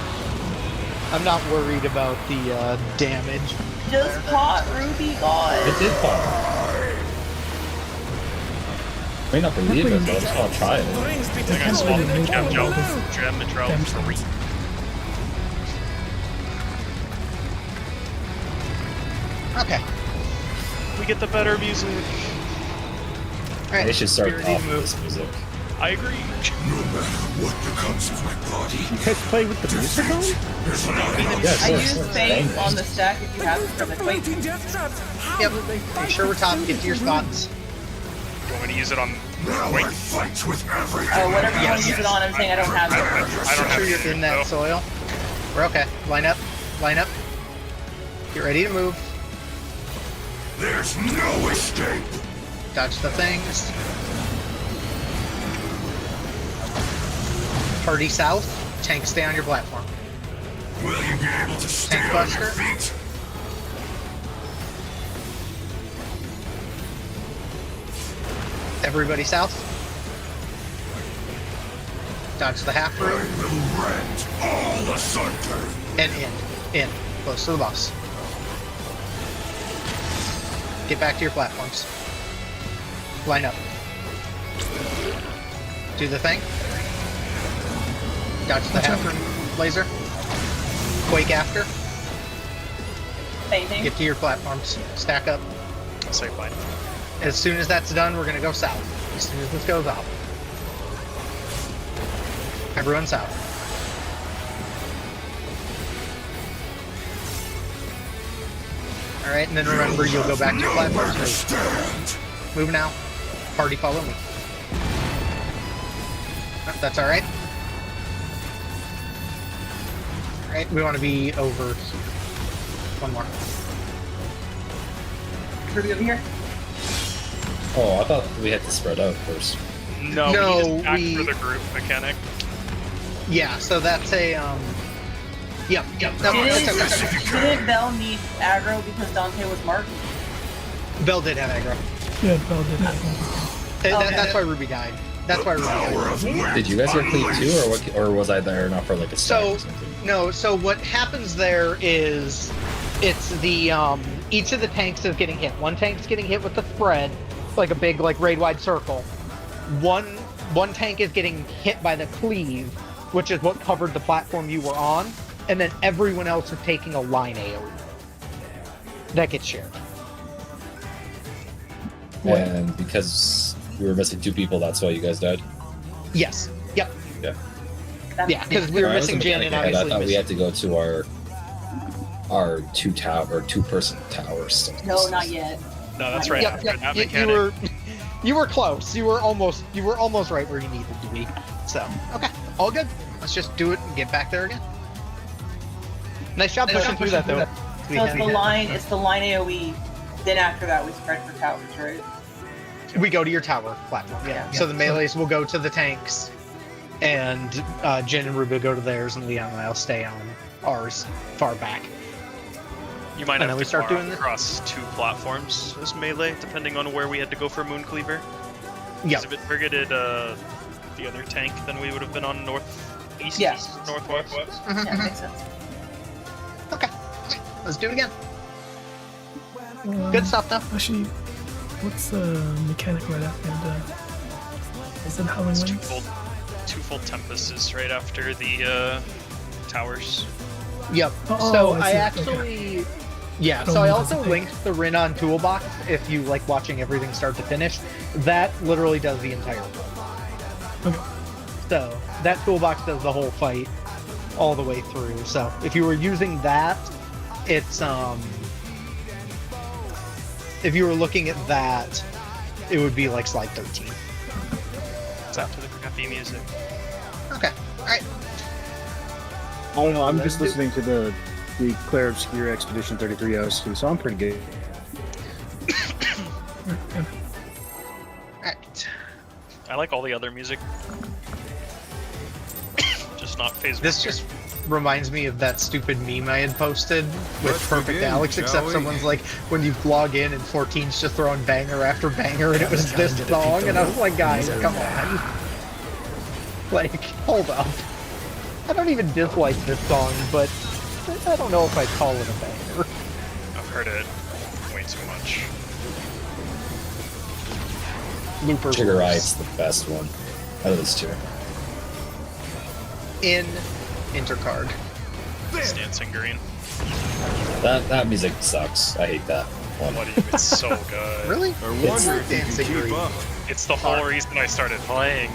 I'm not worried about the damage. Just pot Ruby God. It did pop. I may not believe it, but I just want to try it. Brings me to I got can't small really make gem a jump, lot of gem and drone damage for damage. Okay. We get the better music. Alright. They should start Be ready to off with move. this music. I agree. No matter what becomes of my body, You guys play with the music on? there's not enough. Yeah, I sure, use sure. Fang on the stack if you have it for the quick. Yep. Make sure we're top. Get to your spots. Do you want me to use it on? Now Wait. I fight with everything. Oh, whatever you want to use it on, I'm saying I don't have I it. don't Make sure have you're in that no. soil. We're okay. Line up. Line up. Get ready to move. There's no escape. Dodge the things. Party south. Tank stay on your platform. Will you be able to stay Tank on your buster. feet? Everybody south. Dodge the half I room. will rend all asunder. And in. Close to the boss. Get back to your platforms. Line up. Do the thing. Dodge the half room laser. Quake after. Fainting. Get to your platforms. Stack up. I'll say fine. As soon as that's done, we're gonna go south. As soon as this goes off. Everyone south. Alright, and then remember you'll go back to your platforms. Move now. Party follow me. Oh, that's alright. Alright, we want to be over here. One more. Ruby over here. Oh, I thought we had to spread out first. No, No, we just act we- for the group mechanic. Yeah, so that's a, Yep. No, that's okay. Didn't Bell need aggro because Dante was marked? Bell did have aggro. Yeah, Bell did that. That's why Ruby died. That's why Ruby died. Did you guys get clean too, or what? Or was I there not for like a stack So, or something? no, so what happens there is it's the each of the tanks is getting hit. One tank's getting hit with the spread, like a big like raid-wide circle. One tank is getting hit by the cleave, which is what covered the platform you were on, and then everyone else is taking a line AoE. That gets shared. And because we were missing 2 people, that's why you guys died. Yes. Yep. Yeah. Yeah, because we were I was missing the Jan and mechanic ahead. obviously I thought we missing. had to go to our 2-person towers. No, not yet. No, that's right. Yep, after yep. that You mechanic. you were close. You were almost right where you needed to be. So, okay, all good. Let's just do it and get back there again. Nice job pushing through that though. So it's the line AoE. Then after that we spread for towers, right? We go to your tower platform. Yeah. So the melees will go to the tanks, and Jin and Ruby go to theirs, and Leon and I'll stay on ours far back. You might And have then to we start bar doing this? across 2 platforms as melee, depending on where we had to go for Mooncleaver. Yep. Because if it targeted the other tank, then we would have been on northeast, Yeah. northwest. Yeah, makes sense. Okay. Let's do it again. Good stuff though. Actually, what's the mechanic right after is it Howling It's Winds? two full Tempests right after the towers. Yep. Oh, so I I see. actually, yeah. Don't So I need also to think. linked the Rinon toolbox if you like watching everything start to finish. That literally does the entire fight. Okay. So that toolbox does the whole fight all the way through. So if you were using that, it's if you were looking at that, it would be like slide 13. It's after the crappy music. Okay. All right. I don't know. I'm just listening to the Claire Obscure Expedition 33 OST, so I'm pretty good. All right. I like all the other music. Just not phase This one. just reminds me of that stupid meme I had posted with Let's Perfect begin, Alex, shall except we? someone's like, when you log in and 14's just throwing banger after banger, and it was this song, and I was like, guys, come on. Like, hold up. I don't even dislike this song, but I don't know if I'd call it a banger. I've heard it way too much. Looper Trigger Rules. Ride's the best one out of those 2. In Intercard. It's dancing green. That music sucks. I hate that one. What do you? It's so good. Really? I It's wonder if you dancing can keep green. up. It's the whole reason I started playing.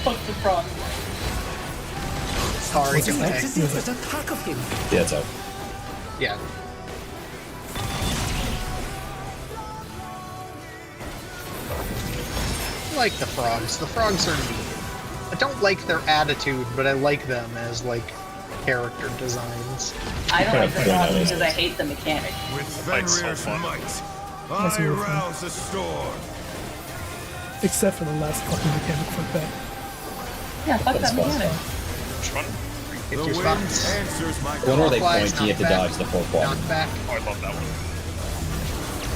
Fuck the frog. Sorry, Was it okay. to the first attack of him? Yeah, it's out. Yeah. I like the frogs. The frogs are neat. I don't like their attitude, but I like them as, like, character designs. I don't like the Yeah, frog that is because I nice. hate the mechanic. With Fight's so Fenrir's fun. might, That's I really fun. rouse a storm. Except for the last fucking mechanic. Fuck that. Yeah, fuck That's that fun. mechanic. Which one? Get The your wind spots. answers my The one where they call. Clockwise, point, you have to knock back. dodge the 4 quadrant. Knock back, Oh, I love that one.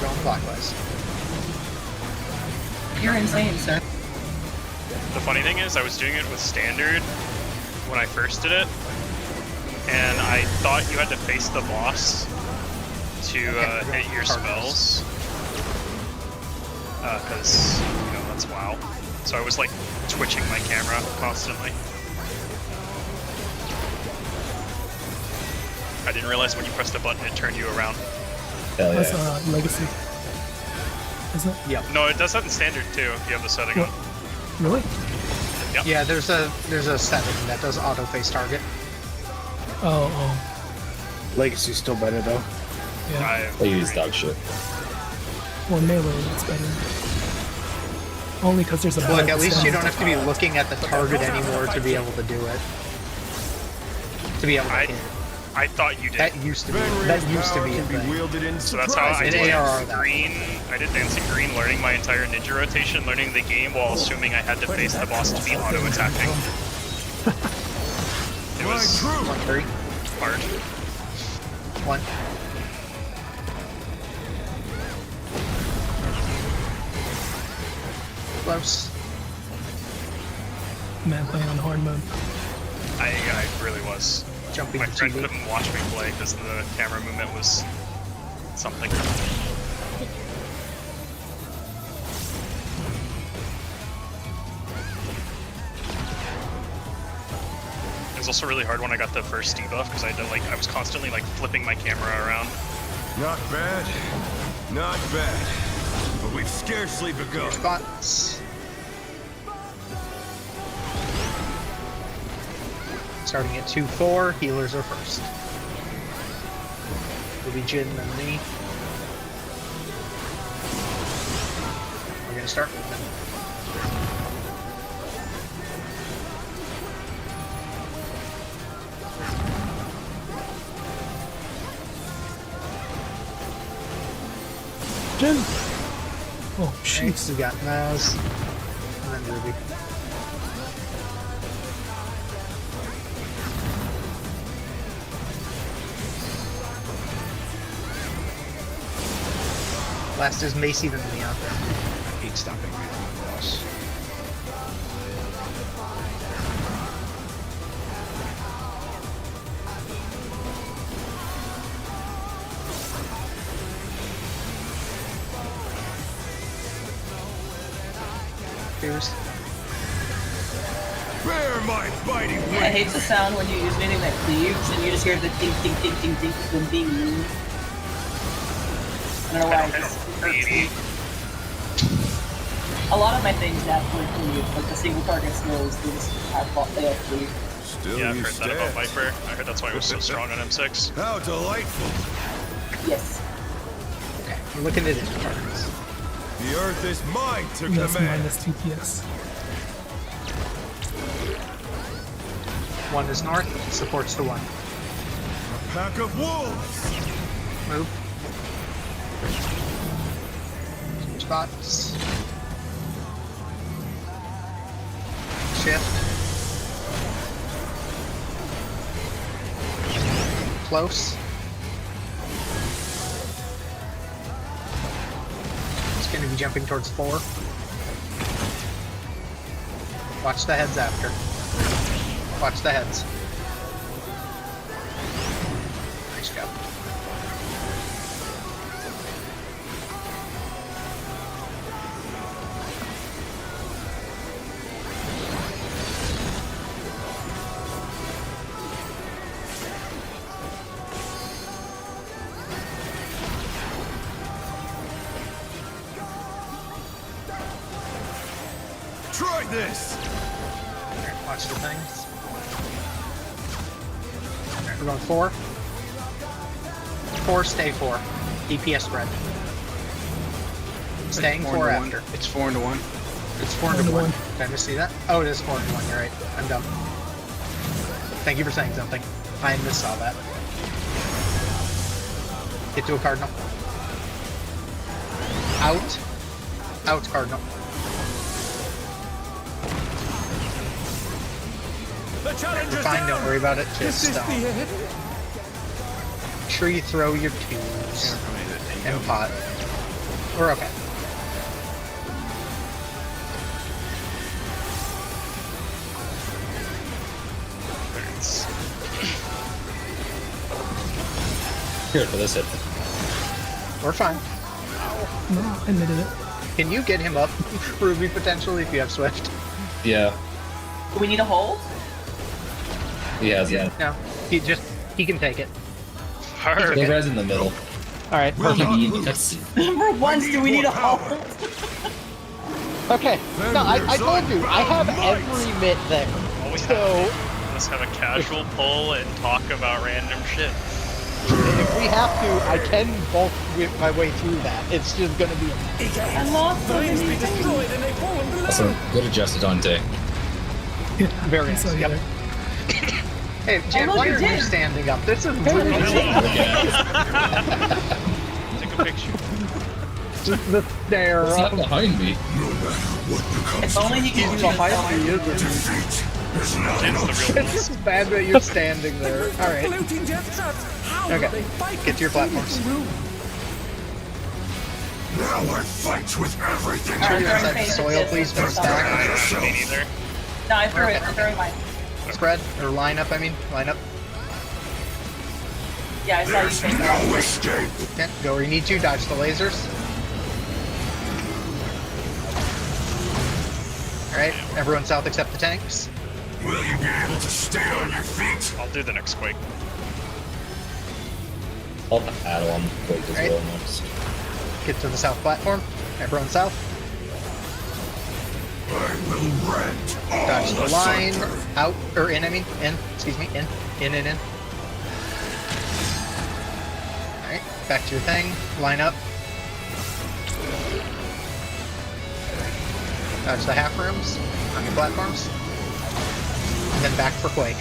going clockwise. You're insane, sir. The funny thing is, I was doing it with standard when I first did it, and I thought you had to face the boss to hit your spells, because you know that's WoW. So I was like twitching my camera constantly. I didn't realize when you pressed a button it turned you around. Hell That's yeah. Legacy. Isn't it? Yep. No, it does that in standard too. If you have the setting What? on. Really? Yeah, there's a setting that does auto face target. Oh, Legacy's still better though. yeah. They use dog shit. Well, melee it's better. Only because there's a Look, bug at least you don't sound. have to be looking at the target anymore to be able to do it. To be able to hit. I thought you did. That used to be Fenrir's a power can be thing. wielded in So that's how I In did ARR that green. I did dancing green, learning my entire ninja rotation, learning the game while assuming I had to face the boss to be auto attacking. It My was truth. 1-3. hard. 1. Close. Man playing on hard mode. I really was. Jumping My to friend 2. couldn't watch me play because the camera movement was something. It was also really hard when I got the first debuff because I was constantly like flipping my camera around. Not bad. Not bad. But we've scarcely begun. Spots. Starting at 2-4, healers are first. Will be Jin and me. We're gonna start with them. Jin! Oh, shit. Next we got Maz, and then Ruby. Last is Macy, then Leon. I hate stopping random boss. Cheers. Bear my biting wings. I hate the sound when you use anything that cleaves and you just hear the ding ding ding ding ding ding ding. I don't know why. It just hurts me. A lot of my things actually cleave, like the single target skills, they just they all cleave. Still Yeah, I've you heard that about stand. Viper. I heard that's why it was so strong on M6. How delightful. Yes. Okay, we're looking at his targets. The earth is mine to That's command. minus TPS. 1 is north, supports the 1. A pack of wolves. Move. Spots. Shift. Close. It's going to be jumping towards 4. Watch the heads after. Watch the heads. Nice job. Try this! Alright, watch the things. Alright, we're going 4. 4, stay 4. DPS spread. Staying 4 after. It's 4 into 1. It's 4 into 1. Did I miss see that? Oh, it is 4 into 1, you're right. I'm dumb. Thank you for saying something. I missaw that. Get to a cardinal. Out. Out, cardinal. The challenge We're is fine, down. don't worry about it. This Just is the end. make sure you throw your 2s and pot. We're okay. Here for this hit. We're fine. No, I admitted it. Can you get him up, Ruby, potentially, if you have Swift? Yeah, Do we need a hold? he has it. No. He can take it. Perfect. The res in the middle. Alright, We'll perfect. not Need lose. cutscene. Number one, do we need a Power. hold? Okay. Then No, I there's told you, I have unbound every mitt there. All we So, Let's have a casual pull and talk about random shit. if we have to, I can bulk whip my way through that. It's just gonna be I lost so many things. Also, good adjusted Dante. Yeah, very I saw nice. you Yep. there. Hey, Jan, look, why you are you did. standing up? This is really Take a picture. just the stare It's not up. behind me. If only he could do this. It's the real It's ones. just bad that you're standing there. Alright. Okay. Get to your platforms. Now I fight with everything. Sure you're Alright, inside the phase soil, of please, this. for stack. Me neither. No, I threw it. I'm throwing mine. Spread, or line up, I mean. Line up. Yeah, I saw you There's take no that. escape. Okay, go where you need to, dodge the lasers. Alright, everyone south except the tanks. Will you be able to stay on your feet? I'll do the next quake. I'll add on quick as Right. well next. Get to the south platform. Everyone south. I will rent all Dodge the line. asunder. Out, or in, I mean. In. Excuse me. In. In. Alright, back to your thing. Line up. Dodge the half rooms on your platforms. And then back for Quake.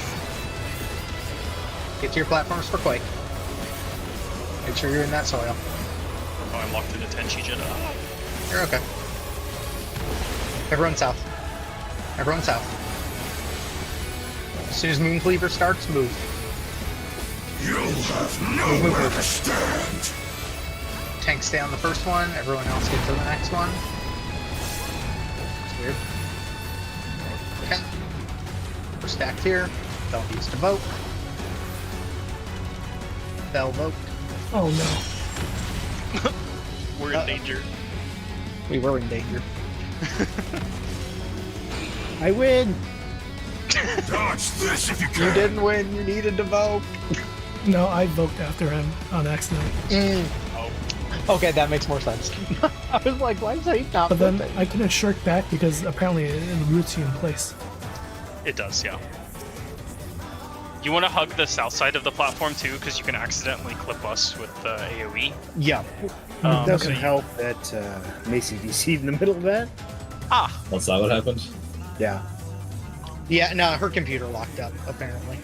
Get to your platforms for Quake. Make sure you're in that soil. Oh, I'm locked into Tenchi Jetta. You're okay. Everyone south. Everyone south. As soon as Moon Cleaver starts, move. You'll have Move, nowhere move. to stand. Tanks stay on the first one, everyone else get to the next one. It's weird. Okay. We're stacked here. Don't use to vote. Bell vote. Oh no. We're in danger. We were in danger. I win! Dodge this if you You can. didn't win, you needed to vote. No, I voked after him on accident. Oh, Okay, that makes more sense. I was like, why is he not But then voting? I couldn't shirk back because apparently it roots you in place. it does, yeah. You want to hug the south side of the platform too, because you can accidentally clip us with AoE. Yeah. It Um, doesn't so you- help that Macy DC'd in the middle of that. Ah, That's not what happened. Yeah. Yeah, no, her computer locked up, apparently.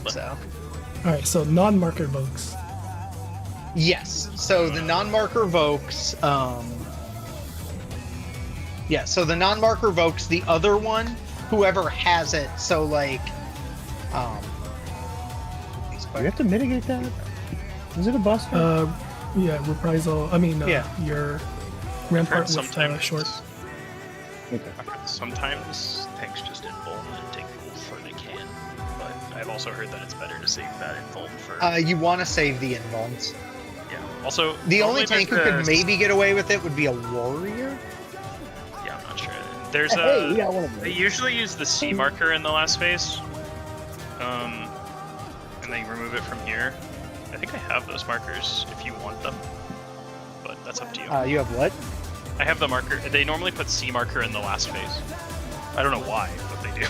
So. Alright, so non-marker vokes. Yes. So the non-marker vokes, yeah, so the non-marker vokes the other one, whoever has it, so like, Do we have to mitigate that? Is it a bus? Yeah, reprisal. I mean, Yeah. your rampart with sometimes short. Okay. sometimes tanks just invuln and take full for they can, but I've also heard that it's better to save that invuln for. you want to save the invulns. Yeah. Also, The only normally tank who there's could the- maybe get away with it would be a warrior. Yeah, I'm not sure. There's Hey, a. we got one of They those. usually use the C marker in the last phase, and they remove it from here. I think I have those markers if you want them, but that's up to you. You have what? I have the marker. They normally put C marker in the last phase. I don't know why, but they do.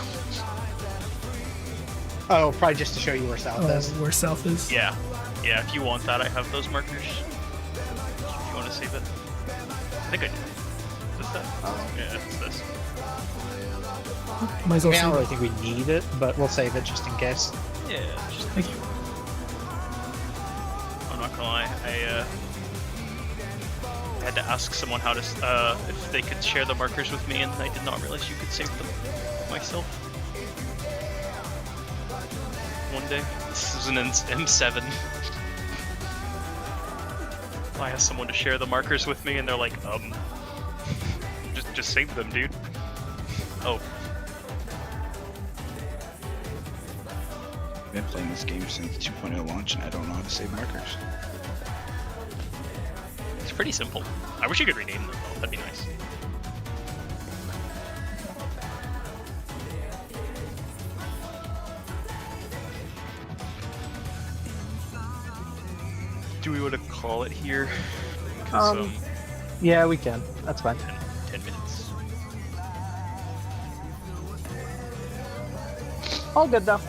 Oh, probably just to show you where south is. Where south is? Yeah. Yeah, if you want that, I have those markers. If you want to save it. I think I did. Is this that? Yeah, it's this. Might as I well mean, I don't save really it. think we need it, but we'll save it just in case. Yeah, just, Thank you. I'm not gonna lie, I had to ask someone how to, if they could share the markers with me, and I did not realize you could save them myself. One day. This was an M7. I asked someone to share the markers with me, and they're like, just save them, dude. Oh. I've been playing this game since 2.0 launch, and I don't know how to save markers. It's pretty simple. I wish you could rename them, though. That'd be nice. Do we want to call it here? 'Cause, Yeah, we can. That's fine. 10 minutes. All good though.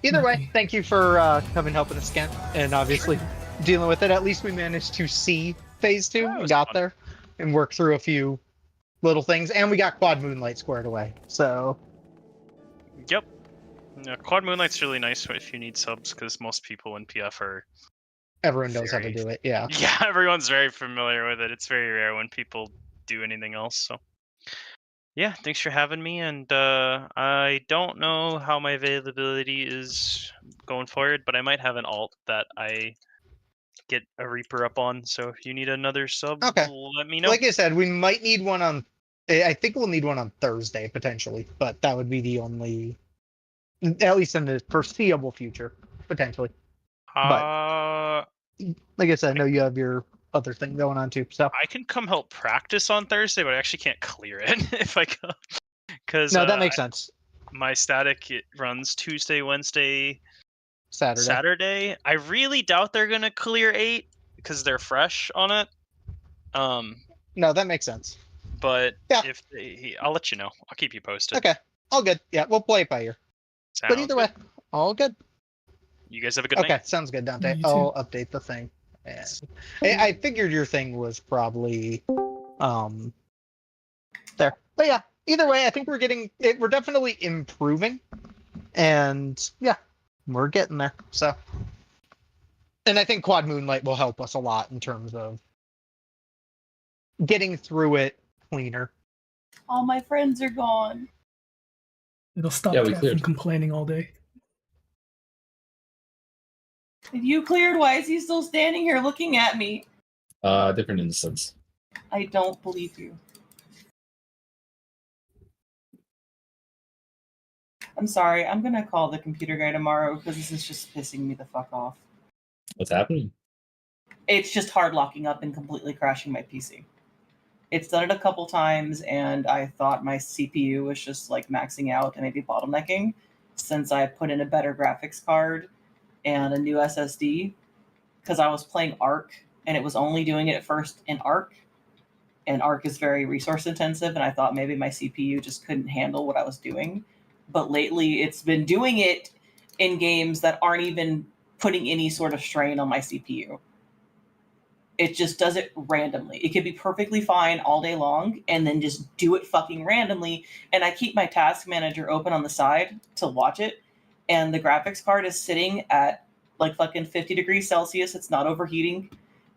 Either way, thank you for coming helping us again, and obviously dealing with it. At least we managed to see phase 2. That We was got fun. there and worked through a few little things, and we got Quad Moonlight squared away. So Yep. Yeah, Quad Moonlight's really nice if you need subs, because most people in PF are... everyone knows how to Very- do it. Yeah. Yeah, everyone's very familiar with it. It's very rare when people do anything else, so... Yeah, thanks for having me, and I don't know how my availability is going forward, but I might have an alt that I get a Reaper up on, so if you need another sub, Okay. let me know. Like I said, we might need one on. I think we'll need one on Thursday potentially, but that would be the only, at least in the foreseeable future, potentially. Like I said, I know you have your other thing going on too. So I can come help practice on Thursday, but I actually can't clear it if I go. Because no, that makes sense. my static, it runs Tuesday, Wednesday, Saturday. Saturday. I really doubt they're gonna clear 8 because they're fresh on it. No, that makes sense. But Yeah. if I'll let you know. I'll keep you posted. Okay, all good. Yeah, we'll play it by ear. But Sounds either good. way, all good. You guys have a good Okay, night. sounds good, Dante. You too. I'll update the thing. And I figured your thing was probably there. But yeah, either way, I think we're definitely improving. And yeah, we're getting there. So, and I think Quad Moonlight will help us a lot in terms of getting through it cleaner. All my friends are gone. It'll stop Yeah, we Cat cleared. from complaining all day. If you cleared, why is he still standing here looking at me? Different instance. I don't believe you. I'm sorry. I'm gonna call the computer guy tomorrow because this is just pissing me the fuck off. What's happening? It's just hard locking up and completely crashing my PC. It's done it a couple times, and I thought my CPU was just like maxing out and maybe bottlenecking since I put in a better graphics card and a new SSD because I was playing Arc and it was only doing it at first in Arc, and Arc is very resource intensive, and I thought maybe my CPU just couldn't handle what I was doing. But lately it's been doing it in games that aren't even putting any sort of strain on my CPU. It just does it randomly. It could be perfectly fine all day long and then just do it fucking randomly. And I keep my task manager open on the side to watch it. And the graphics card is sitting at like fucking 50 degrees Celsius. It's not overheating.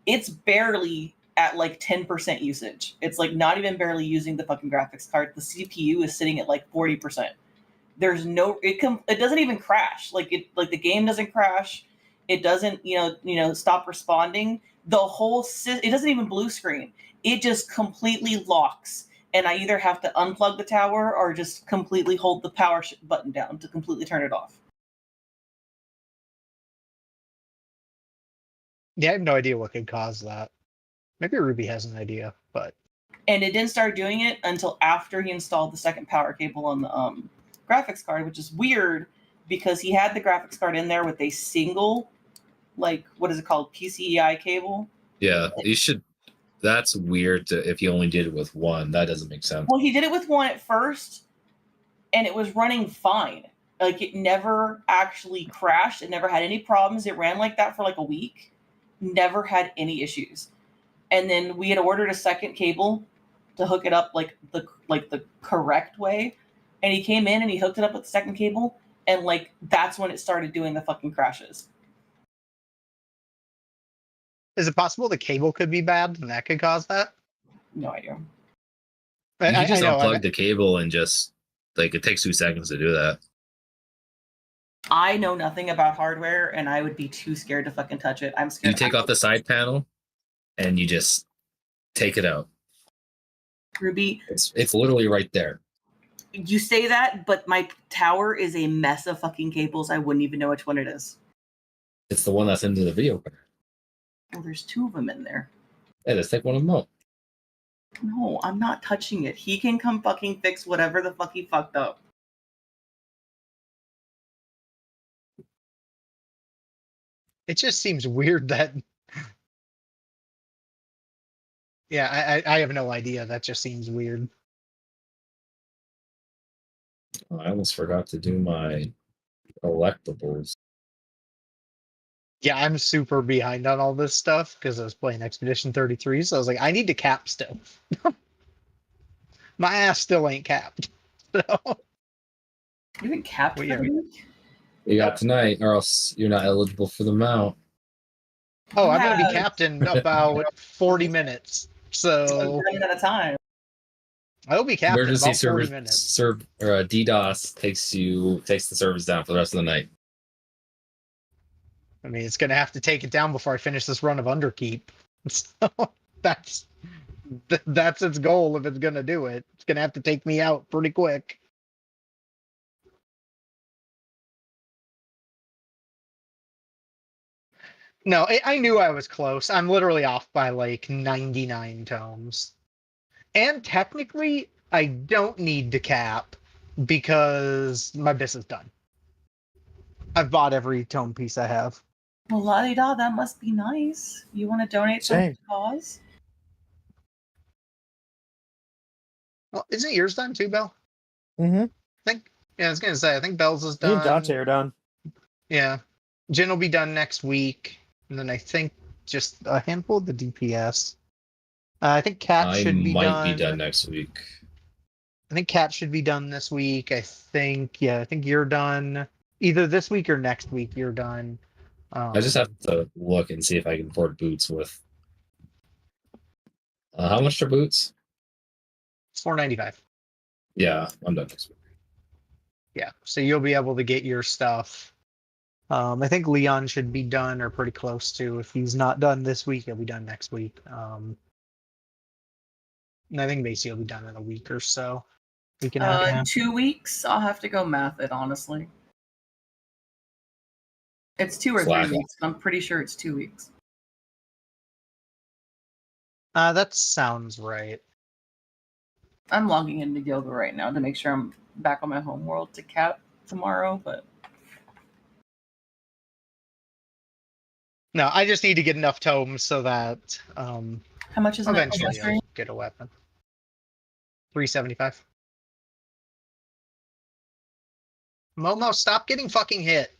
It's barely at like 10% usage. It's like not even barely using the fucking graphics card. The CPU is sitting at like 40%. There's no, it doesn't even crash. Like the game doesn't crash. It doesn't, stop responding. The whole it doesn't even blue screen. It just completely locks, and I either have to unplug the tower or just completely hold the power button down to completely turn it off. Yeah, I have no idea what could cause that. Maybe Ruby has an idea, but And it didn't start doing it until after he installed the second power cable on the graphics card, which is weird because he had the graphics card in there with a single, like, what is it called, PCEI cable. Yeah, you should That's weird if you only did it with one. That doesn't make sense. Well, he did it with one at first, and it was running fine. Like, it never actually crashed. It never had any problems. It ran like that for like a week. Never had any issues. And then we had ordered a second cable to hook it up like the correct way. And he came in and he hooked it up with the second cable, and like that's when it started doing the fucking crashes. Is it possible the cable could be bad and that could cause that? No idea. You can just I know. unplug the cable and just like it takes 2 seconds to do that. I know nothing about hardware, and I would be too scared to fucking touch it. I'm scared. You take off the side panel, and you just take it out. Ruby, It's literally right there. you say that, but my tower is a mess of fucking cables. I wouldn't even know which one it is. It's the one that's into the video card. Well, there's 2 of them in there. Yeah, let's take one of them out. No, I'm not touching it. He can come fucking fix whatever the fuck he fucked up. It just seems weird that. Yeah, I have no idea. That just seems weird. Oh, I almost forgot to do my collectibles. Yeah, I'm super behind on all this stuff because I was playing Expedition 33, so I was like, I need to cap still. My ass still ain't capped. So. You haven't capped Well, for yeah, the week? You got tonight, or else you're not eligible for the mount. Oh, I'm going to be Yeah. capped in about 40 minutes. So One at a time. I'll be capped in Emergency about 40 service minutes. DDoS takes the service down for the rest of the night. I mean, it's going to have to take it down before I finish this run of Underkeep. So that's its goal if it's going to do it. It's going to have to take me out pretty quick. No, I knew I was close. I'm literally off by like 99 tomes. And technically, I don't need to cap because my bis is done. I've bought every tome piece I have. Well, la-di-da, that must be nice. You want to donate some Same. to the cause? Well, isn't yours done too, Belle? Mm-hmm. I was going to say, I think Belle's is Me done. and Dante are done. Yeah. Jin will be done next week. And then I think just a handful of the DPS. I think Cat I should be might done. be done next week. I think Cat should be done this week. I think you're done. Either this week or next week you're done. I just have to look and see if I can afford boots with. How much are boots? $4.95. Yeah, I'm done next week. Yeah, so you'll be able to get your stuff. I think Leon should be done or pretty close to. If he's not done this week, he'll be done next week. And I think Macy will be done in a week or so. We can have 2 weeks. I'll have to go math it, honestly. It's 2 or 3 Flag. weeks, but I'm pretty sure it's 2 weeks. that sounds right. I'm logging into yoga right now to make sure I'm back on my home world to cap tomorrow, but No, I just need to get enough tomes so that how much is an eventually accessory? I'll get a weapon. $3.75. Momo, stop getting fucking hit.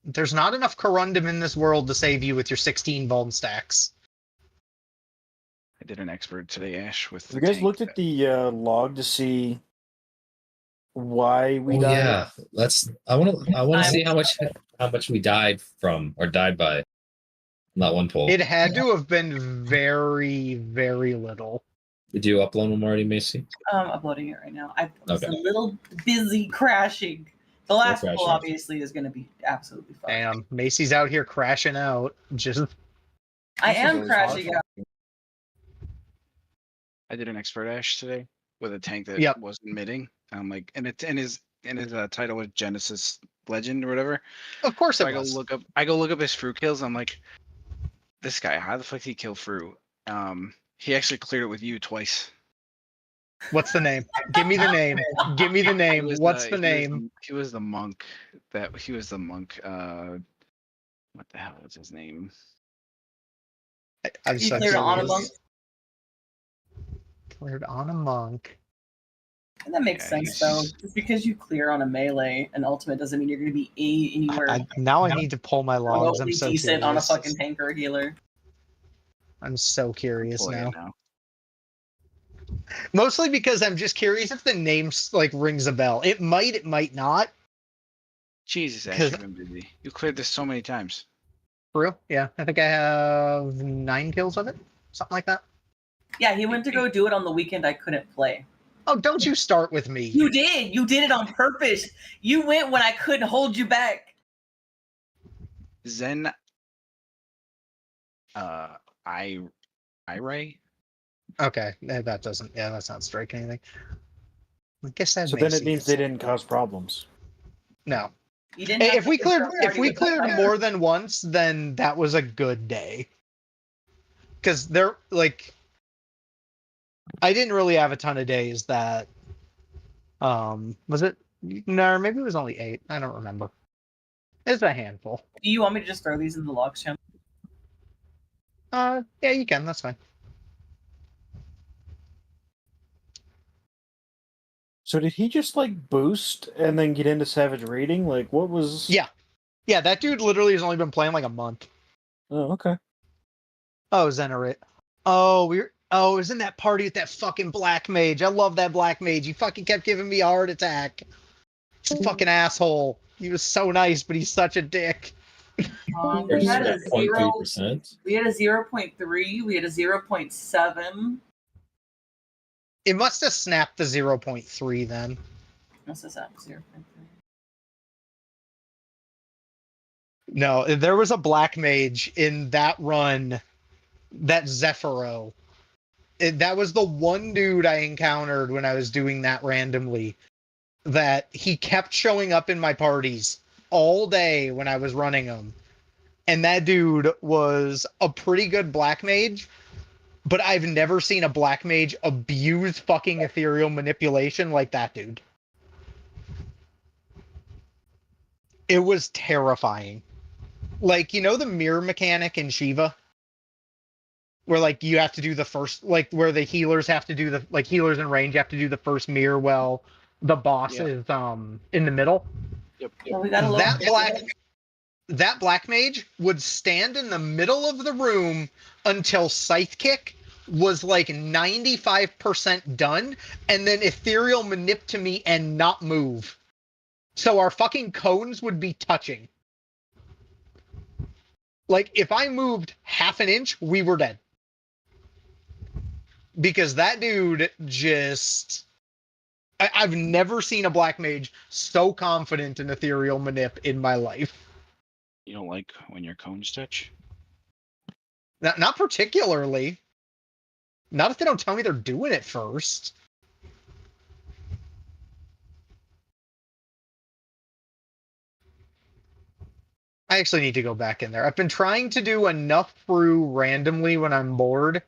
There's not enough corundum in this world to save you with your 16 bone stacks. I did an expert today, Ash, with Have the you guys tank looked at the log to see why we died? Yeah, I want to see how much we died from or died by. Not one poll. It had to have been very, very little. Did you upload them already, Macy? I'm uploading it right now. I was Okay. a little busy crashing. The last crashing. poll obviously is going to be absolutely fun. Damn, Macy's out here crashing out. Just I This is am always crashing hard. out. I did an expert Ash today with a tank that Yep. wasn't mitting. I'm like, and his title was Genesis Legend or whatever. of course So it I go was. look up his fruit kills. I'm like, this guy, how the fuck did he kill fruit? He actually cleared it with you twice. What's the name? Give me the name. Give me the name. What's the name? He was the monk. He was the monk. What the hell was his name? I'm You so cleared it on a monk. curious. Cleared on a monk. And that makes Yeah, sense, though. Just because you clear on a melee and ultimate doesn't mean you're going to be anywhere Now I need to pull my logs. I'm remotely so decent on a curious. fucking tank or a healer. I'm so curious Pull it now. now. Mostly because I'm just curious if the name like rings a bell. It might not. Jesus, Ash, 'Cause- you've been busy. You cleared this so many times. For real? Yeah, I think I have 9 kills of it, something like that. Yeah, he went to go do it on the weekend I couldn't play. Oh, don't you start with me. You did. You did it on purpose. You went when I couldn't hold you back. Zen. I Ray. Okay, that doesn't. Yeah, that's not strike anything. I guess that. So then it means they didn't cause problems. No. You didn't. Have If we to cleared, start if we with that cleared fire. more than once, then that was a good day. Because they're like, I didn't really have a ton of days that. Was it? No, maybe it was only 8. I don't remember. It's a handful. Do you want me to just throw these in the logs channel? Yeah, you can. That's fine. So did he just like boost and then get into Savage Raiding? Like what was? Yeah. Yeah, that dude literally has only been playing like a month. Oh, okay. Oh, Zenerit. Oh, it was in that party with that fucking black mage. I love that black mage. He fucking kept giving me a heart attack. He's a fucking asshole. He was so nice, but he's such a dick. We had a 0. 0.3%. We had a 0.3. We had a 0.7. It must have snapped the 0.3 then. What's this at? 0.3. No, there was a black mage in that run, that Zephyro. That was the one dude I encountered when I was doing that randomly. That he kept showing up in my parties all day when I was running them. And that dude was a pretty good black mage, but I've never seen a black mage abuse fucking ethereal manipulation like that dude. It was terrifying. Like, you know the mirror mechanic in Shiva? Where, like, you have to do the first, like, where the healers have to do the, like, healers in range have to do the first mirror while the boss is, in the middle? Yep. Well, we got a little. That black mage would stand in the middle of the room until Scythe Kick was like 95% done, and then ethereal manip to me and not move. So our fucking cones would be touching. Like, if I moved half an inch, we were dead. Because that dude just... I've never seen a black mage so confident in ethereal manip in my life. You don't like when your cones touch? Not particularly. Not if they don't tell me they're doing it first. I actually need to go back in there. I've been trying to do enough through randomly when I'm bored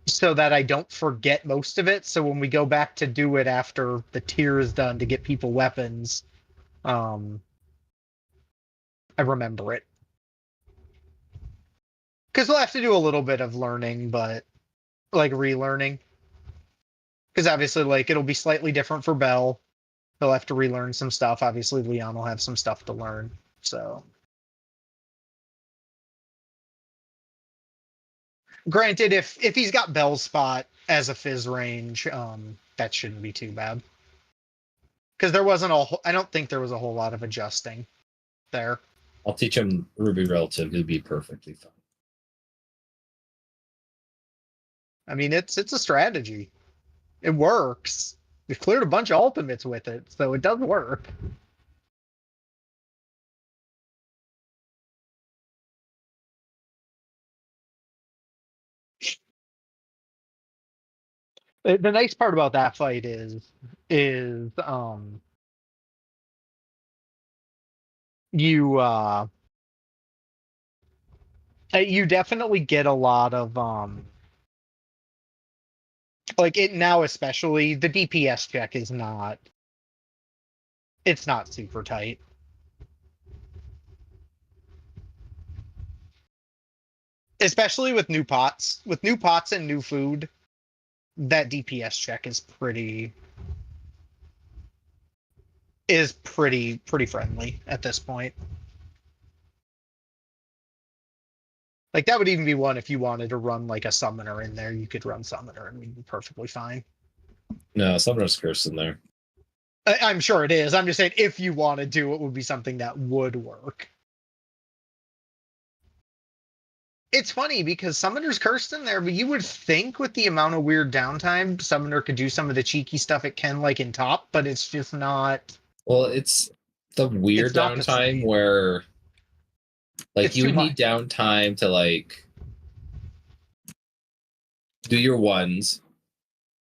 so that I don't forget most of it. So when we go back to do it after the tier is done to get people weapons, I remember it. Because we'll have to do a little bit of learning, but like relearning. Because obviously, like, it'll be slightly different for Bell. He'll have to relearn some stuff. Obviously, Leon will have some stuff to learn. So, granted, if he's got Bell's spot as a Fizz range, that shouldn't be too bad. Because there wasn't I don't think there was a whole lot of adjusting there. I'll teach him Ruby Relative. He'll be perfectly fine. I mean, it's a strategy. It works. We've cleared a bunch of ultimates with it, so it does work. The nice part about that fight is you definitely get a lot of like it now, especially the DPS check is not, it's not super tight. Especially with new pots. With new pots and new food, that DPS check is pretty friendly at this point. Like that would even be one if you wanted to run like a summoner in there, you could run summoner and we'd be perfectly fine. No, Summoner's Curse in there. I'm sure it is. I'm just saying if you wanted to, it would be something that would work. It's funny because Summoner's Cursed in there, but you would think with the amount of weird downtime, Summoner could do some of the cheeky stuff it can like in top, but it's just not. Well, it's the weird It's not the downtime same. where like It's you too would need much. downtime to like do your ones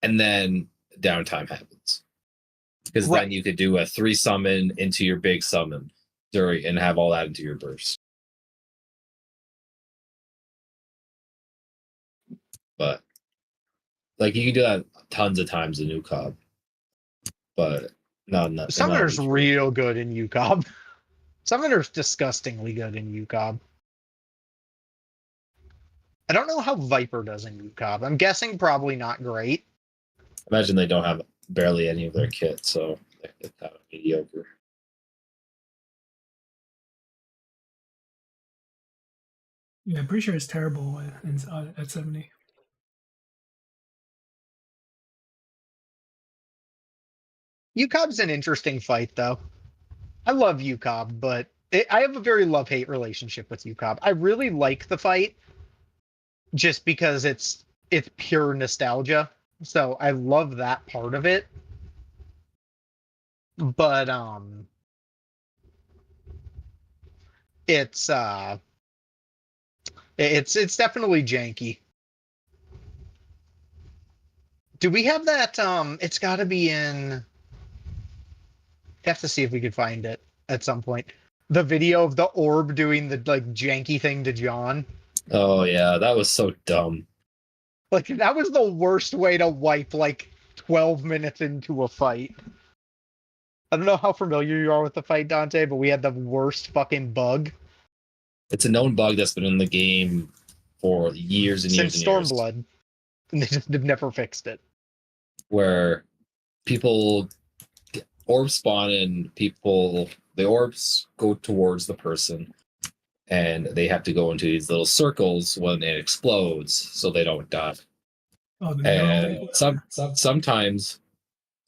and then downtime happens. Because Right. then you could do a 3 summon into your big summon during and have all that into your burst. But like you can do that tons of times in New Cobb. But not Summoner's not real good in UCOB. Summoner's disgustingly good in UCOB. I don't know how Viper does in UCOB. I'm guessing probably not great. Imagine they don't have barely any of their kit, so it's kind of mediocre. Yeah, I'm pretty sure it's terrible at 70. UCOB's an interesting fight, though. I love UCOB, but I have a very love-hate relationship with UCOB. I really like the fight just because it's pure nostalgia. So I love that part of it. But it's definitely janky. Do we have that it's got to be in have to see if we could find it at some point. The video of the orb doing the like janky thing to John. Oh yeah, that was so dumb. Like that was the worst way to wipe like 12 minutes into a fight. I don't know how familiar you are with the fight, Dante, but we had the worst fucking bug. It's a known bug that's been in the game for years and years Since and years. Stormblood. And they just have never fixed it. Where people orb spawn and the orbs go towards the person and they have to go into these little circles when it explodes so they don't die. Oh, And sometimes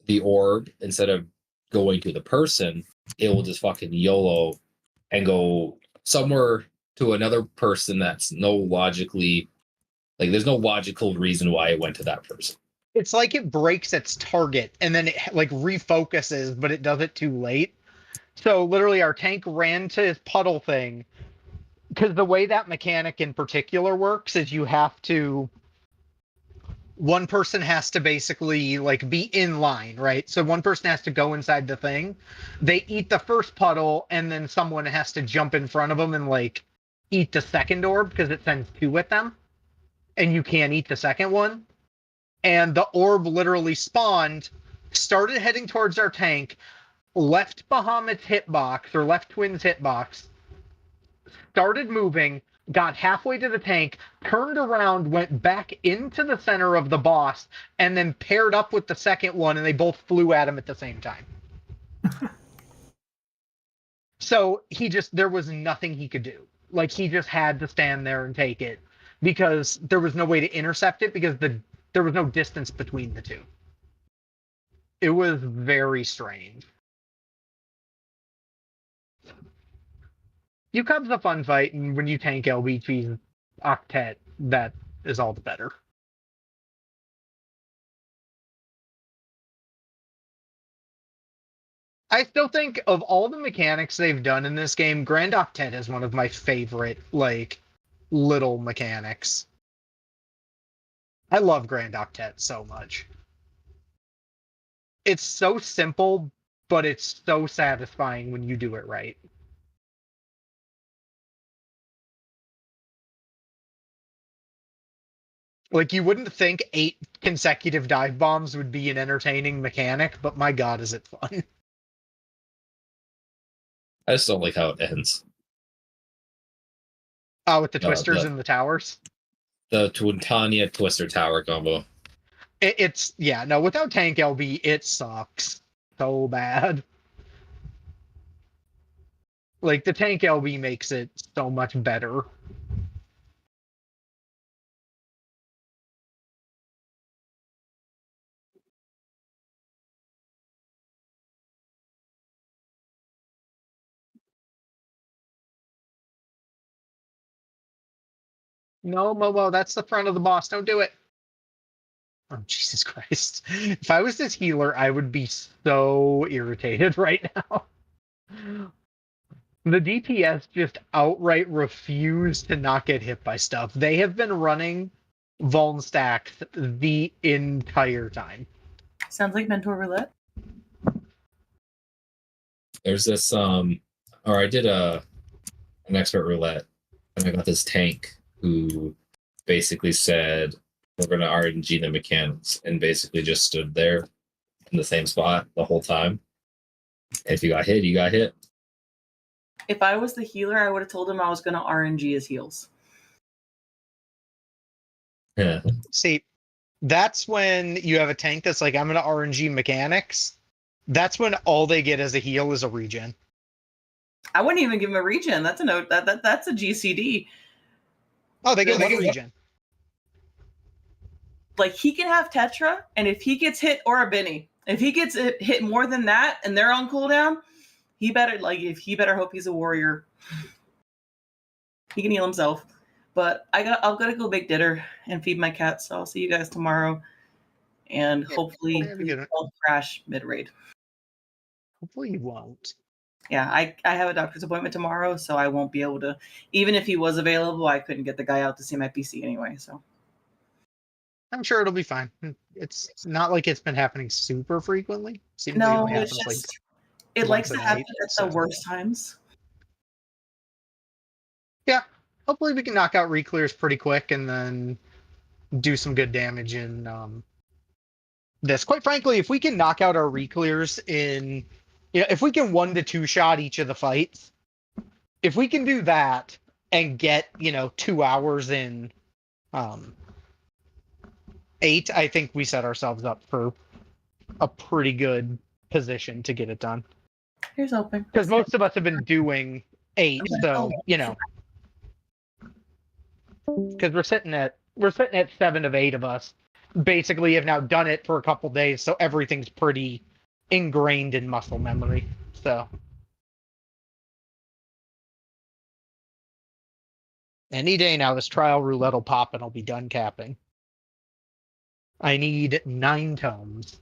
the orb, instead of going to the person, it will just fucking YOLO and go somewhere to another person that's there's no logical reason why it went to that person. It's like it breaks its target and then it like refocuses, but it does it too late. So literally our tank ran to his puddle thing because the way that mechanic in particular works is one person has to basically like be in line, right? So one person has to go inside the thing. They eat the first puddle and then someone has to jump in front of them and like eat the second orb because it sends 2 with them. And you can't eat the second one. And the orb literally spawned, started heading towards our tank, left Bahamut's hitbox, or left Twin's hitbox, started moving, got halfway to the tank, turned around, went back into the center of the boss, and then paired up with the second one, and they both flew at him at the same time. So there was nothing he could do. Like, he just had to stand there and take it, because there was no way to intercept it, because there was no distance between the two. It was very strange. UCOB's a fun fight, and when you tank LBG's Octet, that is all the better. I still think of all the mechanics they've done in this game, Grand Octet is one of my favorite, like, little mechanics. I love Grand Octet so much. It's so simple, but it's so satisfying when you do it right. Like, you wouldn't think 8 consecutive dive bombs would be an entertaining mechanic, but my god, is it fun. I just don't like how it ends. With the twisters and the towers. The Twintania Twister Tower combo. It's yeah, no, without tank LB, it sucks so bad. Like the tank LB makes it so much better. No, Momo, that's the front of the boss. Don't do it. Oh, Jesus Christ. If I was this healer, I would be so irritated right now. The DPS just outright refuse to not get hit by stuff. They have been running Vuln stacks the entire time. Sounds like mentor roulette. There's this or I did an expert roulette, and I got this tank who basically said we're going to RNG the mechanics, and basically just stood there in the same spot the whole time. And if you got hit, you got hit. If I was the healer, I would have told him I was going to RNG his heals. Yeah. See, that's when you have a tank that's like, I'm going to RNG mechanics. That's when all they get as a heal is a regen. I wouldn't even give him a regen. That's a note. That's a GCD. Oh, they get one regen. Like, he can have Tetra, and if he gets hit, or a Benny, if he gets hit more than that and they're on cooldown, he better hope he's a warrior. He can heal himself. But I've got to go bake dinner and feed my cat, so I'll see you guys tomorrow. And hopefully we won't crash mid-raid. Hopefully you won't. Yeah, I have a doctor's appointment tomorrow, so I won't be able to. Even if he was available, I couldn't get the guy out to see my PC anyway, so. I'm sure it'll be fine. It's not like it's been happening super frequently. Seems No, like it only it's happens just, like it likes once to a happen night, at so. the worst times. Yeah, hopefully we can knock out reclears pretty quick and then do some good damage in this. Quite frankly, if we can knock out our reclears in, if we can 1 to 2 shot each of the fights, if we can do that and get 2 hours in 8, I think we set ourselves up for a pretty good position to get it done. Here's hoping. Because most of us have been doing 8, so because we're sitting at 7 of 8 of us basically have now done it for a couple days, so everything's pretty ingrained in muscle memory. So any day now, this trial roulette will pop and I'll be done capping. I need 9 tomes.